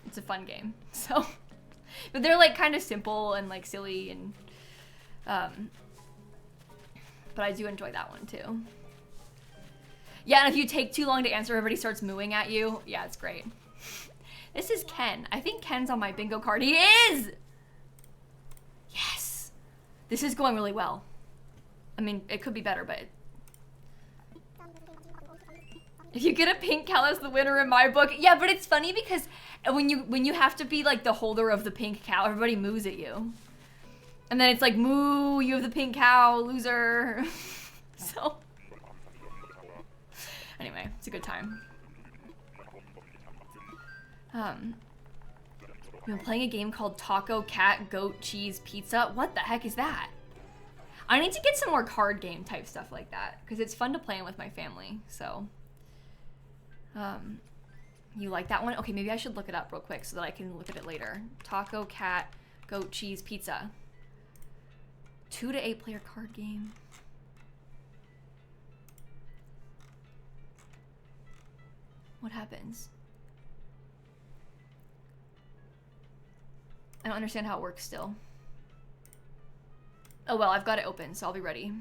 It's a fun game. So, but they're like kind of simple and like silly and, but I do enjoy that one too. Yeah, and if you take too long to answer, everybody starts mooing at you. Yeah, it's great. This is Ken. I think Ken's on my bingo card. He is! Yes! This is going really well. I mean, it could be better, but... If you get a pink cow, that's the winner in my book. Yeah, but it's funny because when you have to be like the holder of the pink cow, everybody moos at you. And then it's like, moo, you have the pink cow, loser. So... Anyway, it's a good time. We've been playing a game called Taco, Cat, Goat, Cheese, Pizza. What the heck is that? I need to get some more card game type stuff like that because it's fun to play with my family. So, you like that one? Okay, maybe I should look it up real quick so that I can look at it later. Taco, Cat, Goat, Cheese, Pizza. 2 to 8 player card game. What happens? I don't understand how it works still. Oh well, I've got it open, so I'll be ready.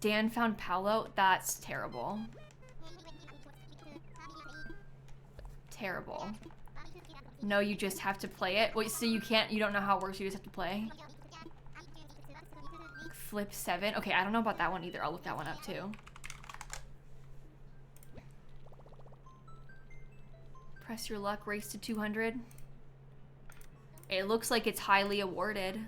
Dan found Paolo? That's terrible. Terrible. No, you just have to play it? Wait, so you don't know how it works, you just have to play? Flip 7. Okay, I don't know about that one either. I'll look that one up too. Press your luck, race to 200. It looks like it's highly awarded.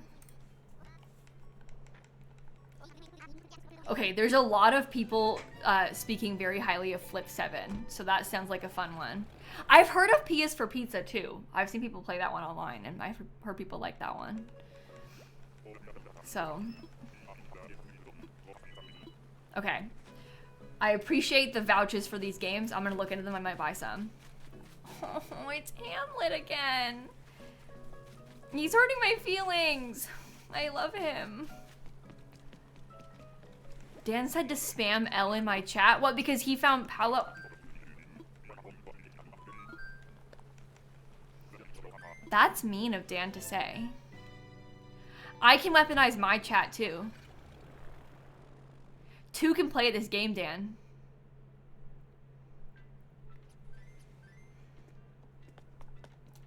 Okay, there's a lot of people speaking very highly of Flip 7, so that sounds like a fun one. I've heard of P is for Pizza too. I've seen people play that one online, and I've heard people like that one. So, okay. I appreciate the vouchers for these games. I'm gonna look into them. I might buy some. Oh, it's Hamlet again. He's hurting my feelings. I love him. Dan said to spam L in my chat. What? Because he found Paolo. That's mean of Dan to say. I can weaponize my chat too. Two can play this game, Dan.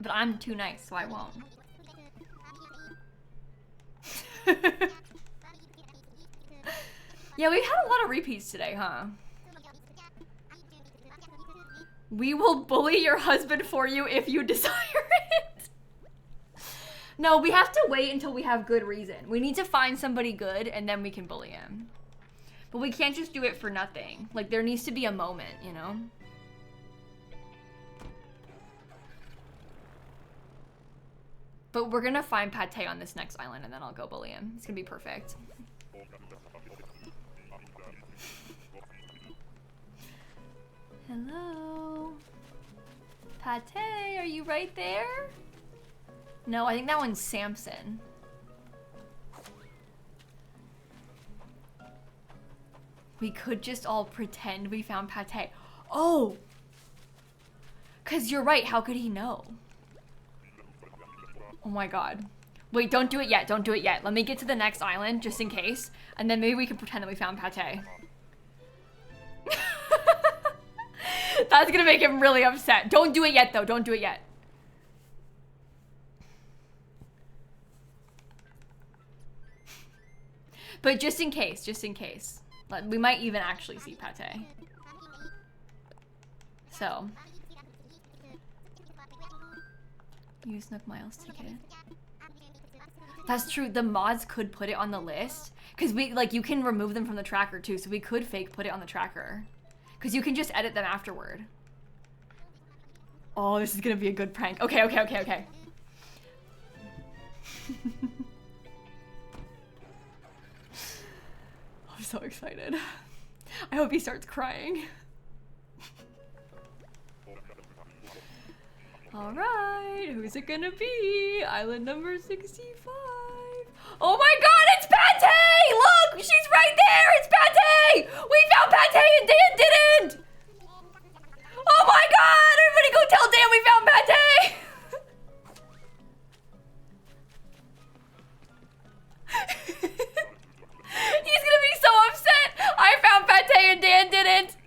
But I'm too nice, so I won't. Yeah, we've had a lot of repeats today, huh? We will bully your husband for you if you desire it. No, we have to wait until we have good reason. We need to find somebody good and then we can bully him. But we can't just do it for nothing. Like, there needs to be a moment, you know? But we're gonna find Pate on this next island and then I'll go bully him. It's gonna be perfect. Hello? Pate, are you right there? No, I think that one's Samson. We could just all pretend we found Pate. Oh! 'Cause you're right, how could he know? Oh my god. Wait, don't do it yet, don't do it yet. Let me get to the next island, just in case. And then maybe we can pretend that we found Pate. That's gonna make him really upset. Don't do it yet, though. Don't do it yet. But just in case, just in case. We might even actually see Pate. So. Use Nook Miles ticket. That's true. The mods could put it on the list. Because you can remove them from the tracker too. So we could fake put it on the tracker. Because you can just edit them afterward. Oh, this is going to be a good prank. Okay, okay, okay, okay. I'm so excited. I hope he starts crying. Alright, who's it gonna be? Island number 65. Oh my god, it's Pate! Look, she's right there! It's Pate! We found Pate and Dan didn't! Oh my god! Everybody go tell Dan we found Pate! He's gonna be so upset! I found Pate and Dan didn't!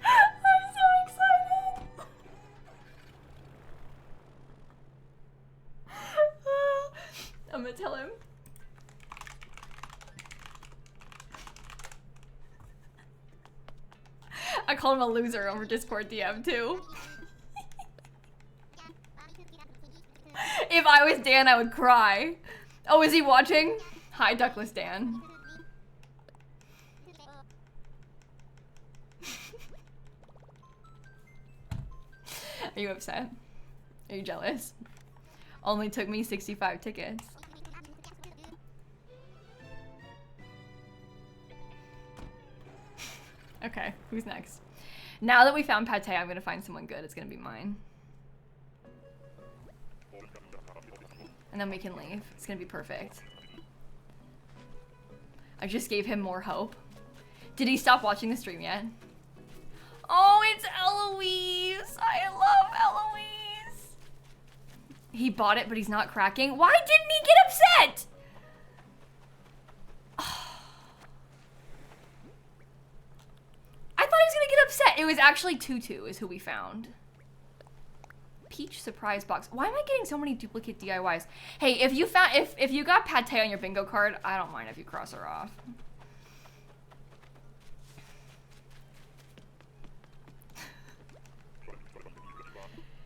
I'm so excited! I'm gonna tell him. I called him a loser over Discord DM too. If I was Dan, I would cry. Oh, is he watching? Hi, Duckless Dan. Are you upset? Are you jealous? Only took me 65 tickets. Okay, who's next? Now that we found Pate, I'm gonna find someone good. It's gonna be mine. And then we can leave. It's gonna be perfect. I just gave him more hope. Did he stop watching the stream yet? Oh, it's Eloise! I love Eloise! He bought it, but he's not cracking. Why didn't he get upset? I thought he was gonna get upset. It was actually Tutu is who we found. peach surprise box. Why am I getting so many duplicate DIYs? Hey, if you found if you got pate on your bingo card, I don't mind if you cross her off.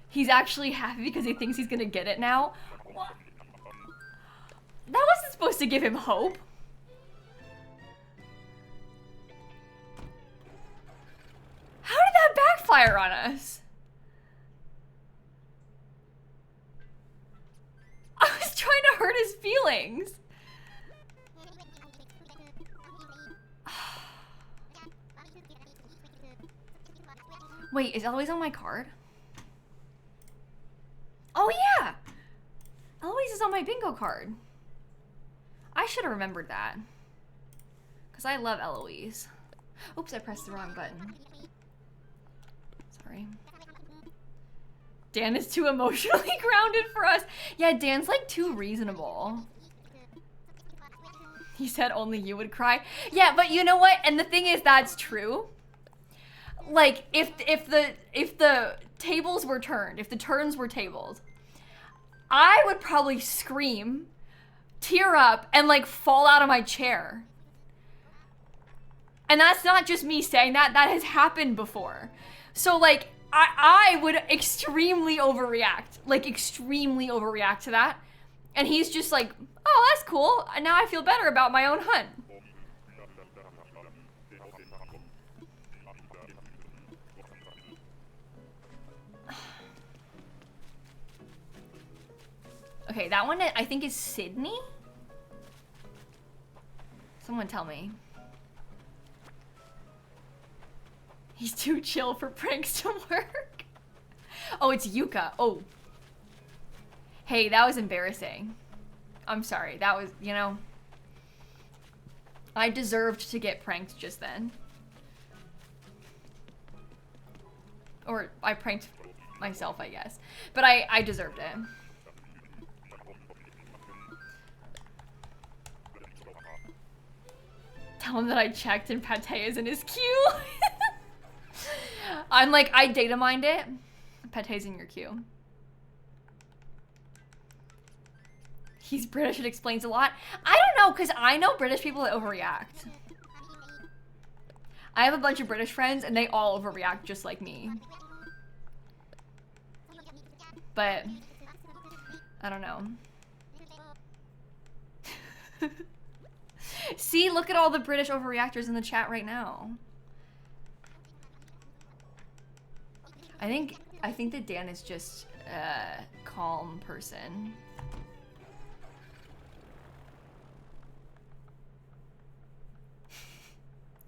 He's actually happy because he thinks he's gonna get it now. What? That wasn't supposed to give him hope. How did that backfire on us? I was trying to hurt his feelings. Wait, is Eloise on my card? Oh yeah! Eloise is on my bingo card. I should have remembered that. Because I love Eloise. Oops, I pressed the wrong button. Sorry. Dan is too emotionally grounded for us. Yeah, Dan's like too reasonable. He said only you would cry. Yeah, but you know what? And the thing is, that's true. Like, if the tables were turned, if the turns were tabled, I would probably scream, tear up, and like fall out of my chair. And that's not just me saying that, that has happened before. So like, I would extremely overreact, to that. And he's just like, oh, that's cool. And now I feel better about my own hunt. Okay, that one I think is Sydney? Someone tell me. He's too chill for pranks to work. Oh, it's Yuka. Oh. Hey, that was embarrassing. I'm sorry. That was, you know. I deserved to get pranked just then. Or I pranked myself, I guess. But I deserved it. Tell him that I checked and pate is in his queue. I'm like, I data mined it. Pate's in your queue. He's British, it explains a lot. I don't know, because I know British people that overreact. I have a bunch of British friends and they all overreact just like me. But, I don't know. See, look at all the British overreactors in the chat right now. I think that Dan is just a calm person.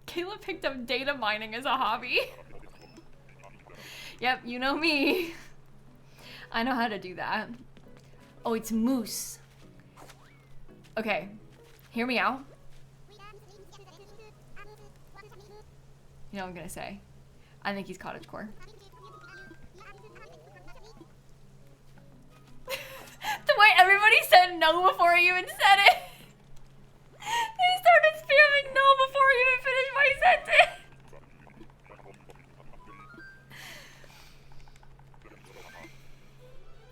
Kayla picked up data mining as a hobby. Yep, you know me. I know how to do that. Oh, it's moose. Okay, hear me out. You know what I'm gonna say? I think he's cottagecore. The way everybody said no before I even said it. They started spamming no before I even finished my sentence.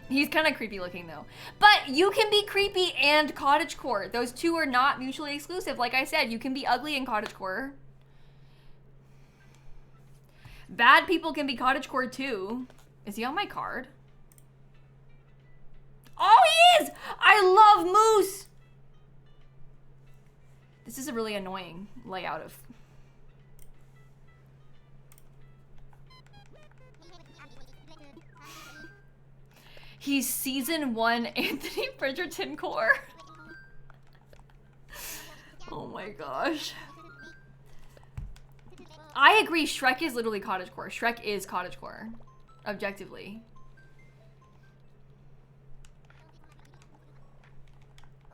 He's kind of creepy looking though. But you can be creepy and cottagecore. Those two are not mutually exclusive. Like I said, you can be ugly and cottagecore. Bad people can be cottagecore too. Is he on my card? Oh, he is! I love moose! This is a really annoying layout of... He's season 1 Anthony Bridgerton core. Oh my gosh. I agree, Shrek is literally cottagecore. Shrek is cottagecore. Objectively.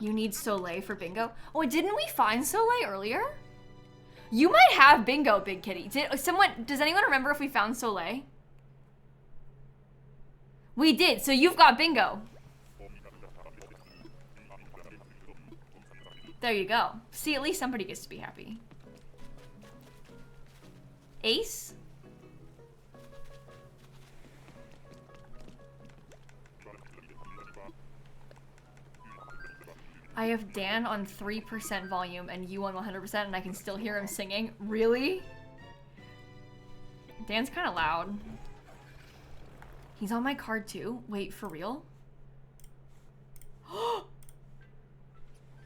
You need Soleil for bingo? Oh, didn't we find Soleil earlier? You might have bingo, Big Kitty. Does anyone remember if we found Soleil? We did, so you've got bingo. There you go. See, at least somebody gets to be happy. Ace? I have Dan on 3% volume and you on 100% and I can still hear him singing. Really? Dan's kind of loud. He's on my card too? Wait, for real?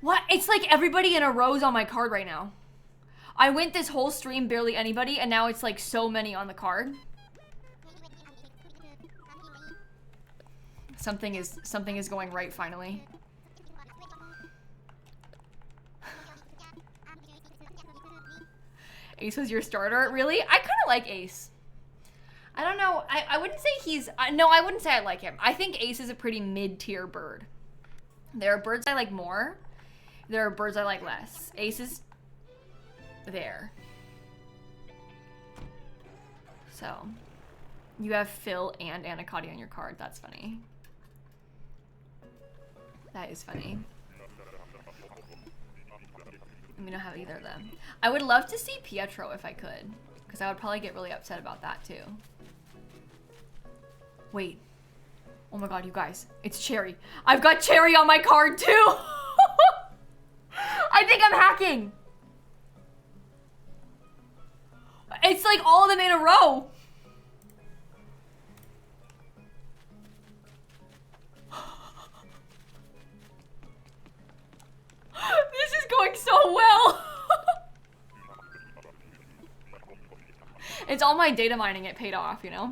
What? It's like everybody in a row is on my card right now. I went this whole stream barely anybody and now it's like so many on the card. Something is going right finally. Ace was your starter? Really? I kind of like Ace. I don't know. I wouldn't say he's... no, I wouldn't say I like him. I think Ace is a pretty mid-tier bird. There are birds I like more. There are birds I like less. Ace is... there. So. You have Phil and Anaconda on your card. That's funny. That is funny. We don't have either of them. I would love to see Pietro if I could. Because I would probably get really upset about that too. Wait. Oh my god, you guys. It's Cherry. I've got Cherry on my card too! I think I'm hacking! It's like all of them in a row! This is going so well! It's all my data mining, it paid off, you know?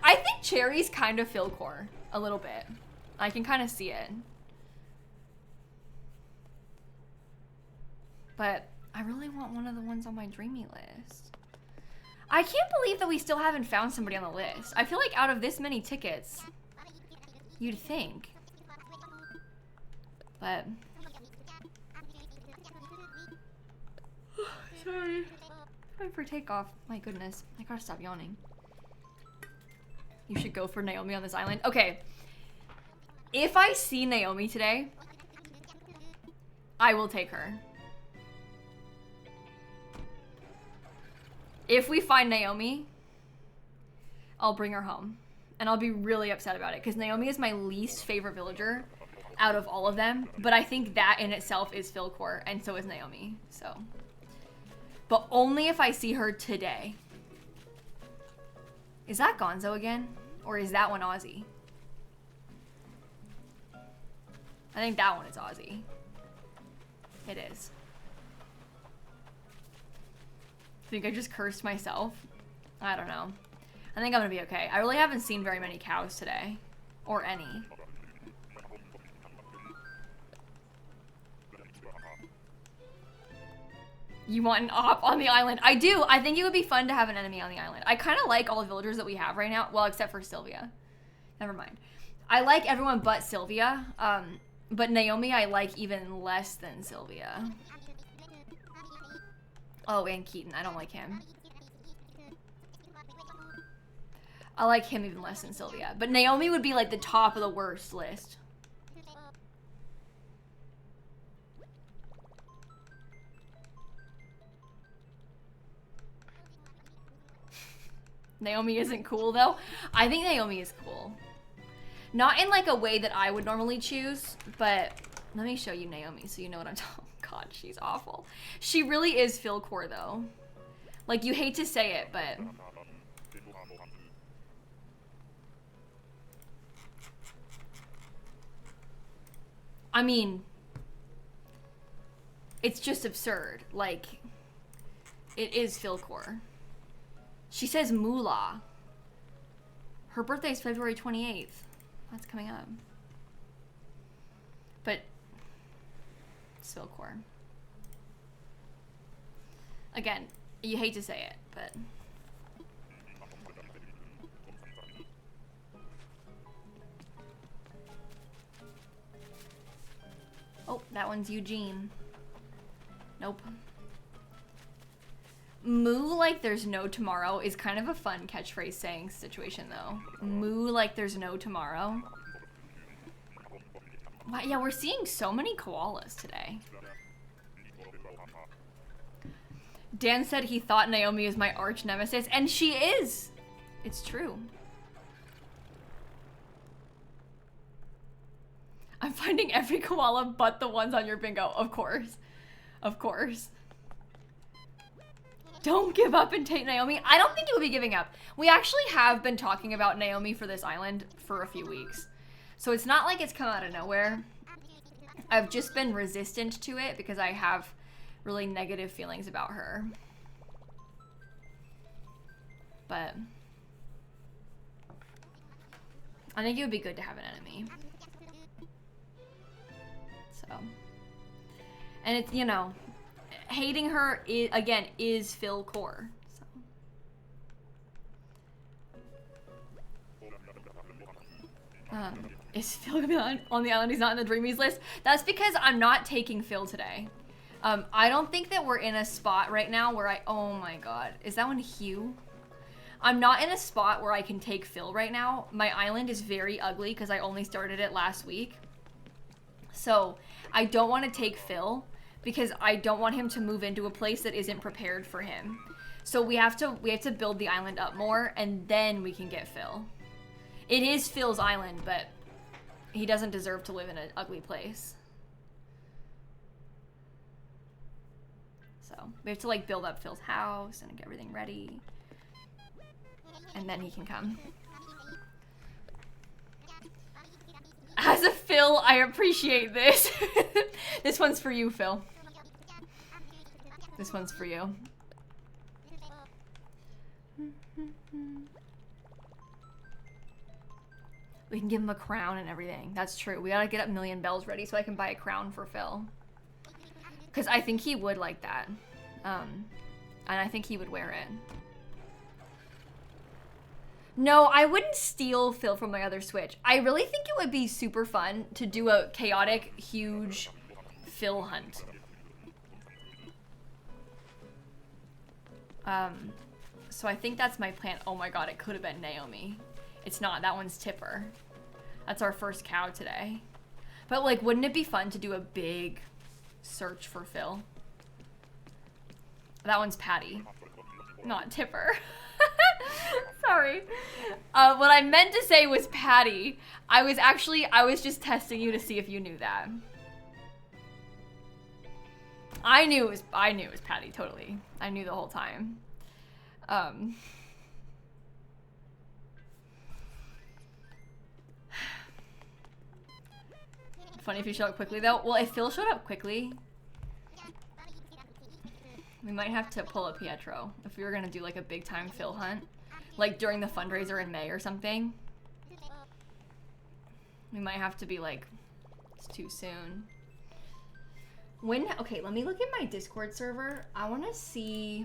I think Cherry's kind of Philcore, a little bit. I can kind of see it. But I really want one of the ones on my dreamy list. I can't believe that we still haven't found somebody on the list. I feel like out of this many tickets, you'd think. But... sorry. Time for takeoff. My goodness. I gotta stop yawning. You should go for Naomi on this island. Okay. If I see Naomi today, I will take her. If we find Naomi, I'll bring her home. And I'll be really upset about it because Naomi is my least favorite villager out of all of them. But I think that in itself is Philcore and so is Naomi. So, but only if I see her today. Is that Gonzo again? Or is that one Aussie? I think that one is Aussie. It is. Think I just cursed myself? I don't know. I think I'm gonna be okay. I really haven't seen very many cows today. Or any. You want an op on the island? I do. I think it would be fun to have an enemy on the island. I kind of like all the villagers that we have right now. Well, except for Sylvia. Never mind. I like everyone but Sylvia. But Naomi I like even less than Sylvia. Oh, and Keaton. I don't like him. I like him even less than Sylvia. But Naomi would be like the top of the worst list. Naomi isn't cool though. I think Naomi is cool. Not in like a way that I would normally choose, but let me show you Naomi so you know what I'm talking about. God, she's awful. She really is Philcore though. Like you hate to say it, but I mean, it's just absurd. Like, it is Philcore. She says Moolah. Her birthday is February 28th. That's coming up. But it's Philcore. Again, you hate to say it, but oh, that one's Eugene. Nope. Moo like there's no tomorrow is kind of a fun catchphrase saying situation though. Moo like there's no tomorrow. Wow, yeah, we're seeing so many koalas today. Dan said he thought Naomi is my arch nemesis, and she is. It's true. I'm finding every koala but the ones on your bingo. Of course. Of course. Don't give up and take Naomi. I don't think you'll be giving up. We actually have been talking about Naomi for this island for a few weeks. So it's not like it's come out of nowhere. I've just been resistant to it because I have really negative feelings about her. But I think it would be good to have an enemy. So, and it's, you know, hating her is, again, is Philcore. So. Is Phil gonna be on the island? He's not in the Dreamies list. That's because I'm not taking Phil today. I don't think that we're in a spot right now where oh my god, is that one Hugh? I'm not in a spot where I can take Phil right now. My island is very ugly because I only started it last week. So I don't want to take Phil because I don't want him to move into a place that isn't prepared for him. So we have to build the island up more and then we can get Phil. It is Phil's island, but he doesn't deserve to live in an ugly place. So we have to like build up Phil's house and get everything ready. And then he can come. As a Phil, I appreciate this. This one's for you, Phil. This one's for you. We can give him a crown and everything. That's true. We gotta get up Million Bells ready so I can buy a crown for Phil. Because I think he would like that. And I think he would wear it. No, I wouldn't steal Phil from my other Switch. I really think it would be super fun to do a chaotic, huge Phil hunt. So I think that's my plan. Oh my god, it could have been Naomi. It's not. That one's Tipper. That's our first cow today. But like, wouldn't it be fun to do a big search for Phil? That one's Patty, not Tipper. Sorry. What I meant to say was Patty. I was just testing you to see if you knew that. I knew it was Patty, totally. I knew the whole time. Funny if you showed up quickly though. Well, if Phil showed up quickly, we might have to pull a Pietro if we were gonna do like a big time Phil hunt. Like during the fundraiser in May or something. We might have to be like, it's too soon. Okay, let me look at my Discord server. I wanna see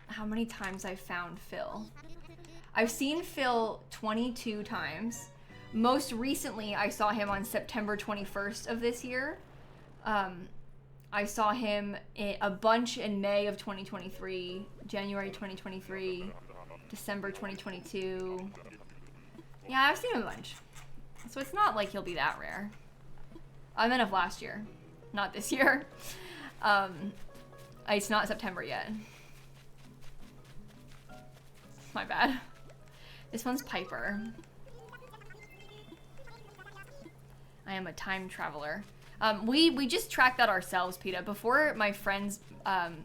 how many times I found Phil. I've seen Phil 22 times. Most recently, I saw him on September 21st of this year. I saw him a bunch in May of 2023, January 2023, December 2022. Yeah, I've seen him a bunch. So it's not like he'll be that rare. I meant of last year, not this year. It's not September yet. My bad. This one's Piper. I am a time traveler. We just tracked that ourselves, PETA. Before my friends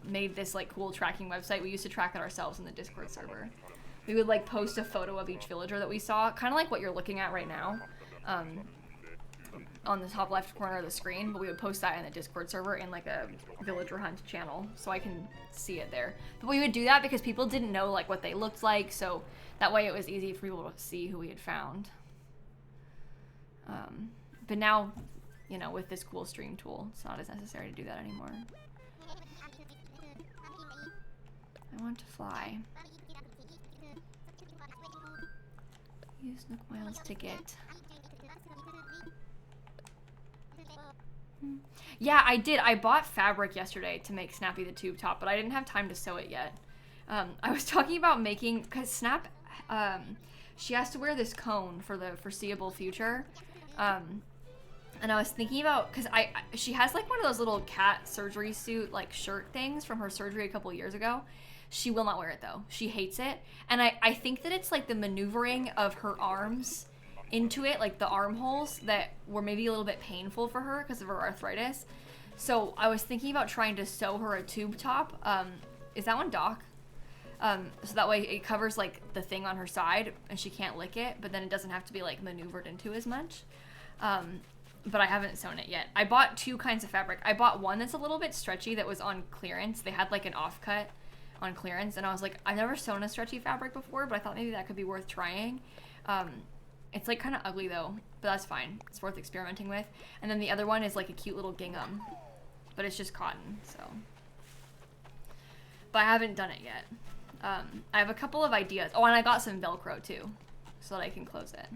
made this like cool tracking website, we used to track it ourselves in the Discord server. We would like post a photo of each villager that we saw, kind of like what you're looking at right now, on the top left corner of the screen, but we would post that in the Discord server in like a villager hunt channel, so I can see it there. But we would do that because people didn't know like what they looked like, so that way it was easy for people to see who we had found. But now, you know, with this cool stream tool, it's not as necessary to do that anymore. I want to fly. Use Nook Miles to get. Yeah, I did. I bought fabric yesterday to make Snappy the tube top, but I didn't have time to sew it yet. I was talking about making, because Snap, she has to wear this cone for the foreseeable future. And I was thinking about, because she has like one of those little cat surgery suit like shirt things from her surgery a couple years ago. She will not wear it though. She hates it. And I think that it's like the maneuvering of her arms into it, like the armholes, that were maybe a little bit painful for her because of her arthritis. So I was thinking about trying to sew her a tube top. Is that one Doc? So that way it covers like the thing on her side and she can't lick it, but then it doesn't have to be like maneuvered into as much. But I haven't sewn it yet. I bought two kinds of fabric. I bought one that's a little bit stretchy that was on clearance. They had like an offcut on clearance, and I was like, I've never sewn a stretchy fabric before, but I thought maybe that could be worth trying. It's like kind of ugly though, but that's fine. It's worth experimenting with. And then the other one is like a cute little gingham, but it's just cotton, so. But I haven't done it yet. I have a couple of ideas. Oh, and I got some Velcro too, so that I can close it.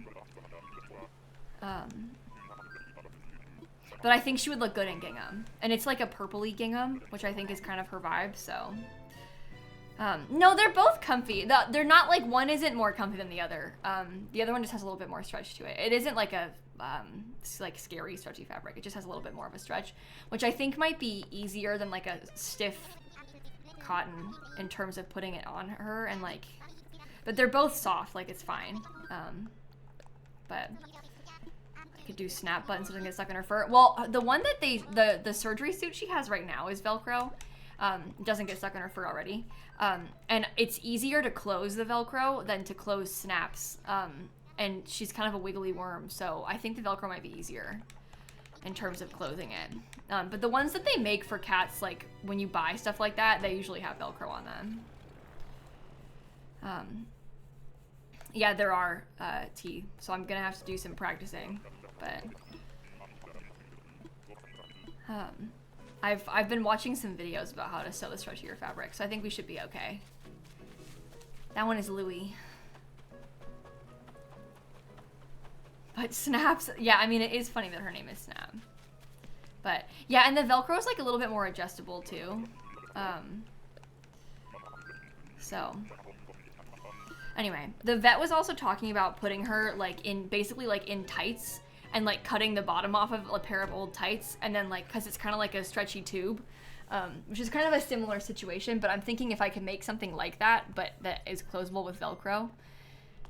But I think she would look good in gingham. And it's like a purpley gingham, which I think is kind of her vibe, so. No, they're both comfy. They're not like, one isn't more comfy than the other. The other one just has a little bit more stretch to it. It isn't like a like scary stretchy fabric. It just has a little bit more of a stretch, which I think might be easier than like a stiff cotton in terms of putting it on her, and like, but they're both soft, like it's fine. But I could do snap buttons so it doesn't get stuck in her fur. Well, the one that the surgery suit she has right now is Velcro. It doesn't get stuck in her fur already. And it's easier to close the Velcro than to close snaps. And she's kind of a wiggly worm, so I think the Velcro might be easier in terms of closing it. But the ones that they make for cats, like when you buy stuff like that, they usually have Velcro on them. Yeah, there are, T, so I'm gonna have to do some practicing, but I've been watching some videos about how to sew the stretchier fabric, so I think we should be okay. That one is Louie. But Snaps, yeah, I mean, it is funny that her name is Snap. But, yeah, and the Velcro is, like, a little bit more adjustable, too. So, anyway, the vet was also talking about putting her, like, in, basically, like, in tights, and, like, cutting the bottom off of a pair of old tights, and then, like, because it's kind of like a stretchy tube, which is kind of a similar situation, but I'm thinking if I can make something like that, but that is closable with Velcro,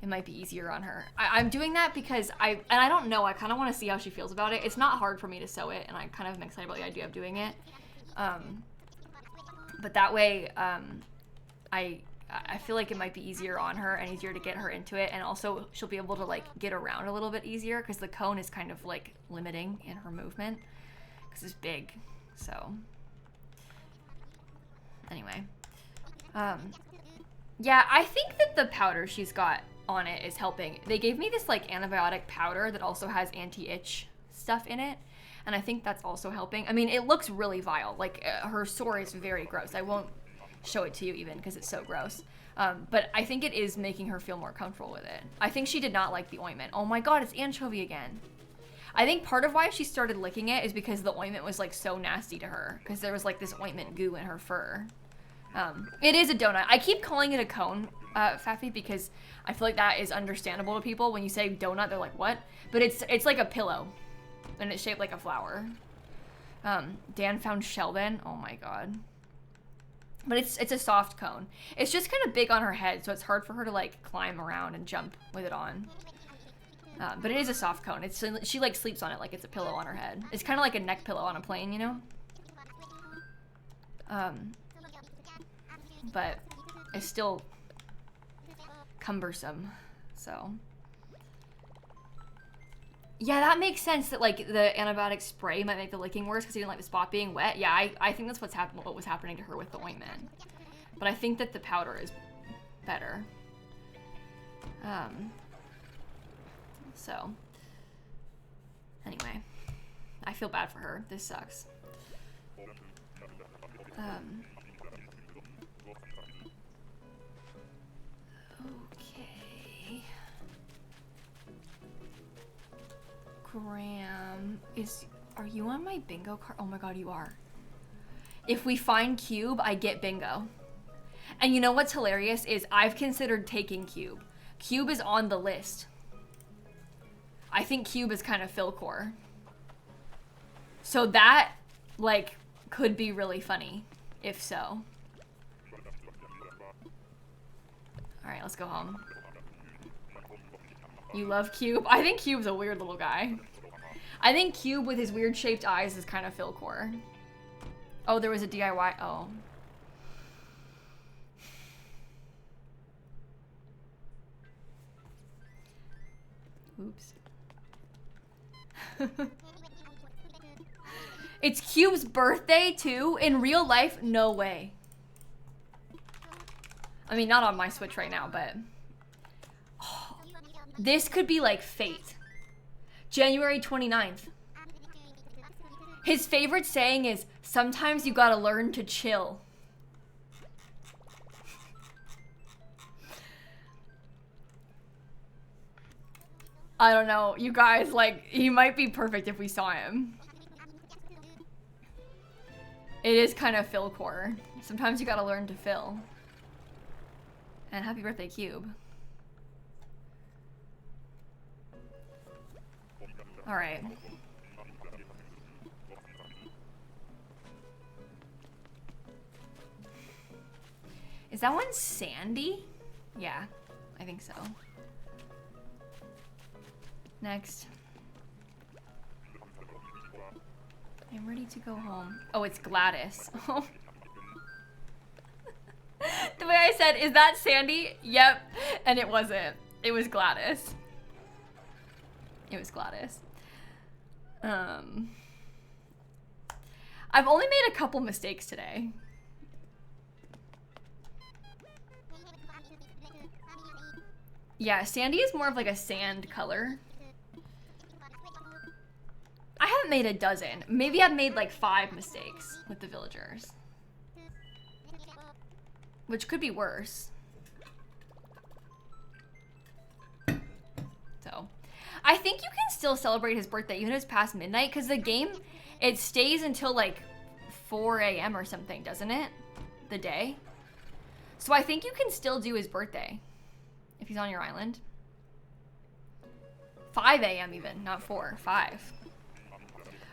it might be easier on her. I'm doing that because I don't know, I kind of want to see how she feels about it. It's not hard for me to sew it, and I kind of am excited about the idea of doing it. But that way, I feel like it might be easier on her and easier to get her into it, and also she'll be able to like get around a little bit easier because the cone is kind of like limiting in her movement because it's big. So anyway, yeah, I think that the powder she's got on it is helping. They gave me this like antibiotic powder that also has anti-itch stuff in it, and I think that's also helping. I mean, it looks really vile. Like her sore is very gross. I won't show it to you even because it's so gross. But I think it is making her feel more comfortable with it. I think she did not like the ointment. Oh my god, it's anchovy again. I think part of why she started licking it is because the ointment was like so nasty to her, because there was like this ointment goo in her fur. It is a donut. I keep calling it a cone, Faffy, because I feel like that is understandable to people. When you say donut, they're like, what? But it's like a pillow, and it's shaped like a flower. Dan found Sheldon. Oh my god. But it's a soft cone. It's just kind of big on her head, so it's hard for her to like climb around and jump with it on. But it is a soft cone. She like sleeps on it like it's a pillow on her head. It's kind of like a neck pillow on a plane, you know? But it's still cumbersome, so. Yeah, that makes sense that like the antibiotic spray might make the licking worse because he didn't like the spot being wet. Yeah, I think that's what was happening to her with the ointment. But I think that the powder is better. So anyway, I feel bad for her. This sucks. Okay. Graham, are you on my bingo card? Oh my god, you are. If we find Cube, I get bingo. And you know what's hilarious is I've considered taking Cube. Cube is on the list. I think Cube is kind of Philcore. So that, like, could be really funny, if so. Alright, let's go home. You love Cube? I think Cube's a weird little guy. I think Cube with his weird shaped eyes is kind of Philcore. Oh, there was a DIY. Oh. Oops. It's Cube's birthday too? In real life? No way. I mean, not on my Switch right now, but... Oh, this could be like fate. January 29th. His favorite saying is, sometimes you gotta learn to chill. I don't know, you guys, like, he might be perfect if we saw him. It is kind of Philcore. Sometimes you gotta learn to fill. And happy birthday, Cube. Alright. Is that one Sandy? Yeah, I think so. Next. I'm ready to go home. Oh, it's Gladys. The way I said, is that Sandy? Yep. And it wasn't. It was Gladys. It was Gladys. I've only made a couple mistakes today. Yeah, Sandy is more of like a sand color. I haven't made a dozen. Maybe I've made like 5 mistakes with the villagers. Which could be worse. So, I think you can still celebrate his birthday even if it's past midnight, because the game, it stays until like 4 a.m. or something, doesn't it? The day. So I think you can still do his birthday if he's on your island. 5 a.m. even, not 4, 5.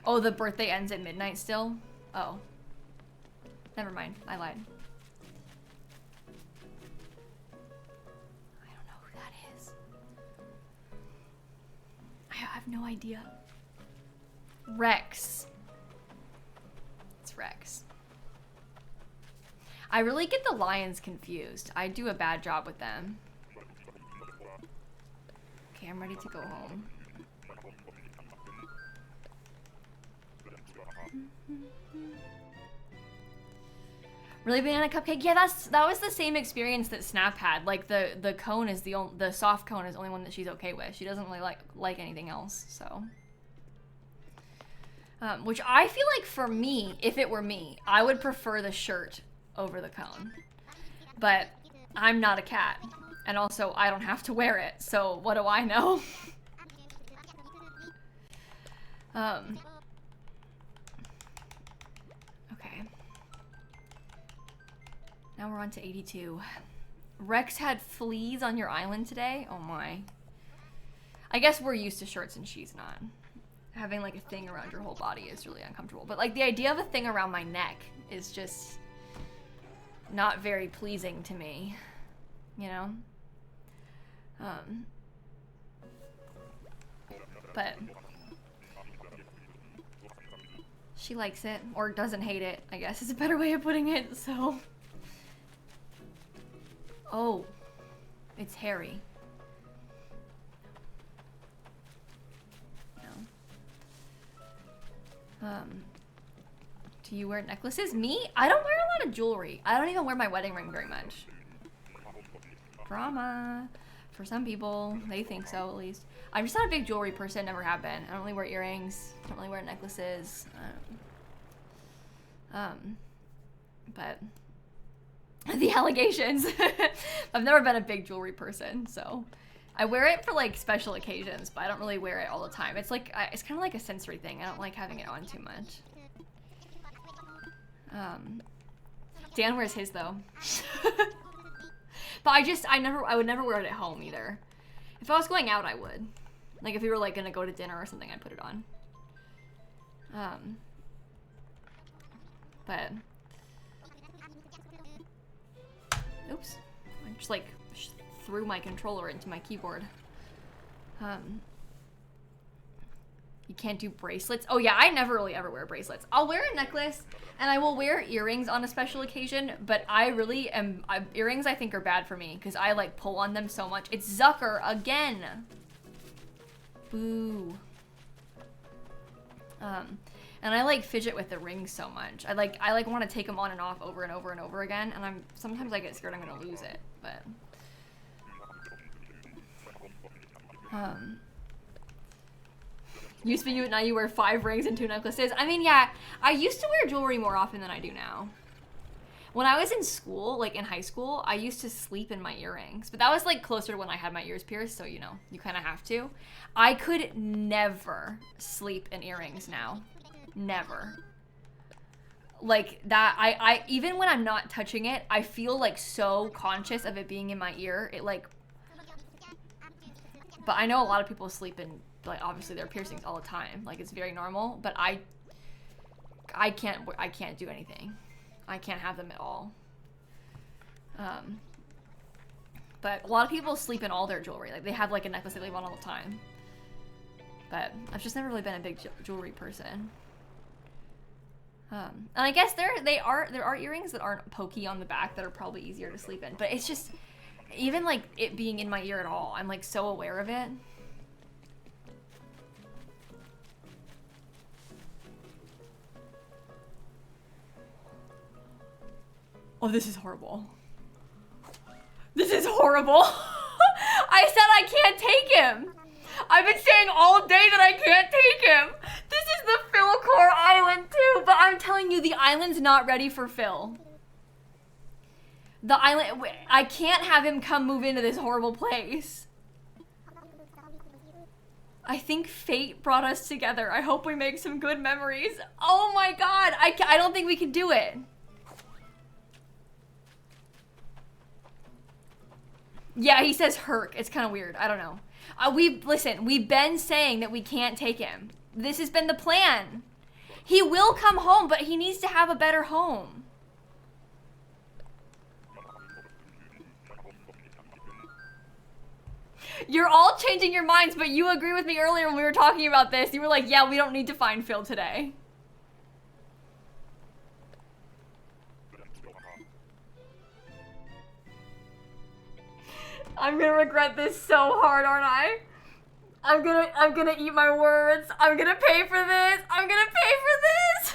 Oh, the birthday ends at midnight still? Oh. Never mind, I lied. I don't know who that is. I have no idea. Rex. It's Rex. I really get the lions confused. I do a bad job with them. Okay, I'm ready to go home. Really, banana cupcake? Yeah, that was the same experience that Snap had. Like the cone is the soft cone is the only one that she's okay with. She doesn't really like anything else. So, which I feel like for me, if it were me, I would prefer the shirt over the cone. But I'm not a cat, and also I don't have to wear it. So what do I know? Okay. Now we're on to 82. Rex had fleas on your island today? Oh my. I guess we're used to shirts and she's not. Having like a thing around your whole body is really uncomfortable. But like the idea of a thing around my neck is just not very pleasing to me. You know? But she likes it, or doesn't hate it, I guess is a better way of putting it, so. Oh, it's Harry. No. Do you wear necklaces? Me? I don't wear a lot of jewelry. I don't even wear my wedding ring very much. Drama. For some people, they think so at least. I'm just not a big jewelry person, never have been. I don't really wear earrings, don't really wear necklaces. But the allegations. I've never been a big jewelry person, so I wear it for like special occasions, but I don't really wear it all the time. It's like it's kind of like a sensory thing. I don't like having it on too much. Dan wears his though. But I would never wear it at home either. If I was going out, I would. Like if we were like gonna go to dinner or something, I'd put it on. But Just like threw my controller into my keyboard. You can't do bracelets. Oh yeah, I never really ever wear bracelets. I'll wear a necklace and I will wear earrings on a special occasion, but I really am, earrings I think are bad for me because I like pull on them so much. It's Zucker again. Boo. And I like fidget with the rings so much. I like want to take them on and off over and over and over again, and sometimes I get scared I'm gonna lose it, but used to be you, now you wear 5 rings and 2 necklaces. I mean, yeah, I used to wear jewelry more often than I do now. When I was in school, like in high school, I used to sleep in my earrings, but that was like closer to when I had my ears pierced, so you know, you kind of have to. I could never sleep in earrings now. Never. Like that, I even when I'm not touching it, I feel like so conscious of it being in my ear. It like, but I know a lot of people sleep in, like, obviously their piercings all the time. Like it's very normal, but I can't do anything. I can't have them at all. But a lot of people sleep in all their jewelry. Like they have like a necklace they leave on all the time. But I've just never really been a big jewelry person. And I guess there are earrings that aren't pokey on the back that are probably easier to sleep in. But it's just, even like it being in my ear at all, I'm like so aware of it. Oh, this is horrible. This is horrible. I said I can't take him. I've been saying all day that I can't take him. This is the Philcore Island too, but I'm telling you, the island's not ready for Phil. The island, I can't have him come move into this horrible place. I think fate brought us together. I hope we make some good memories. Oh my God, I don't think we can do it. Yeah, he says Herc. It's kind of weird. I don't know. Listen, we've been saying that we can't take him. This has been the plan. He will come home, but he needs to have a better home. You're all changing your minds, but you agree with me earlier when we were talking about this. You were like, yeah, we don't need to find Phil today. I'm gonna regret this so hard, aren't I? I'm gonna eat my words. I'm gonna pay for this. I'm gonna pay for this.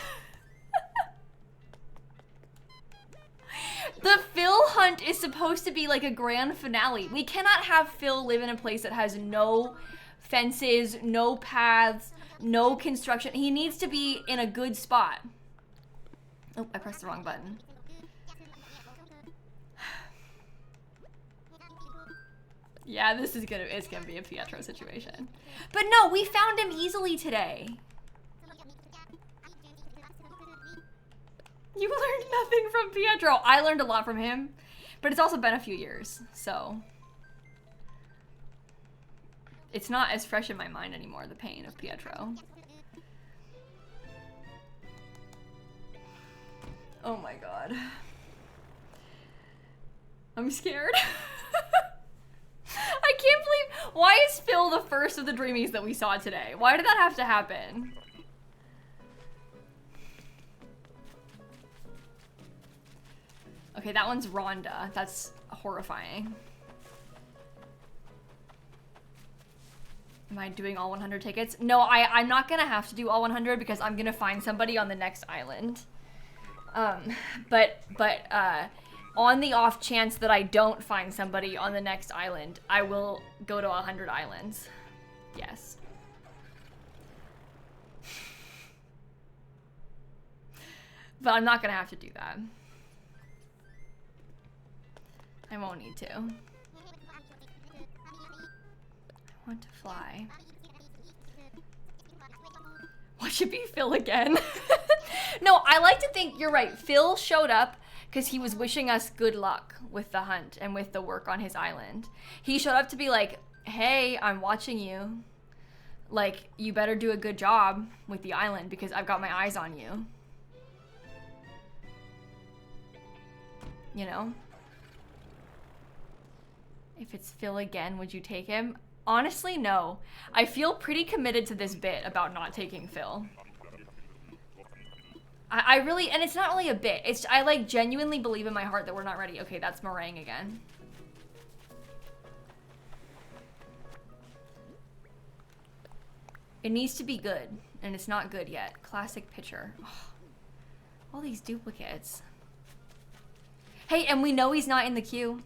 The Phil hunt is supposed to be like a grand finale. We cannot have Phil live in a place that has no fences, no paths, no construction. He needs to be in a good spot. Oh, I pressed the wrong button. Yeah, it's gonna be a Pietro situation. But no, we found him easily today. You learned nothing from Pietro. I learned a lot from him, but it's also been a few years, so it's not as fresh in my mind anymore, the pain of Pietro. Oh my God. I'm scared. I can't believe, why is Phil the first of the dreamies that we saw today? Why did that have to happen? Okay, that one's Rhonda. That's horrifying. Am I doing all 100 tickets? No, I'm not gonna have to do all 100 because I'm gonna find somebody on the next island. But on the off chance that I don't find somebody on the next island, I will go to 100 islands. Yes. But I'm not gonna have to do that. I won't need to. I want to fly. Watch it be Phil again. No, I like to think you're right. Phil showed up because he was wishing us good luck with the hunt and with the work on his island. He showed up to be like, hey, I'm watching you. Like, you better do a good job with the island because I've got my eyes on you. You know? If it's Phil again, would you take him? Honestly, no. I feel pretty committed to this bit about not taking Phil. I really, and it's not really a bit. It's, I like genuinely believe in my heart that we're not ready. Okay, that's meringue again. It needs to be good, and it's not good yet. Classic picture. Oh, all these duplicates. Hey, and we know he's not in the queue.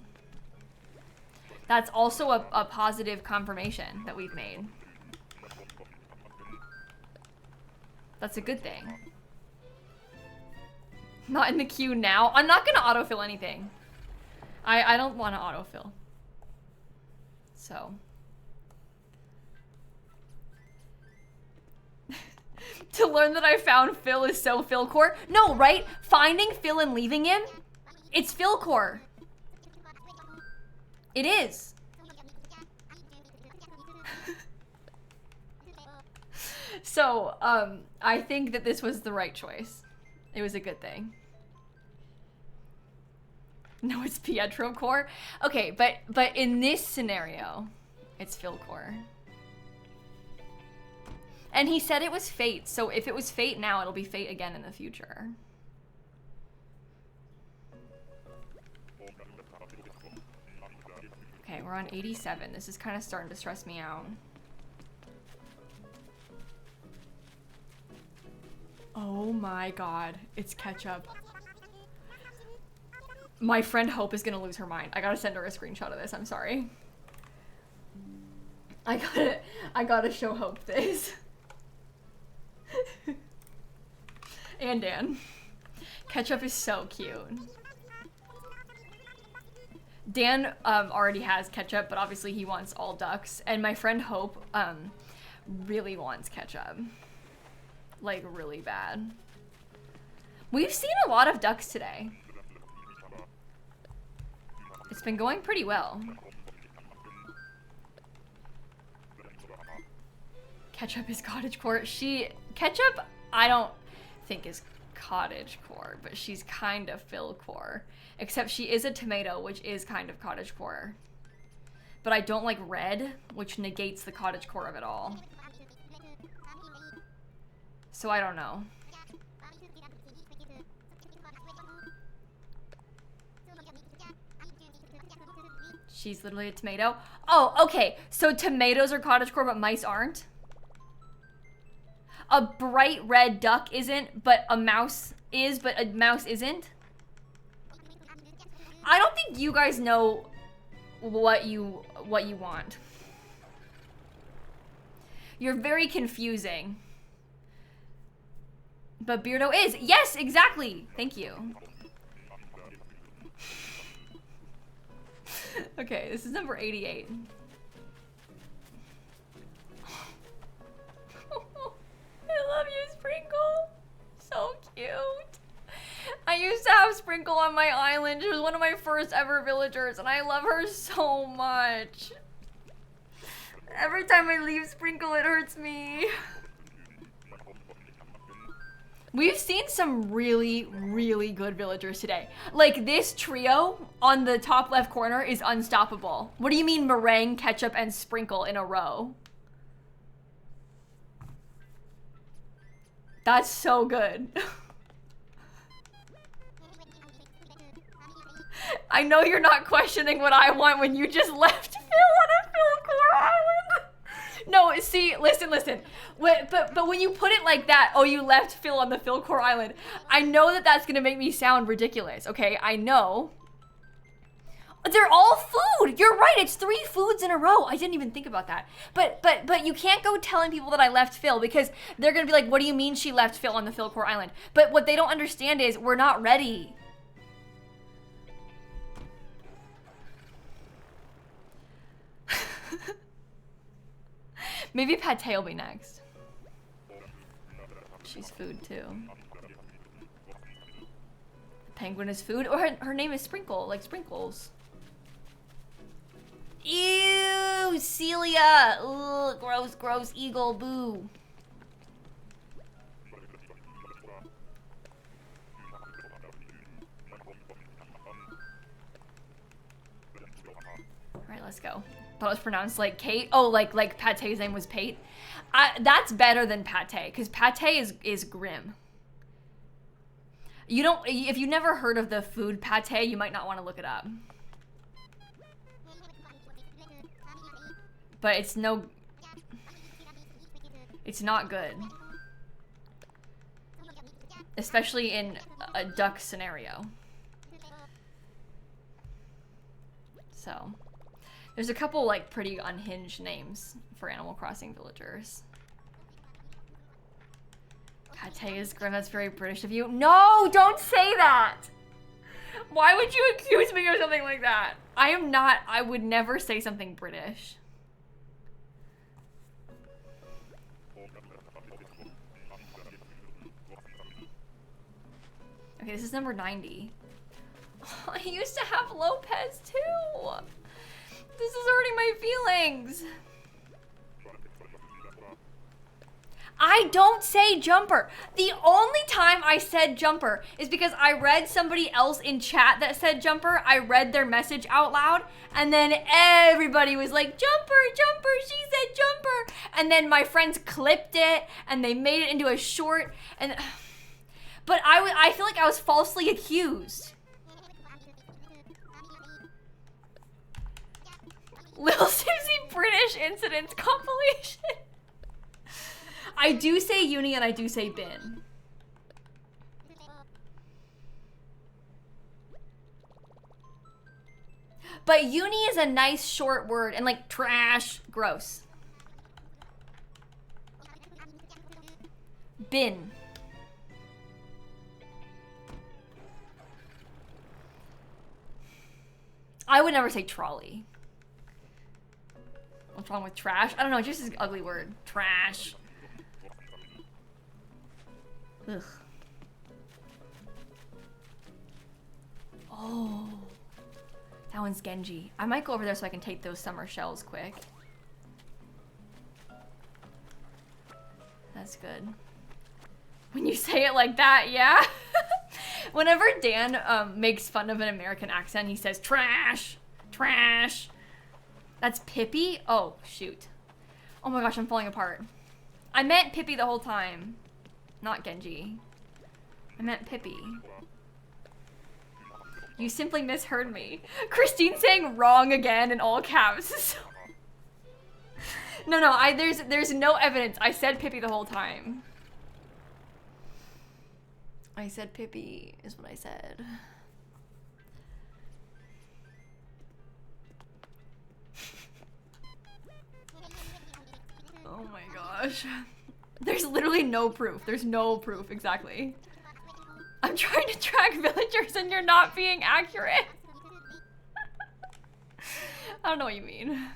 That's also a positive confirmation that we've made. That's a good thing. Not in the queue now. I'm not gonna autofill anything. I don't want to autofill. So. To learn that I found Phil is so Philcore. No, right? Finding Phil and leaving him? It's Philcore. It is. So, I think that this was the right choice. It was a good thing. No, it's Pietro Core. Okay, but in this scenario, it's Philcore. And he said it was fate, so if it was fate now, it'll be fate again in the future. Okay, we're on 87. This is kind of starting to stress me out. Oh my god, it's ketchup. My friend Hope is gonna lose her mind. I gotta send her a screenshot of this, I'm sorry. I gotta show Hope this. And Dan. Ketchup is so cute. Dan already has ketchup, but obviously he wants all ducks. And my friend Hope really wants ketchup. Like, really bad. We've seen a lot of ducks today. It's been going pretty well. Ketchup is cottagecore. Ketchup, I don't think is cottagecore, but she's kind of Philcore. Except she is a tomato, which is kind of cottagecore. But I don't like red, which negates the cottagecore of it all. So I don't know. She's literally a tomato. Oh, okay. So tomatoes are cottagecore, but mice aren't? A bright red duck isn't, but a mouse is, but a mouse isn't? I don't think you guys know what you want. You're very confusing. But Beardo is. Yes, exactly. Thank you. Okay, this is number 88. I love you, Sprinkle. So cute. I used to have Sprinkle on my island. She was one of my first ever villagers, and I love her so much. Every time I leave Sprinkle, it hurts me. We've seen some really, really good villagers today. Like, this trio on the top left corner is unstoppable. What do you mean meringue, ketchup, and Sprinkle in a row? That's so good. I know you're not questioning what I want when you just left Phil on a Philcore Island. No, see, listen. But when you put it like that, oh, you left Phil on the Philcore Island, I know that that's gonna make me sound ridiculous, okay? I know. They're all food. You're right. It's 3 foods in a row. I didn't even think about that. But you can't go telling people that I left Phil because they're gonna be like, what do you mean she left Phil on the Philcore Island? But what they don't understand is we're not ready. Maybe pate will be next. She's food too. Penguin is food, or her name is Sprinkle, like sprinkles. Ew, Celia. Ugh, gross, eagle, boo. Alright, let's go. Thought it was pronounced like Kate. Oh, like Pate's name was Pate. That's better than Pate, because Pate is grim. You don't, if you've never heard of the food pate, you might not want to look it up. But it's not good. Especially in a duck scenario. So, there's a couple like pretty unhinged names for Animal Crossing villagers. Pate is grim, that's very British of you. No, don't say that! Why would you accuse me of something like that? I am not, I would never say something British. Okay, this is number 90. Oh, I used to have Lopez too! This is hurting my feelings! I don't say jumper. The only time I said jumper is because I read somebody else in chat that said jumper. I read their message out loud, and then everybody was like, jumper, jumper, she said jumper. And then my friends clipped it, and they made it into a short, and... But I feel like I was falsely accused. Lil Simsie British Incidents compilation. I do say uni and I do say bin. But uni is a nice short word, and like trash, gross. Bin. I would never say trolley. What's wrong with trash? I don't know, just an ugly word. Trash. Ugh. Oh. That one's Genji. I might go over there so I can take those summer shells quick. That's good. When you say it like that, yeah. Whenever Dan makes fun of an American accent, he says trash, trash. That's Pippi? Oh, shoot. Oh my gosh, I'm falling apart. I meant Pippi the whole time. Not Genji. I meant Pippi. You simply misheard me. Christine saying wrong again in all caps. No, there's no evidence. I said Pippi the whole time. I said Pippi is what I said. Oh my gosh. There's literally no proof. There's no proof, exactly. I'm trying to track villagers and you're not being accurate. I don't know what you mean.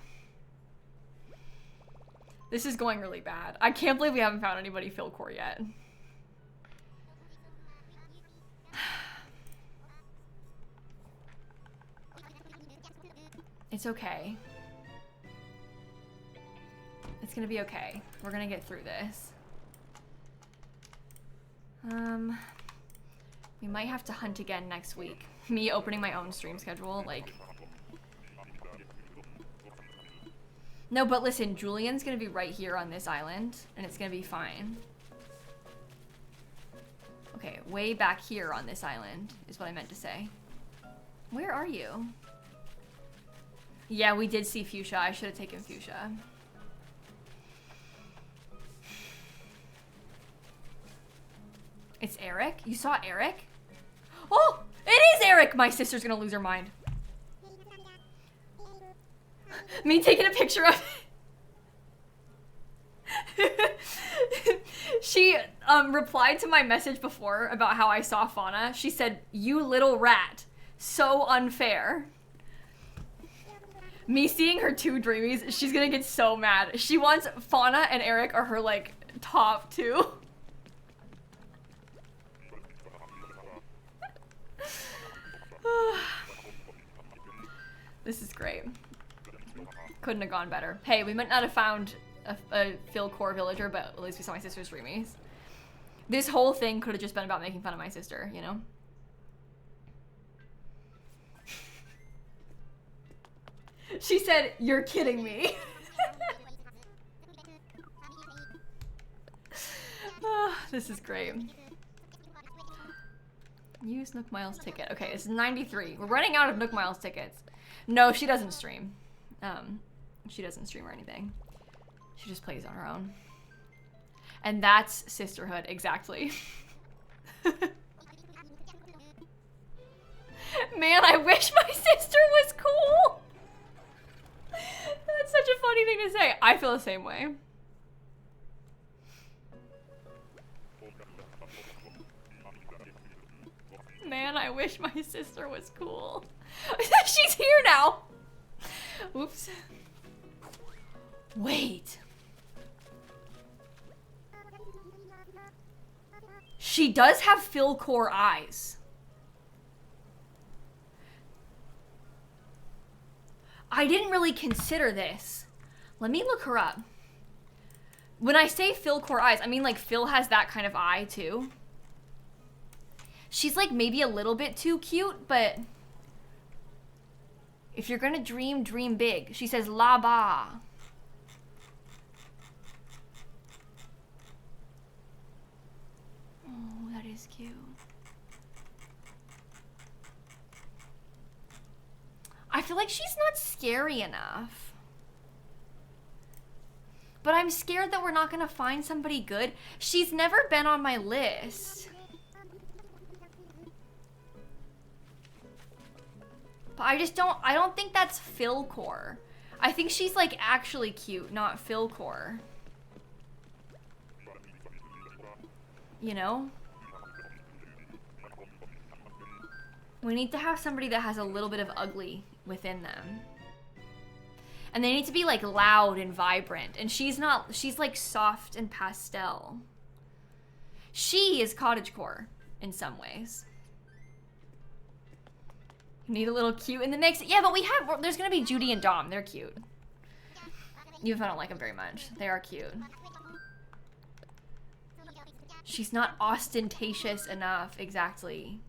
This is going really bad. I can't believe we haven't found anybody Philcore yet. It's okay. It's gonna be okay. We're gonna get through this. We might have to hunt again next week. Me opening my own stream schedule, like... No, but listen, Julian's gonna be right here on this island, and it's gonna be fine. Okay, way back here on this island is what I meant to say. Where are you? Yeah, we did see Fuchsia. I should have taken Fuchsia. It's Eric? You saw Eric? Oh, it is Eric! My sister's gonna lose her mind. Me taking a picture of it. She replied to my message before about how I saw Fauna. She said, "You little rat. So unfair." Me seeing her two dreamies, she's gonna get so mad. She wants Fauna and Eric are her, like, top two. This is great. Couldn't have gone better. Hey, we might not have found a Philcore villager, but at least we saw my sister's dreamies. This whole thing could have just been about making fun of my sister, you know? She said, "You're kidding me." Oh, this is great. Use Nook Miles ticket. Okay, it's 93. We're running out of Nook Miles tickets. No, she doesn't stream. She doesn't stream or anything. She just plays on her own. And that's sisterhood, exactly. Man, I wish my sister was cool. That's such a funny thing to say. I feel the same way. Man, I wish my sister was cool. She's here now. Oops. Wait. She does have Philcore eyes. I didn't really consider this. Let me look her up. When I say Philcore eyes, I mean like Phil has that kind of eye too. She's like maybe a little bit too cute, but if you're gonna dream, dream big. She says la ba. Oh, that is cute. I feel like she's not scary enough. But I'm scared that we're not gonna find somebody good. She's never been on my list. But I don't think that's Philcore. I think she's like actually cute, not Philcore. You know? We need to have somebody that has a little bit of ugly within them. And they need to be like loud and vibrant. And she's not, she's like soft and pastel. She is cottagecore in some ways. You need a little cute in the mix. Yeah, but we have, there's gonna be Judy and Dom. They're cute. Even if I don't like them very much. They are cute. She's not ostentatious enough, exactly.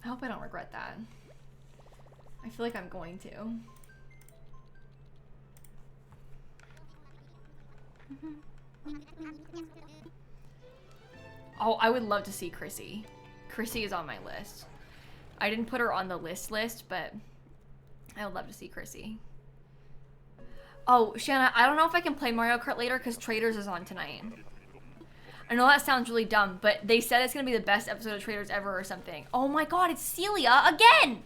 I hope I don't regret that. I feel like I'm going to. Oh, I would love to see Chrissy. Chrissy is on my list. I didn't put her on the list, but I would love to see Chrissy. Oh, Shanna, I don't know if I can play Mario Kart later because Traders is on tonight. I know that sounds really dumb, but they said it's gonna be the best episode of Traders ever or something. Oh my god, it's Celia again!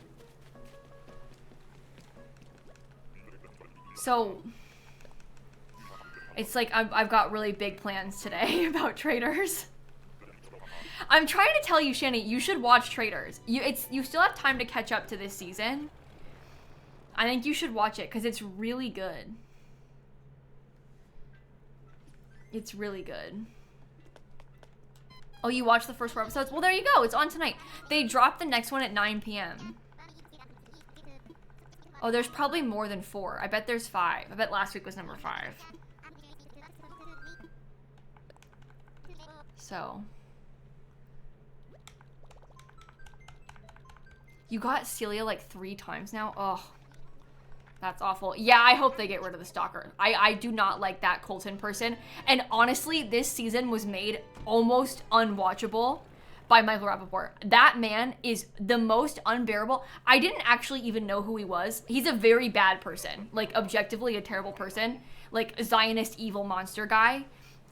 So, it's like I've got really big plans today about Traders. I'm trying to tell you, Shani, you should watch Traders. You still have time to catch up to this season. I think you should watch it because it's really good. It's really good. Oh, you watched the first 4 episodes? Well, there you go. It's on tonight. They dropped the next one at 9 p.m. Oh, there's probably more than 4. I bet there's 5. I bet last week was number 5. So. You got Celia like 3 times now? Oh. That's awful. Yeah, I hope they get rid of the stalker. I do not like that Colton person. And honestly, this season was made almost unwatchable by Michael Rappaport. That man is the most unbearable. I didn't actually even know who he was. He's a very bad person. Like, objectively a terrible person. Like, a Zionist evil monster guy.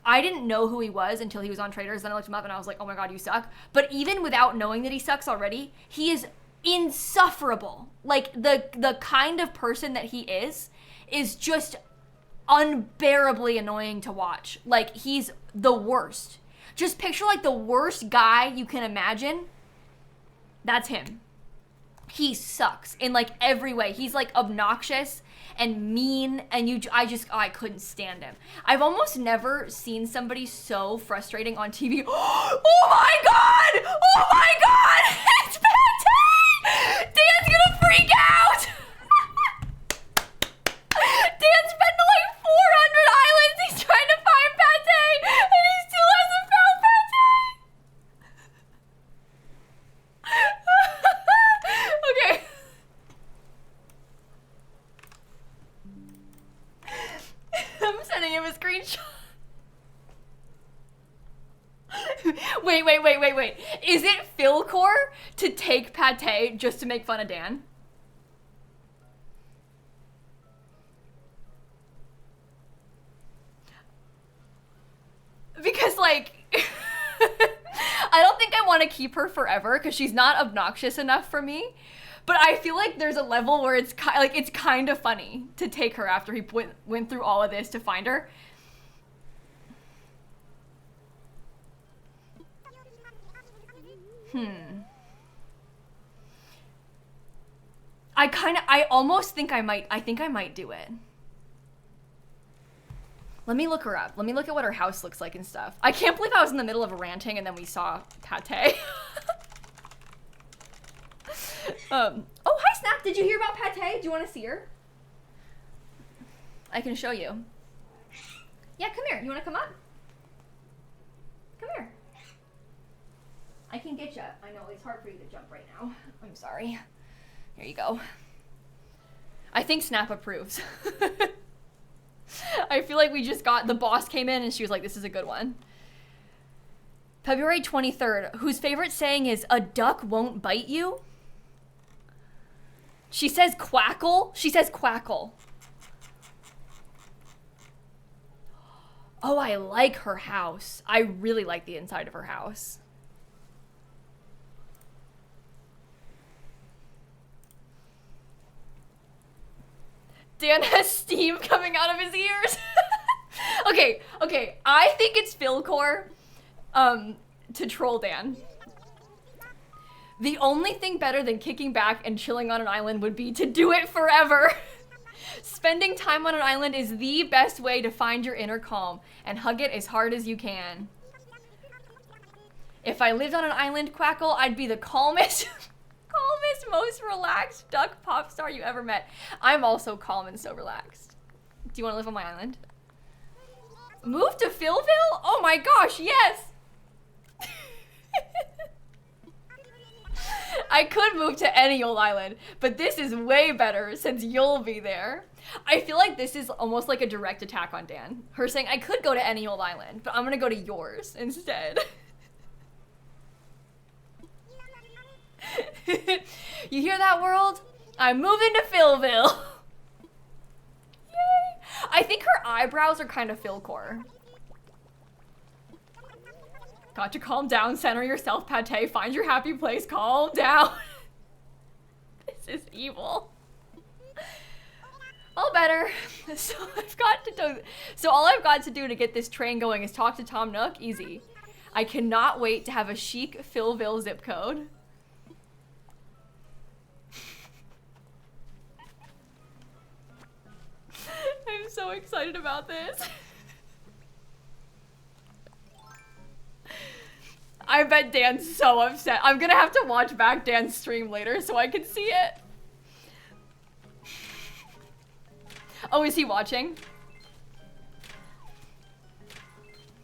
I didn't know who he was until he was on Traders. Then I looked him up and I was like, oh my god, you suck. But even without knowing that he sucks already, he is insufferable. Like, the kind of person that he is just unbearably annoying to watch. Like, he's the worst. Just picture like the worst guy you can imagine. That's him. He sucks in like every way. He's like obnoxious and mean, and I couldn't stand him. I've almost never seen somebody so frustrating on TV. Oh my god! Oh my god! It's Pate! Dan's gonna freak out! Dan's been to like 400 islands. He's trying to find Pate, and he still hasn't found Pate. Okay. Wait. Is it Philcore to take pate just to make fun of Dan? Because, like, I don't think I want to keep her forever because she's not obnoxious enough for me. But I feel like there's a level where it's kind of funny to take her after he went through all of this to find her. I almost think I might do it. Let me look her up. Let me look at what her house looks like and stuff. I can't believe I was in the middle of a ranting and then we saw pate. Oh, hi Snap. Did you hear about pate? Do you want to see her? I can show you. Yeah, come here. You want to come up? Come here. I can get you. I know it's hard for you to jump right now. I'm sorry. Here you go. I think Snap approves. I feel like we just got, the boss came in and she was like, this is a good one. February 23rd, whose favorite saying is, a duck won't bite you? She says quackle. She says quackle. Oh, I like her house. I really like the inside of her house. Dan has steam coming out of his ears. Okay. I think it's Philcore to troll Dan. The only thing better than kicking back and chilling on an island would be to do it forever. Spending time on an island is the best way to find your inner calm and hug it as hard as you can. If I lived on an island, Quackle, I'd be the calmest, most relaxed duck pop star you ever met. I'm also calm and so relaxed. Do you want to live on my island? Move to Philville? Oh my gosh, yes! I could move to any old island, but this is way better since you'll be there. I feel like this is almost like a direct attack on Dan. Her saying, I could go to any old island, but I'm gonna go to yours instead. You hear that, world? I'm moving to Philville. Yay! I think her eyebrows are kind of Philcore. Got to calm down, center yourself, Pate, find your happy place, calm down. This is evil. All better. So all I've got to do to get this train going is talk to Tom Nook. Easy. I cannot wait to have a chic Philville zip code. I'm so excited about this. I bet Dan's so upset. I'm gonna have to watch back Dan's stream later so I can see it. Oh, is he watching?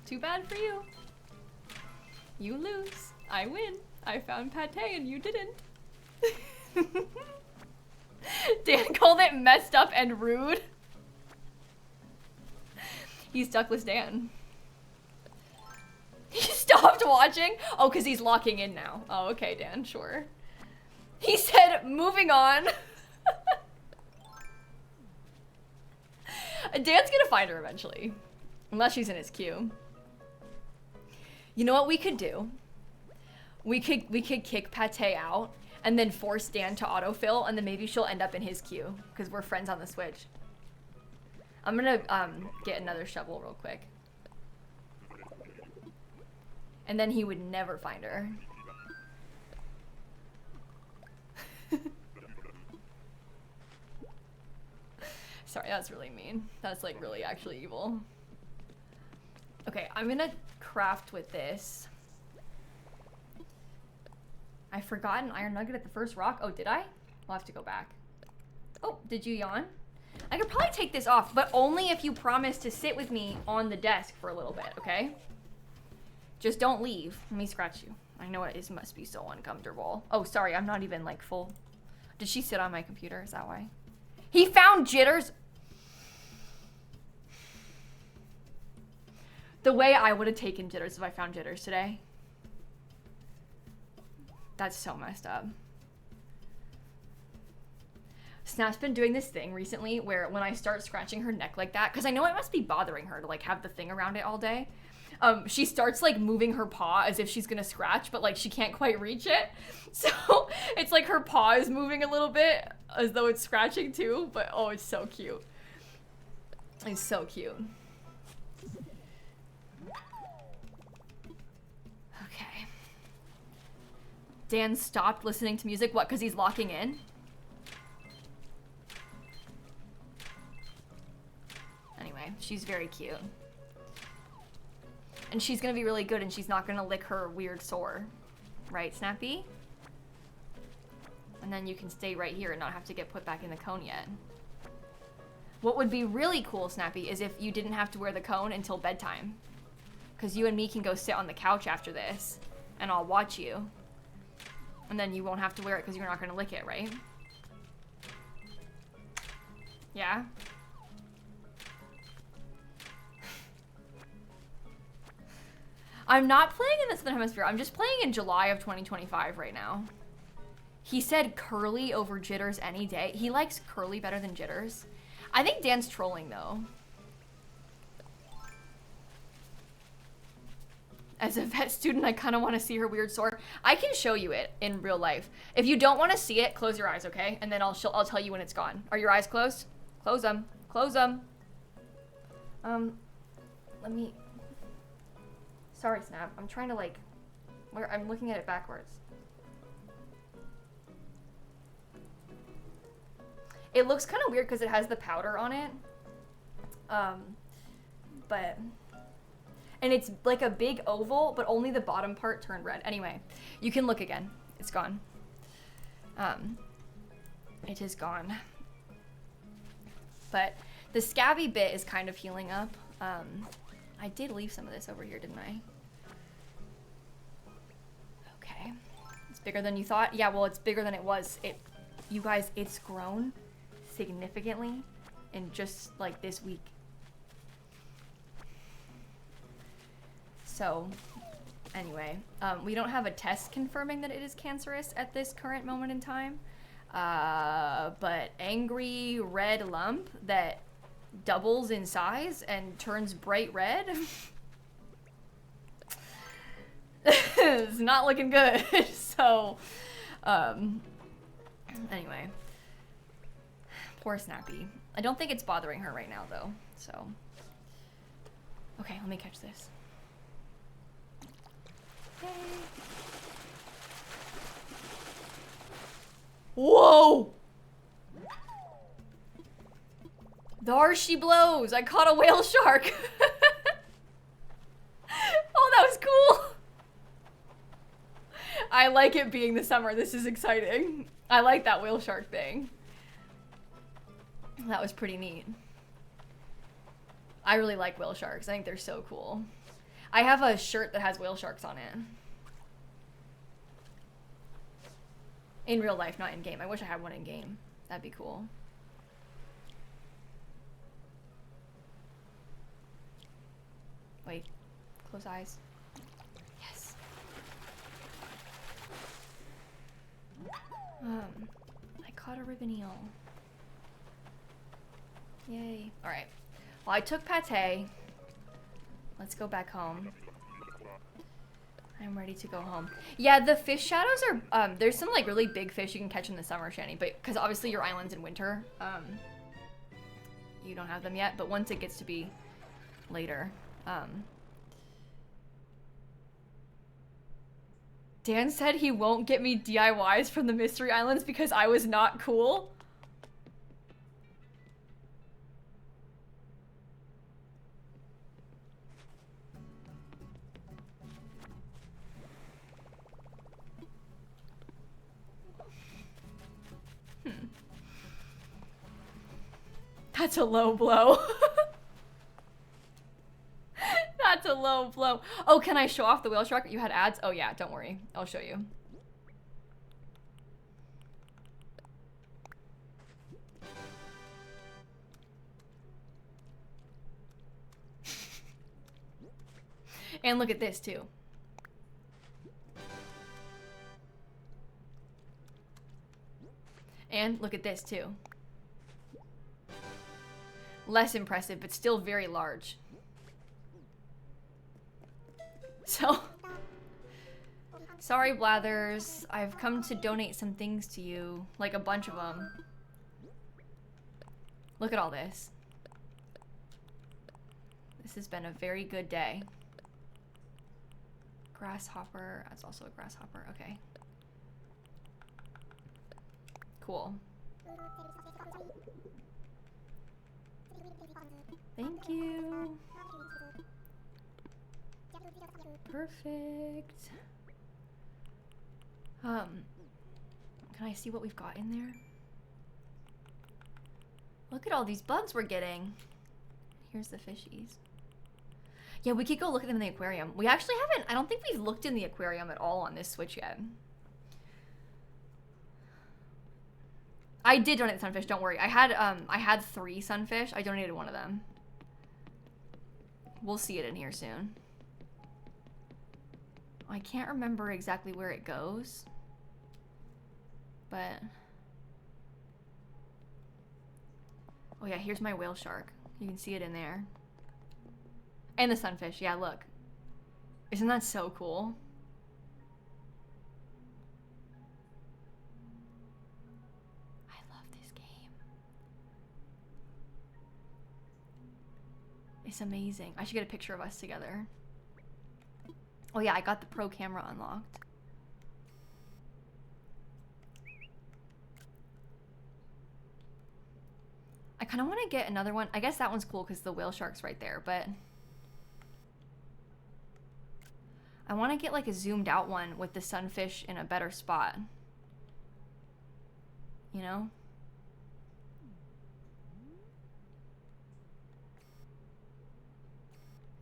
Too bad for you. You lose. I win. I found Pate and you didn't. Dan called it messed up and rude. He's Duckless Dan. He stopped watching? Oh, because he's locking in now. Oh, okay, Dan, sure. He said, moving on. Dan's gonna find her eventually. Unless she's in his queue. You know what we could do? We could kick Pate out and then force Dan to autofill, and then maybe she'll end up in his queue because we're friends on the Switch. I'm gonna get another shovel real quick. And then he would never find her. Sorry, that's really mean. That's like really actually evil. Okay, I'm gonna craft with this. I forgot an iron nugget at the first rock. Oh, did I? We'll have to go back. Oh, did you yawn? I could probably take this off, but only if you promise to sit with me on the desk for a little bit, okay? Just don't leave. Let me scratch you. I know it must be so uncomfortable. Oh, sorry, I'm not even like full. Did she sit on my computer? Is that why? He found jitters. The way I would have taken jitters if I found jitters today. That's so messed up. Snap's been doing this thing recently where when I start scratching her neck like that, because I know it must be bothering her to like have the thing around it all day, she starts like moving her paw as if she's gonna scratch, but like she can't quite reach it. So it's like her paw is moving a little bit as though it's scratching too, but oh, it's so cute. It's so cute. Okay. Dan stopped listening to music. What, because he's locking in? Anyway, she's very cute. And she's gonna be really good and she's not gonna lick her weird sore. Right, Snappy? And then you can stay right here and not have to get put back in the cone yet. What would be really cool, Snappy, is if you didn't have to wear the cone until bedtime. Because you and me can go sit on the couch after this and I'll watch you. And then you won't have to wear it because you're not gonna lick it, right? Yeah? I'm not playing in the Southern Hemisphere. I'm just playing in July of 2025 right now. He said curly over jitters any day. He likes curly better than jitters. I think Dan's trolling though. As a vet student, I kind of want to see her weird sore. I can show you it in real life. If you don't want to see it, close your eyes, okay? And then I'll tell you when it's gone. Are your eyes closed? Close them. Close them. Let me... Sorry, Snap. I'm trying to like... I'm looking at it backwards. It looks kind of weird because it has the powder on it. But... And it's like a big oval, but only the bottom part turned red. Anyway, you can look again. It's gone. It is gone. But the scabby bit is kind of healing up. I did leave some of this over here, didn't I? Okay. It's bigger than you thought? Yeah, well, it's bigger than it was. You guys, it's grown significantly in just like this week. So, anyway, we don't have a test confirming that it is cancerous at this current moment in time. But angry red lump that doubles in size and turns bright red. It's not looking good. So, anyway. Poor Snappy. I don't think it's bothering her right now, though. So, okay, let me catch this. Yay. Whoa! There she blows! I caught a whale shark! Oh, that was cool! I like it being the summer. This is exciting. I like that whale shark thing. That was pretty neat. I really like whale sharks. I think they're so cool. I have a shirt that has whale sharks on it. In real life, not in game. I wish I had one in game. That'd be cool. Wait. Close eyes. Yes. I caught a ribbon eel. Yay. Alright. Well, I took pate. Let's go back home. I'm ready to go home. Yeah, the fish shadows are, there's some like really big fish you can catch in the summer, Shani, but because obviously your island's in winter, you don't have them yet, but once it gets to be later, Dan said he won't get me DIYs from the Mystery Islands because I was not cool. That's a low blow. That's a low blow. Oh, can I show off the whale shark? You had ads? Oh yeah, don't worry. I'll show you. And look at this too. then look at this too. Less impressive, but still very large. So, sorry Blathers, I've come to donate some things to you, like a bunch of them. Look at all this. This has been a very good day. Grasshopper, that's also a grasshopper, okay. Cool. Thank you. Perfect. Can I see what we've got in there? Look at all these bugs we're getting. Here's the fishies. Yeah, we could go look at them in the aquarium. We actually haven't, I don't think we've looked in the aquarium at all on this Switch yet. I did donate the sunfish, don't worry. I had 3 sunfish. I donated one of them. We'll see it in here soon. I can't remember exactly where it goes. But... oh yeah, here's my whale shark. You can see it in there. And the sunfish, yeah, look. Isn't that so cool? I love this game. It's amazing. I should get a picture of us together. Oh yeah, I got the pro camera unlocked. I kind of want to get another one. I guess that one's cool because the whale shark's right there, but I want to get like a zoomed out one with the sunfish in a better spot. You know?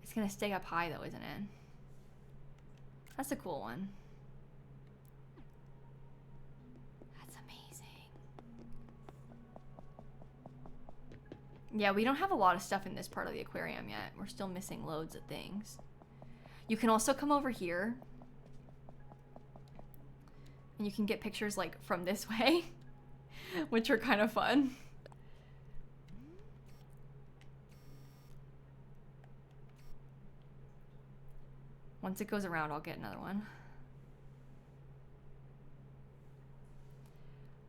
It's gonna stay up high though, isn't it? That's a cool one. That's amazing. Yeah, we don't have a lot of stuff in this part of the aquarium yet. We're still missing loads of things. You can also come over here. And you can get pictures like from this way, which are kind of fun. Once it goes around, I'll get another one.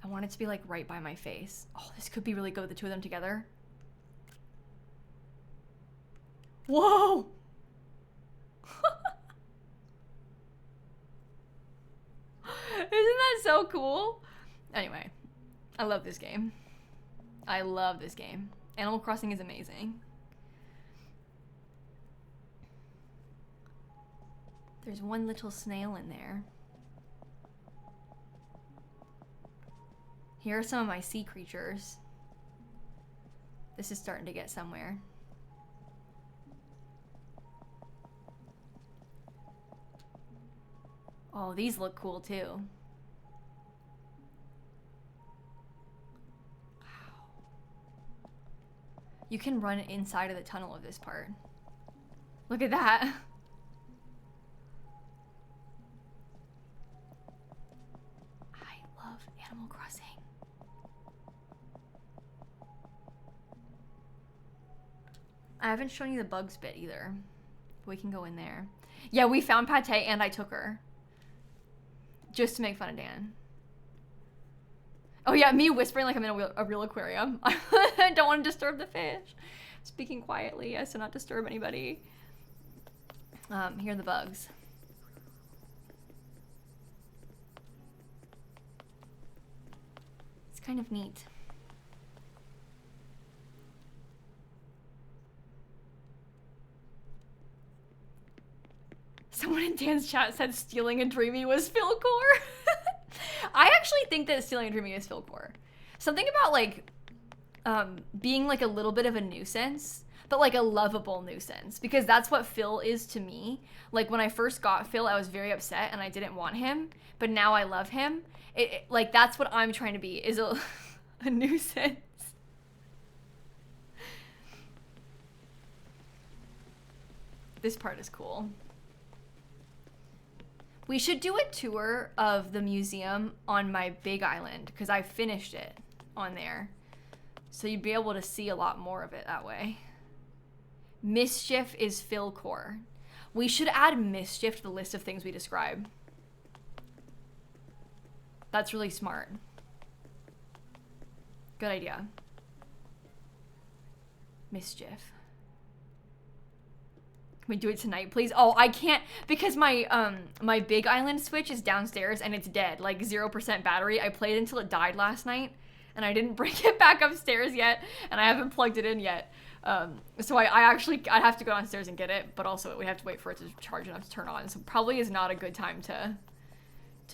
I want it to be like right by my face. Oh, this could be really good with the two of them together. Whoa! Isn't that so cool? Anyway, I love this game. I love this game. Animal Crossing is amazing. There's one little snail in there. Here are some of my sea creatures. This is starting to get somewhere. Oh, these look cool too. Wow. You can run inside of the tunnel of this part. Look at that. Animal Crossing. I haven't shown you the bugs bit either. We can go in there. Yeah, we found Pate and I took her. Just to make fun of Dan. Oh yeah, me whispering like I'm in a real aquarium. I don't want to disturb the fish. Speaking quietly, yes, to not disturb anybody. Here are the bugs. Kind of neat. Someone in Dan's chat said Stealing and Dreaming was Philcore. I actually think that Stealing and Dreaming is Philcore. Something about like being like a little bit of a nuisance, but like a lovable nuisance, because that's what Phil is to me. Like when I first got Phil, I was very upset and I didn't want him, but now I love him. Like that's what I'm trying to be, is a nuisance. This part is cool. We should do a tour of the museum on my big island because I finished it. on there. So you'd be able to see a lot more of it that way. Mischief is Philcore. We should add mischief to the list of things we describe. That's really smart. Good idea. Mischief. Can we do it tonight, please? Oh, I can't because my my big island Switch is downstairs and it's dead, like 0% battery. I played until it died last night and I didn't bring it back upstairs yet and I haven't plugged it in yet. So I'd have to go downstairs and get it, but also we have to wait for it to charge enough to turn on. So probably is not a good time to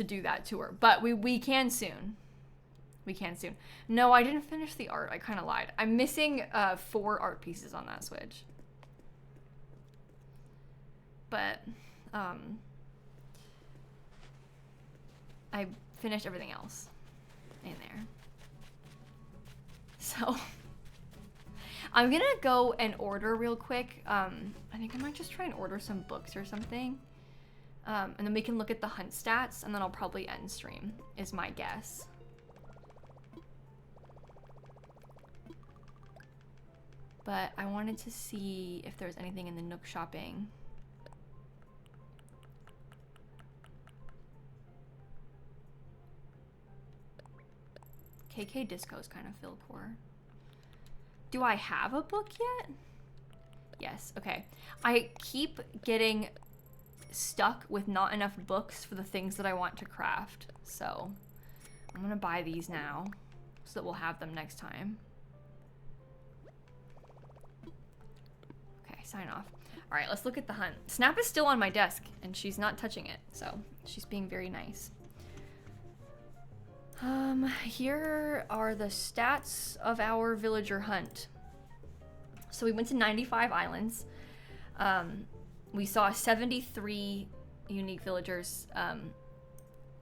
do that tour, but we can soon. We can soon. No, I didn't finish the art. I kind of lied. I'm missing 4 art pieces on that Switch. But I finished everything else in there. So I'm gonna go and order real quick. I think I might just try and order some books or something. And then we can look at the hunt stats and then I'll probably end stream, is my guess. But I wanted to see if there's anything in the Nook shopping. KK Disco is kind of Philcore. Do I have a book yet? Yes, okay. I keep getting stuck with not enough books for the things that I want to craft. So I'm gonna buy these now so that we'll have them next time. Okay, sign off. All right, let's look at the hunt. Snap is still on my desk and she's not touching it. So she's being very nice. Here are the stats of our villager hunt. So we went to 95 islands. We saw 73 unique villagers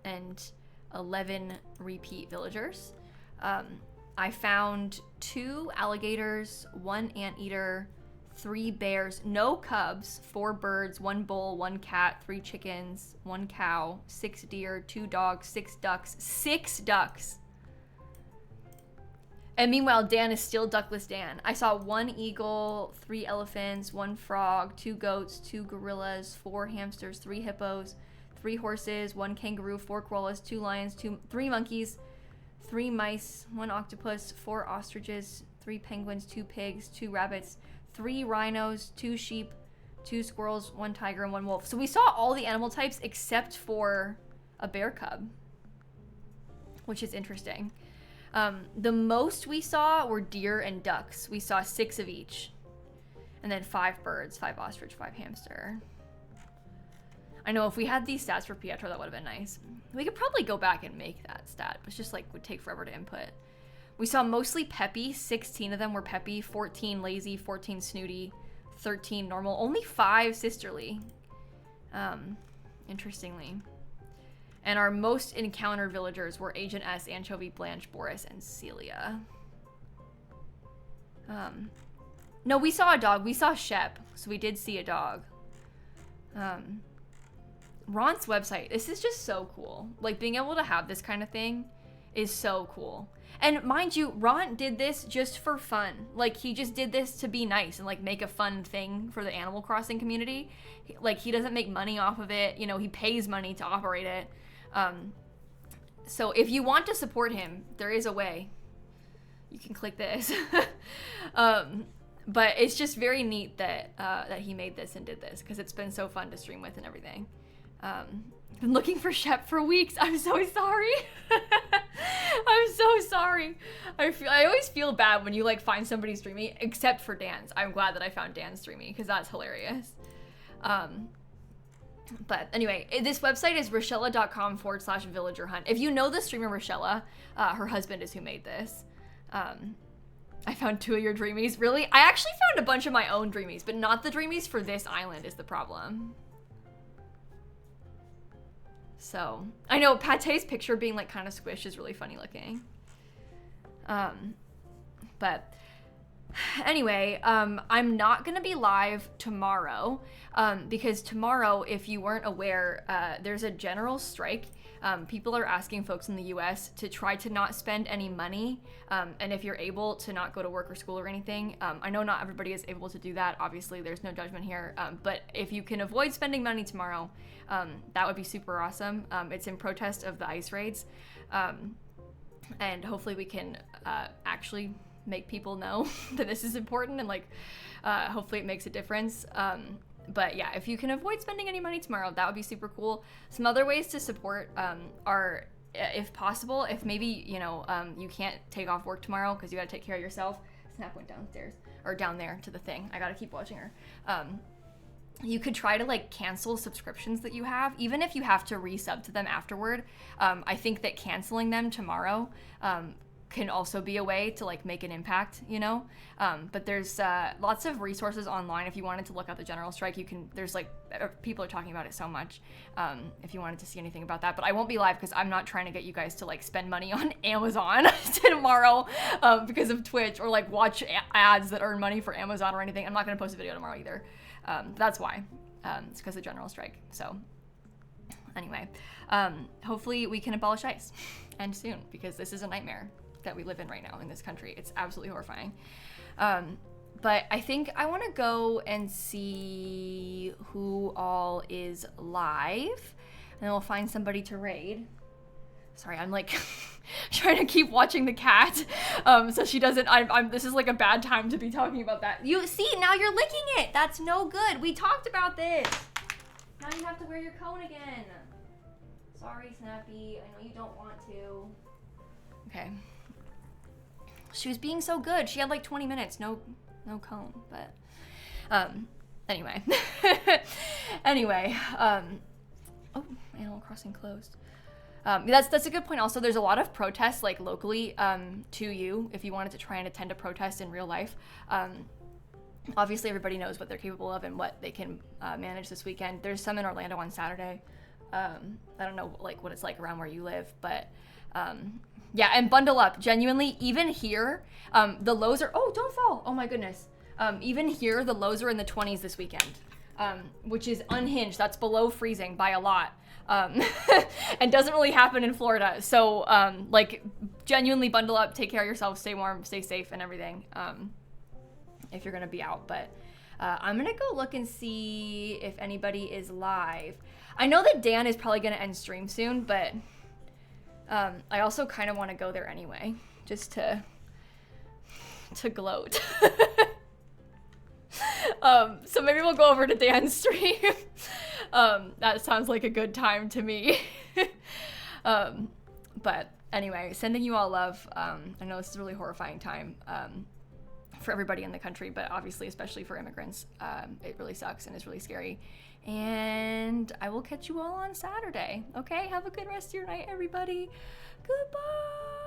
and 11 repeat villagers. I found 2 alligators, 1 anteater, 3 bears, no cubs, 4 birds, 1 bull, 1 cat, 3 chickens, 1 cow, 6 deer, 2 dogs, 6 ducks, 6 ducks. And meanwhile, Dan is still duckless Dan. I saw 1 eagle, 3 elephants, 1 frog, 2 goats, 2 gorillas, 4 hamsters, 3 hippos, 3 horses, 1 kangaroo, 4 koalas, 2 lions, 3 monkeys, 3 mice, 1 octopus, 4 ostriches, 3 penguins, 2 pigs, 2 rabbits, 3 rhinos, 2 sheep, 2 squirrels, 1 tiger, and 1 wolf. So we saw all the animal types except for a bear cub, which is interesting. The most we saw were deer and ducks. We saw 6 of each. And then 5 birds, 5 ostrich, 5 hamster. I know if we had these stats for Pietro, that would have been nice. We could probably go back and make that stat, but it's just like would take forever to input. We saw mostly peppy. 16 of them were peppy, 14 lazy, 14 snooty, 13 normal, only 5 sisterly. Interestingly. And our most encountered villagers were Agent S, Anchovy, Blanche, Boris, and Celia. No, we saw a dog. We saw Shep, so we did see a dog. Ron's website. This is just so cool. Like, being able to have this kind of thing is so cool. And mind you, Ron did this just for fun. Like, he just did this to be nice and, like, make a fun thing for the Animal Crossing community. Like, he doesn't make money off of it. You know, he pays money to operate it. So if you want to support him, there is a way. You can click this. But it's just very neat that that he made this and did this, because it's been so fun to stream with and everything. I've been looking for Shep for weeks. I'm so sorry. I'm so sorry. I always feel bad when you like find somebody streaming, except for Dan's. I'm glad that I found Dan streaming because that's hilarious. But anyway, this website is rochella.com/villagerhunt. If you know the streamer Rochella, her husband is who made this. I found 2 of your dreamies. Really? I actually found a bunch of my own dreamies, but not the dreamies for this island is the problem. So, I know Pate's picture being like kind of squished is really funny looking. But anyway, I'm not gonna be live tomorrow because tomorrow, if you weren't aware, there's a general strike People are asking folks in the US to try to not spend any money, and if you're able to not go to work or school or anything, I know not everybody is able to do that, obviously there's no judgment here, but if you can avoid spending money tomorrow, that would be super awesome. It's in protest of the ICE raids, and hopefully we can actually make people know that this is important, and like hopefully it makes a difference. But yeah, if you can avoid spending any money tomorrow, that would be super cool. Some other ways to support are, if possible, if maybe, you know, you can't take off work tomorrow because you got to take care of yourself. Snap went downstairs, or down there to the thing. I got to keep watching her. You could try to like cancel subscriptions that you have, even if you have to resub to them afterward. I think that canceling them tomorrow can also be a way to like make an impact, you know. But there's lots of resources online. If you wanted to look up the general strike, you can, there's like people are talking about it so much, if you wanted to see anything about that. But I won't be live because I'm not trying to get you guys to like spend money on Amazon tomorrow because of Twitch, or like watch ads that earn money for Amazon or anything. I'm not going to post a video tomorrow either. That's why. It's because of general strike. So anyway, hopefully we can abolish ICE, and soon, because this is a nightmare that we live in right now in this country. It's absolutely horrifying. But I think I want to go and see who all is live, and then we'll find somebody to raid. Sorry, I'm like trying to keep watching the cat, so she doesn't. This is like a bad time to be talking about that. You see, now you're licking it. That's no good. We talked about this. Now you have to wear your cone again. Sorry, Snappy. I know you don't want to. Okay. She was being so good. She had like 20 minutes, no cone, but anyway. Oh, Animal Crossing closed. That's a good point. Also, there's a lot of protests like locally to you if you wanted to try and attend a protest in real life. Obviously, everybody knows what they're capable of and what they can manage this weekend. There's some in Orlando on Saturday. I don't know like what it's like around where you live, but yeah, and bundle up. Genuinely, even here, the lows are, oh, don't fall. Oh my goodness. Even here, the lows are in the 20s this weekend, which is unhinged. That's below freezing by a lot. And doesn't really happen in Florida. So, like, genuinely bundle up, take care of yourself, stay warm, stay safe and everything, if you're gonna be out. But I'm gonna go look and see if anybody is live. I know that Dan is probably gonna end stream soon, but I also kind of want to go there anyway, just to gloat. So maybe we'll go over to Dan's stream. That sounds like a good time to me. But anyway, sending you all love. I know this is a really horrifying time for everybody in the country, but obviously especially for immigrants. It really sucks and it's really scary. And I will catch you all on Saturday. Okay, have a good rest of your night, everybody. Goodbye.